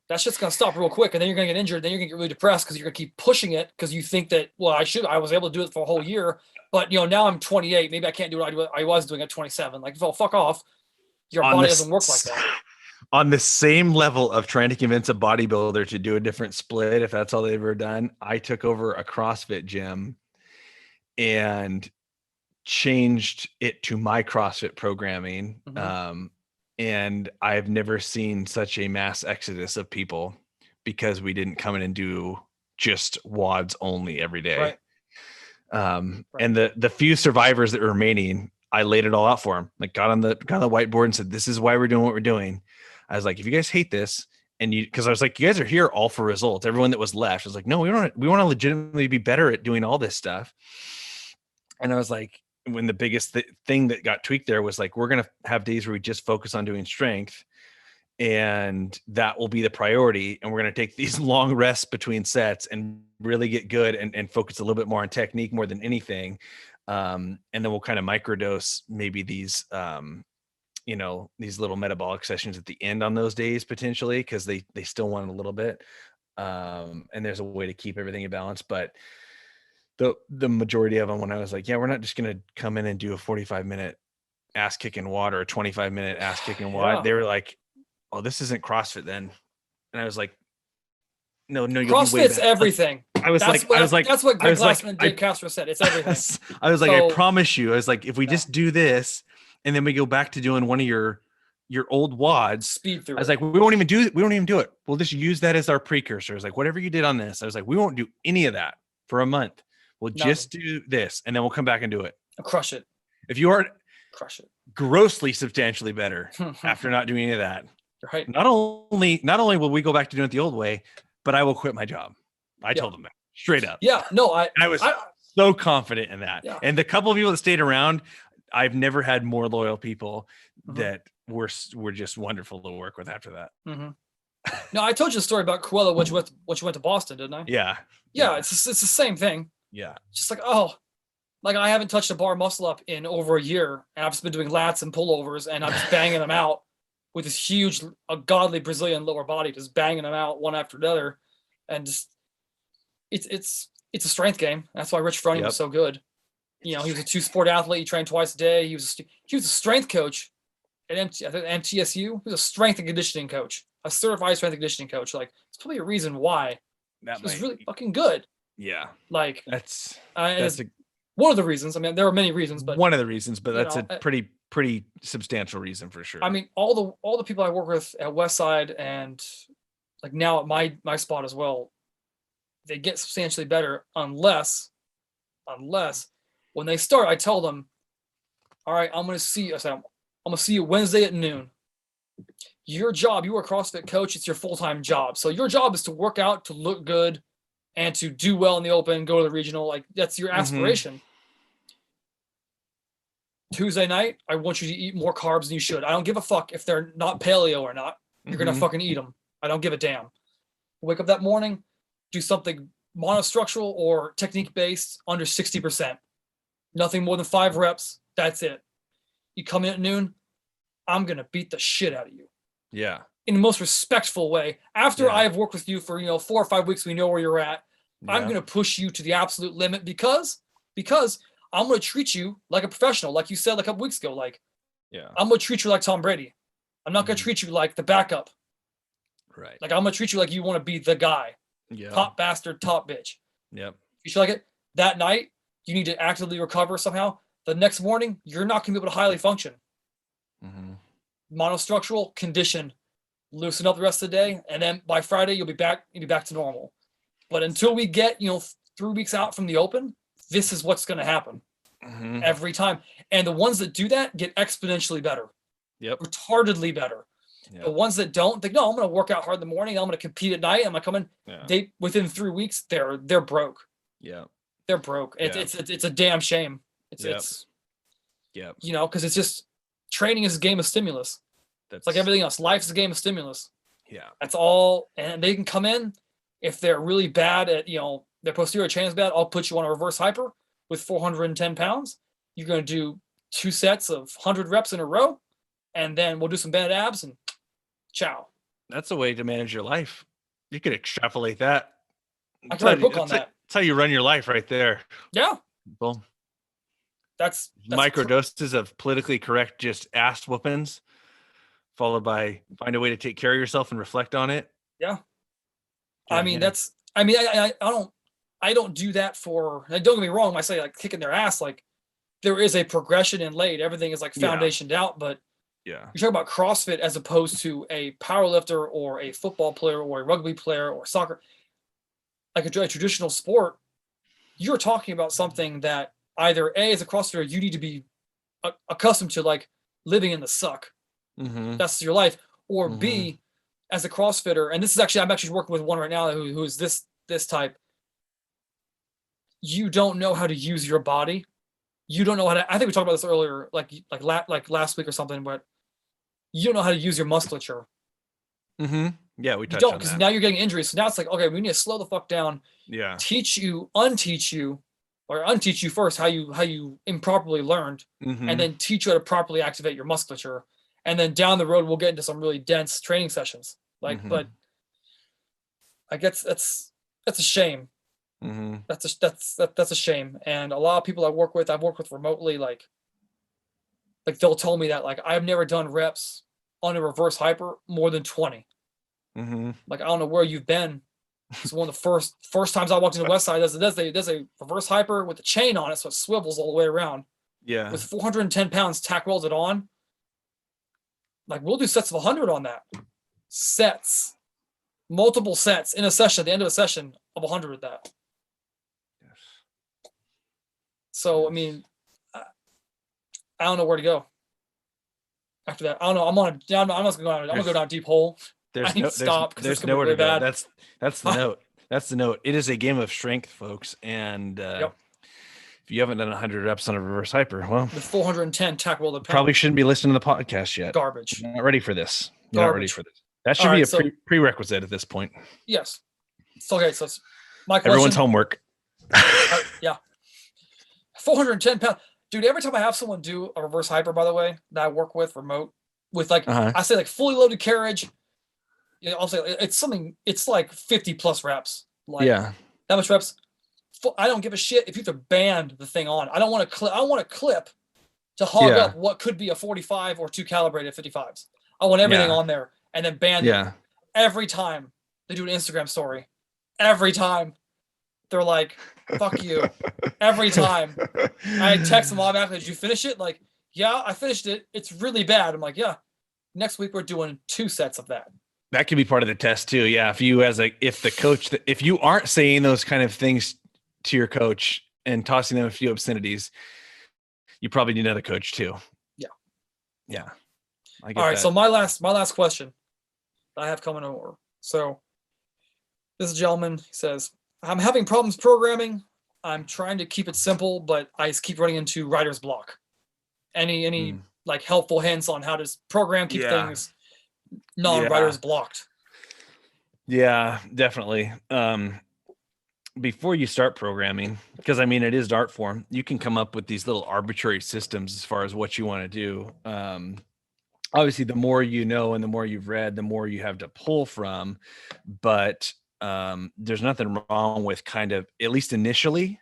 that shit's gonna stop real quick and then you're gonna get injured. Then you're gonna get really depressed because you're gonna keep pushing it because you think that, well, I was able to do it for a whole year, but now I'm 28. Maybe I can't do what I was doing at 27. Like, well, fuck off. Your On body the doesn't work like that. On the same level of trying to convince a bodybuilder to do a different split, if that's all they've ever done, I took over a CrossFit gym and changed it to my CrossFit programming. Mhm. And I've never seen such a mass exodus of people because we didn't come in and do just WODs only every day. Right. And the few survivors that were remaining, I laid it all out for them. Like got on the whiteboard and said, "This is why we're doing what we're doing." I was like, "If you guys hate this, and because I was like, you guys are here all for results." Everyone that was left was like, "No, we want to legitimately be better at doing all this stuff." And I was like, when the biggest thing that got tweaked there was like, we're gonna have days where we just focus on doing strength, and that will be the priority. And we're going to take these long rests between sets and really get good and focus a little bit more on technique more than anything. And then we'll kind of microdose maybe these, these little metabolic sessions at the end on those days, potentially, because they still want a little bit. And there's a way to keep everything in balance. But the majority of them, when I was like, yeah, we're not just going to come in and do a 45-minute ass kicking WOD or a 25-minute ass kicking WOD. Yeah. They were like, "Oh, this isn't CrossFit then." And I was like, no, you'll CrossFit's be way better. everything. That's what Greg Glassman and Dave Castro said. It's everything. I was like, I promise you. I was like, if we just do this and then we go back to doing one of your old WODs, speed through. I was like, we won't even do it. We'll just use that as our precursor. I was like, whatever you did on this, I was like, we won't do any of that for a month. We'll just do this and then we'll come back and do it. Crush it. If you are crush it. Grossly substantially better after not doing any of that. Right. Not only will we go back to doing it the old way, but I will quit my job. I told them that straight up. Yeah. No, I was so confident in that. Yeah. And the couple of people that stayed around, I've never had more loyal people that were just wonderful to work with after that. Mm-hmm. No, I told you the story about Cruella when you went to Boston, didn't I? Yeah. Yeah. It's the same thing. Yeah. Just like, like I haven't touched a bar muscle up in over a year, and I've just been doing lats and pullovers, and I'm just banging them out with this huge, godly Brazilian lower body, just banging them out one after another, and just it's a strength game. That's why Rich Froning was so good. He was a 2-sport athlete. He trained twice a day. He was a strength coach at MTSU. He was a strength and conditioning coach, a certified strength and conditioning coach. Like, it's probably a reason why he was really fucking good. Yeah, like that's one of the reasons. I mean, there are many reasons, but one of the reasons, but that's a pretty substantial reason for sure. I mean, all the people I work with at Westside and like now at my spot as well, they get substantially better unless when they start, I tell them, all right, I'm gonna see you Wednesday at noon. Your job, you are a CrossFit coach, it's your full-time job. So your job is to work out, to look good, and to do well in the open, go to the regional. Like that's your aspiration. Tuesday night, I want you to eat more carbs than you should. I don't give a fuck if they're not paleo or not. You're going to fucking eat them. I don't give a damn. Wake up that morning, do something monostructural or technique based under 60%. Nothing more than 5 reps. That's it. You come in at noon, I'm going to beat the shit out of you. Yeah. In the most respectful way. After I've worked with you for, 4 or 5 weeks, we know where you're at. Yeah. I'm going to push you to the absolute limit because I'm going to treat you like a professional, like you said like a couple weeks ago. Like, I'm going to treat you like Tom Brady. I'm not going to treat you like the backup. Right. Like, I'm going to treat you like you want to be the guy. Yeah. Top bastard, top bitch. Yep. You feel like it? That night, you need to actively recover somehow. The next morning, you're not going to be able to highly function. Monostructural, condition, loosen up the rest of the day, and then by Friday, you'll be back to normal. But until we get, 3 weeks out from the open, this is what's going to happen every time. And the ones that do that get exponentially better. Yep. Retardedly better. Yep. The ones that don't, think, no, I'm going to work out hard in the morning. I'm going to compete at night. I'm going to come in. Yeah. Within 3 weeks, they're broke. Yeah. They're broke. It's a damn shame. It's because it's just training is a game of stimulus. It's like everything else. Life is a game of stimulus. Yeah. That's all. And they can come in if they're really bad at, their posterior chain is bad. I'll put you on a reverse hyper with 410 pounds. You're going to do 2 sets of 100 reps in a row. And then we'll do some bent abs and ciao. That's a way to manage your life. You could extrapolate that. I can write a book on that. That's how you run your life right there. Yeah. Boom. That's micro doses of politically correct, just ass whoopings, followed by find a way to take care of yourself and reflect on it. Yeah. I don't do that for, don't get me wrong. When I say like kicking their ass, like there is a progression in laid. Everything is like foundationed out, but you're talking about CrossFit as opposed to a powerlifter or a football player or a rugby player or soccer, like a traditional sport. You're talking about something that either A, as a CrossFitter, you need to be accustomed to, like living in the suck. That's your life. Or B, as a CrossFitter, and this is actually, I'm actually working with one right now who is this type. You don't know how to use your body. You don't know how to, I think we talked about this earlier, like last week or something, but you don't know how to use your musculature. Yeah, we touched on that. You don't, because now you're getting injuries. So now it's like, okay, we need to slow the fuck down. Yeah. Unteach you first how you improperly learned, and then teach you how to properly activate your musculature. And then down the road, we'll get into some really dense training sessions. But I guess that's a shame. That's a shame. And a lot of people I've worked with remotely, like they'll tell me that, like, I've never done reps on a reverse hyper more than 20. Like, I don't know where you've been. It's one of the first times I walked in the West Side. There's a reverse hyper with a chain on it, so it swivels all the way around. Yeah. With 410 pounds tack welded on. Like, we'll do sets of 100 on that. Multiple sets in a session, at the end of a session of 100 with that. So, I mean, I don't know where to go after that. I don't know. I'm not going to go down a deep hole. I need to stop because it's nowhere really to go. bad. That's the note. That's the note. It is a game of strength, folks. And if you haven't done 100 reps on a reverse hyper, well, with 410 tack welded pound, probably shouldn't be listening to the podcast yet. Garbage. You're not ready for this. You're not ready for this. That should be a prerequisite at this point. Yes. So, okay. So it's my question. Everyone's homework. 410 pounds. Dude, every time I have someone do a reverse hyper, by the way, that I work with remote, with like, I say like fully loaded carriage, I'll say it's like 50 plus reps. Like, that much reps. I don't give a shit if you have to band the thing on. I don't want a clip to hog up what could be a 45 or 2 calibrated 55s. I want everything on there and then band it. Every time they do an Instagram story, every time they're like, fuck you. Every time I text them all back, did you finish it? Like, yeah, I finished it. It's really bad. I'm like, yeah. Next week we're doing 2 sets of that. That could be part of the test too. Yeah. If you aren't saying those kind of things to your coach and tossing them a few obscenities, you probably need another coach too. Yeah. All right. So my last question that I have coming over. So this gentleman, he says, I'm having problems programming. I'm trying to keep it simple, but I just keep running into writer's block. Any like helpful hints on how to program, keep things non-writer's blocked? Yeah, definitely. Before you start programming, because I mean, it is art form, you can come up with these little arbitrary systems as far as what you want to do. Obviously, the more you know and the more you've read, the more you have to pull from. But there's nothing wrong with kind of, at least initially,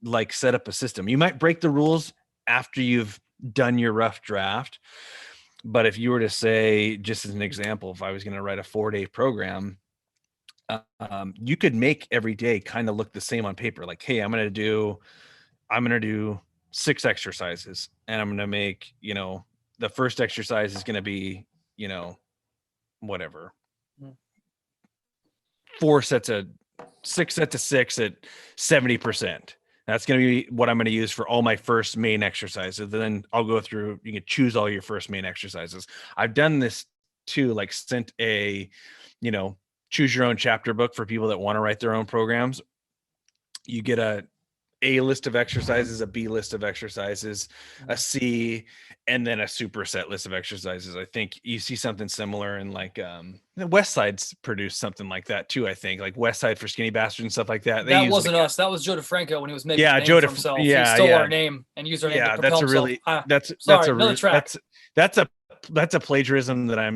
like set up a system. You might break the rules after you've done your rough draft. But if you were to say, just as an example, if I was going to write a 4-day program, you could make every day kind of look the same on paper. Like, hey, I'm going to do 6 exercises, and I'm going to make, the first exercise is going to be, whatever, 6 sets of 6 at 70%. That's going to be what I'm going to use for all my first main exercises. Then I'll go through, you can choose all your first main exercises. I've done this too, like sent a, choose your own chapter book for people that want to write their own programs. You get a list of exercises, a B list of exercises, a C, and then a superset list of exercises. I think you see something similar in like the West Side's produced something like that too. I think like West Side for Skinny Bastards and stuff like that. That wasn't us. That was Joe DeFranco when he was making a name for himself. Yeah, he stole our name and used our name to propel himself. That's a plagiarism that I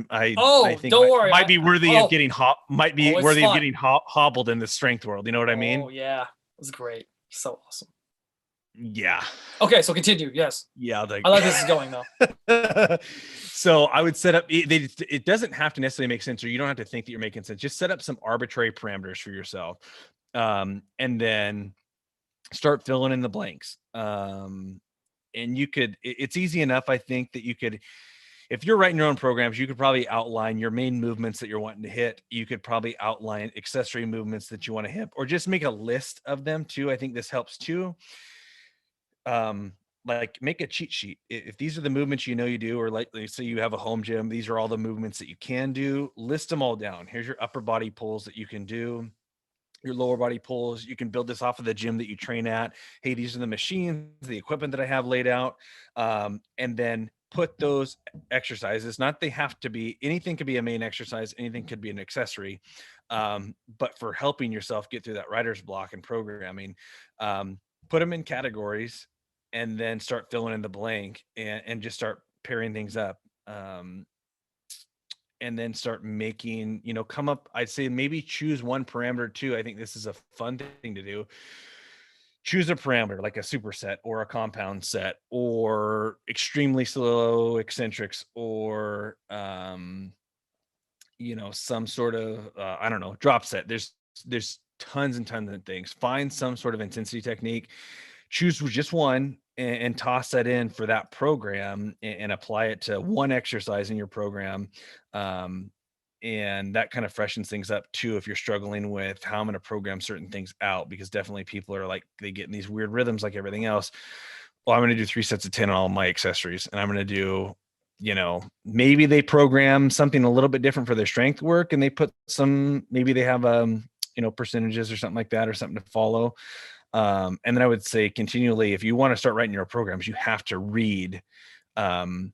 think don't worry. might be worthy of getting getting hobbled in the strength world. You know what I mean? Oh yeah, it was great. So awesome. Yeah. Okay, so continue. Yes. Yeah. I like this is going though. So I would set up, it doesn't have to necessarily make sense, or you don't have to think that you're making sense. Just set up some arbitrary parameters for yourself. And then start filling in the blanks. And it's easy enough, I think, that you could, if you're writing your own programs, you could probably outline your main movements that you're wanting to hit. You could probably outline accessory movements that you want to hit, or just make a list of them too. I think this helps too. Like make a cheat sheet. If these are the movements you do, or like say you have a home gym, these are all the movements that you can do. List them all down. Here's your upper body pulls that you can do, your lower body pulls. You can build this off of the gym that you train at. Hey, these are the machines, the equipment that I have laid out. And then put those exercises, not they have to be, anything could be a main exercise, anything could be an accessory. But for helping yourself get through that writer's block and programming, put them in categories and then start filling in the blank and just start pairing things up. And then start making, come up, I'd say maybe choose one parameter too. I think this is a fun thing to do. Choose a parameter like a superset or a compound set or extremely slow eccentrics or, some sort of, I don't know, drop set. There's tons and tons of things. Find some sort of intensity technique, choose just one and toss that in for that program and apply it to one exercise in your program. And that kind of freshens things up too if you're struggling with how I'm going to program certain things out, because definitely people are like, they get in these weird rhythms like everything else. Well, I'm going to do 3 sets of 10 on all my accessories, and I'm going to do, maybe they program something a little bit different for their strength work, and they put some, maybe they have percentages or something like that, or something to follow. And then I would say continually, if you want to start writing your programs, you have to read, and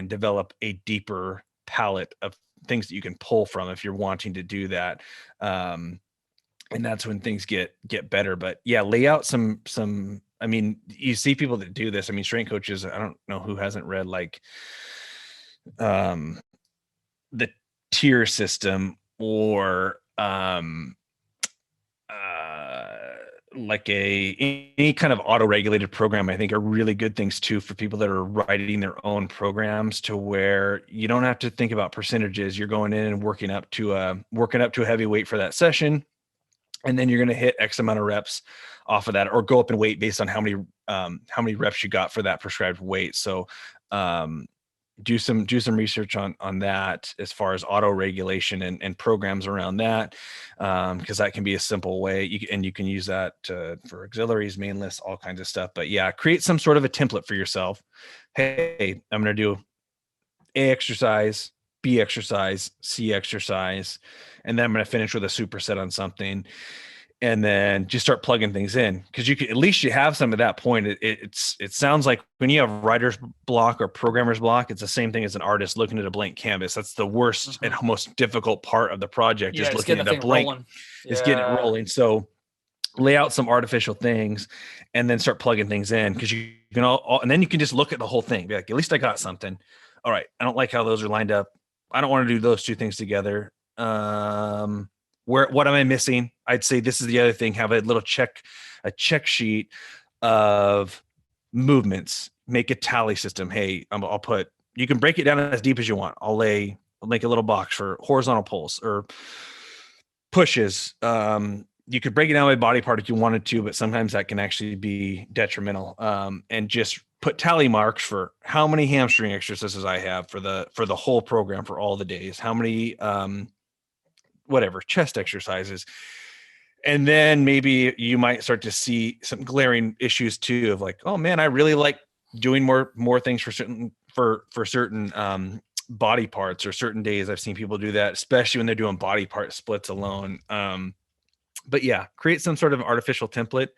develop a deeper palette of things that you can pull from if you're wanting to do that. And that's when things get better. But yeah, lay out some, I mean, you see people that do this. I mean, strength coaches, I don't know who hasn't read like, the tier system or, like any kind of auto-regulated program. I think are really good things too for people that are writing their own programs, to where you don't have to think about percentages. You're going in and working up to a heavy weight for that session, and then you're going to hit X amount of reps off of that, or go up in weight based on how many reps you got for that prescribed weight. So do some research on that as far as auto regulation and programs around that, because that can be a simple way. You can use that for auxiliaries, main lists, all kinds of stuff. But yeah, create some sort of a template for yourself. Hey, I'm going to do A exercise, B exercise, C exercise, and then I'm going to finish with a superset on something. and then just start plugging things in, because you can, at least you have some at that point. It sounds like when you have writer's block or programmer's block, it's the same thing as an artist looking at a blank canvas. That's the worst and most difficult part of the project, is looking at a blank, is getting it rolling. So lay out some artificial things and then start plugging things in, because you can all, and then you can just look at the whole thing, be like, at least I got something. All right, I don't like how those are lined up. I don't want to do those two things together. What am I missing? I'd say this is the other thing. Have a little check sheet of movements. Make a tally system. Hey, I'll put, you can break it down as deep as you want. I'll make a little box for horizontal pulls or pushes. You could break it down by body part if you wanted to, but sometimes that can actually be detrimental. And just put tally marks for how many hamstring exercises I have for the whole program for all the days. How many whatever chest exercises. And then maybe you might start to see some glaring issues too, of like, oh man, I really like doing more things for certain body parts, or certain days. I've seen people do that, especially when they're doing body part splits alone. But yeah, create some sort of artificial template,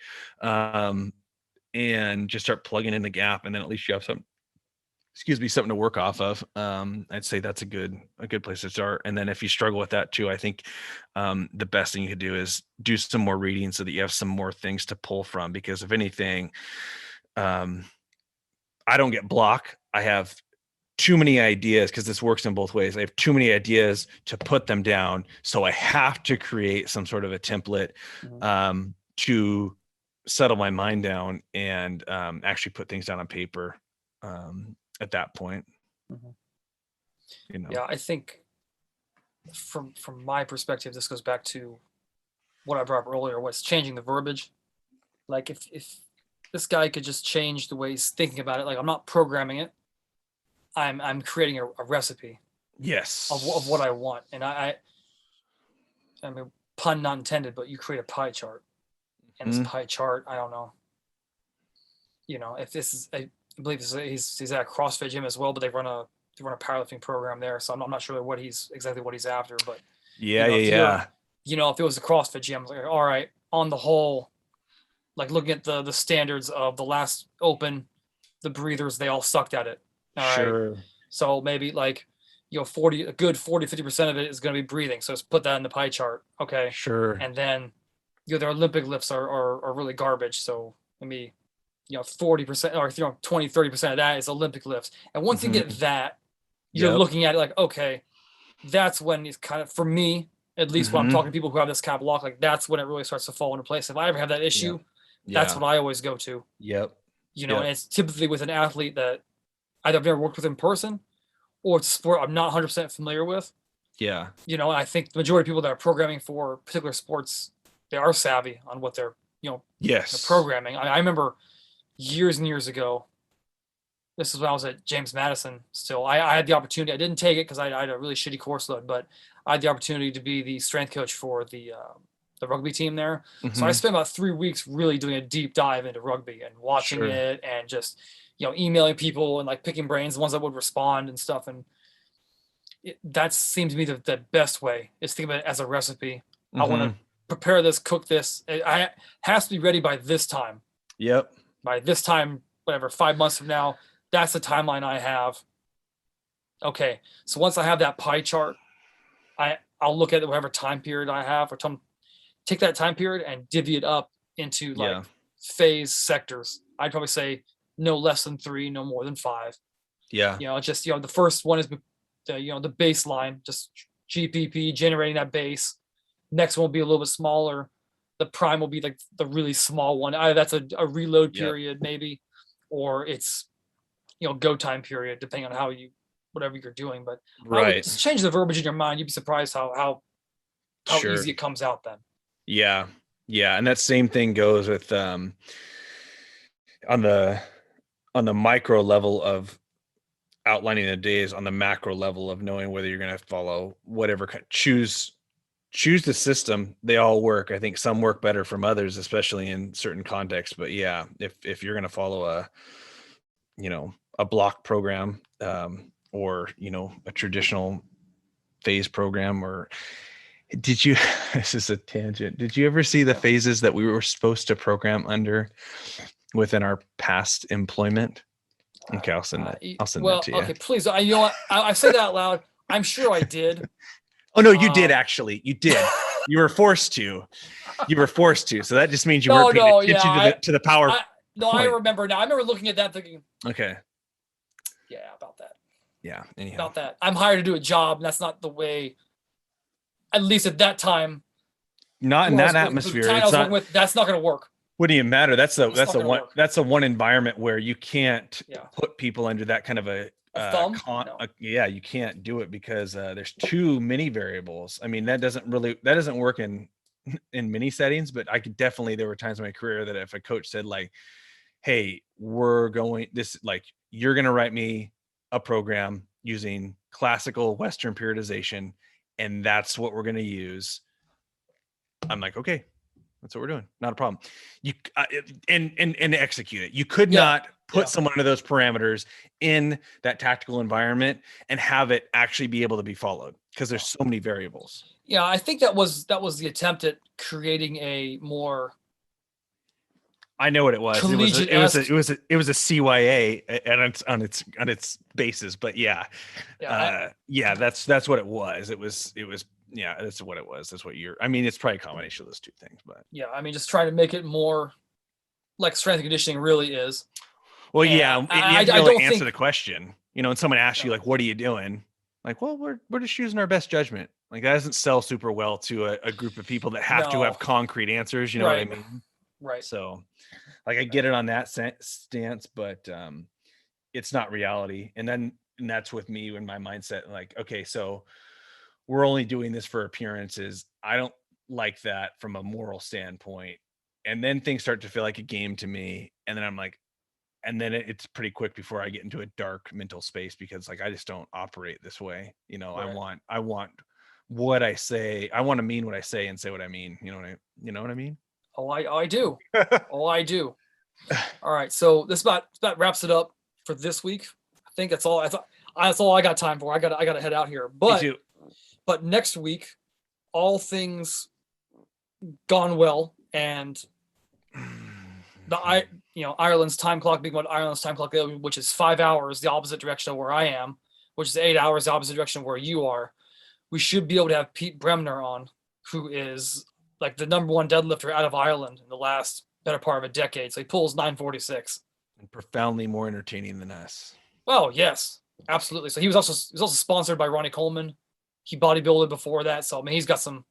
and just start plugging in the gap. And then at least you have something to work off of. I'd say that's a good place to start. And then if you struggle with that too, I think the best thing you could do is do some more reading, so that you have some more things to pull from. Because if anything, I don't get block. I have too many ideas, because this works in both ways. I have too many ideas to put them down. So I have to create some sort of a template to settle my mind down and actually put things down on paper. At that point, Yeah, I think from my perspective, this goes back to what I brought up earlier, was changing the verbiage. Like if this guy could just change the way he's thinking about it, like I'm not programming it, I'm creating a recipe. Yes. Of what I want. And I mean, pun not intended, but you create a pie chart. And this pie chart, I don't know. If this is, I believe he's at a CrossFit gym as well, but they run a powerlifting program there. So I'm not sure what he's after, but if it was a CrossFit gym, like, all right, on the whole, like looking at the standards of the last open, the breathers, they all sucked at it. All right. So maybe like, 50% of it is going to be breathing. So let's put that in the pie chart. Okay. Sure. And then, their Olympic lifts are really garbage. So maybe, 40% or 20, 30% of that is Olympic lifts. And once you get that, you're looking at it like, okay, that's when it's kind of, for me, at least when I'm talking to people who have this kind of block, like that's when it really starts to fall into place. If I ever have that issue, that's what I always go to. And it's typically with an athlete that either I've never worked with in person, or it's a sport I'm not 100% familiar with. And I think the majority of people that are programming for particular sports, they are savvy on what they're, they're programming. I remember years and years ago, this is when I was at James Madison still. I had the opportunity, I didn't take it because I had a really shitty course load, but I had the opportunity to be the strength coach for the rugby team there. So I spent about 3 weeks really doing a deep dive into rugby and watching it, and just, emailing people and like picking brains, the ones that would respond and stuff. And that seemed to me the best way, is think about it as a recipe. I want to prepare this, cook this. It has to be ready by this time. By this time, whatever, 5 months from now, that's the timeline I have. Okay, so once I have that pie chart, I'll look at whatever time period I have, or take that time period and divvy it up into like phase sectors. I'd probably say no less than 3, no more than 5. Just the first one is the the baseline, just GPP, generating that base. Next one will be a little bit smaller. The prime will be like the really small one. Either that's a reload period maybe, or it's go time period, depending on whatever you're doing. But just change the verbiage in your mind. You'd be surprised how easy it comes out then. And that same thing goes with on the micro level of outlining the days, on the macro level of knowing whether you're going to follow whatever, choose the system. They all work. I think some work better from others, especially in certain contexts. But yeah, if you're going to follow a block program, or a traditional phase program, or Did you, this is a tangent. Did you ever see the phases that we were supposed to program under within our past employment? Okay, I'll send that. I'll send that to you. Okay, please. You know what? I say that out loud. I'm sure I did. Oh no, you did actually. You did. You were forced to. You were forced to. So that just means you weren't paying attention to the power. I remember now. I remember looking at that thinking, okay. Yeah, about that. Yeah, anyhow. About that. I'm hired to do a job, and that's not the way, at least at that time. Not in that atmosphere. It's not, that's not going to work. Wouldn't even matter. That's the one environment where you can't put people under that kind of a thumb. You can't do it because there's too many variables. I mean, that doesn't work in many settings, but I could definitely, there were times in my career that if a coach said like, hey, you're going to write me a program using classical Western periodization, and that's what we're going to use. I'm like, okay, that's what we're doing. Not a problem. You and execute it. You could not put someone under those parameters in that tactical environment and have it actually be able to be followed because there's so many variables. Yeah, I think that was the attempt at creating a more. I know what it was. It was a CYA on its basis, but that's what it was. It was. Yeah, that's what it was. That's what it's probably a combination of those two things, but yeah, I mean, just trying to make it more like strength and conditioning really is. Well, and you have to really answer the question, and someone asks you like, what are you doing? Like, well, we're just using our best judgment. Like that doesn't sell super well to a group of people that have to have concrete answers. You know what I mean? Right. So like, I get it on that stance, but it's not reality. And that's with me in my mindset. Like, okay, so we're only doing this for appearances. I don't like that from a moral standpoint. And then things start to feel like a game to me. And then I'm like, and then it's pretty quick before I get into a dark mental space because like, I just don't operate this way. Right. I want what I say. I want to mean what I say and say what I mean. You know what I mean? Oh, I do. I do. All right. So this about wraps it up for this week. I think that's all. That's all I got time for. I got to head out here. But next week, all things gone well, and Ireland's time clock being what Ireland's time clock, which is 5 hours, the opposite direction of where I am, which is 8 hours, the opposite direction of where you are. We should be able to have Pete Bremner on, who is like the number one deadlifter out of Ireland in the last better part of a decade. So he pulls 946. And profoundly more entertaining than us. Well, yes, absolutely. So he was also sponsored by Ronnie Coleman. He bodybuilded before that, so I mean, he's got some.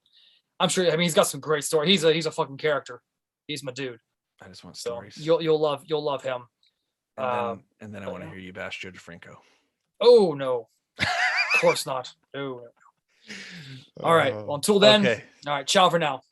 I'm sure. I mean, he's got some great story. He's a fucking character. He's my dude. I just want stories. So you'll love him. And then I want to hear you bash Joe DeFranco. Oh no, of course not. No. All right. Well, until then. Okay. All right. Ciao for now.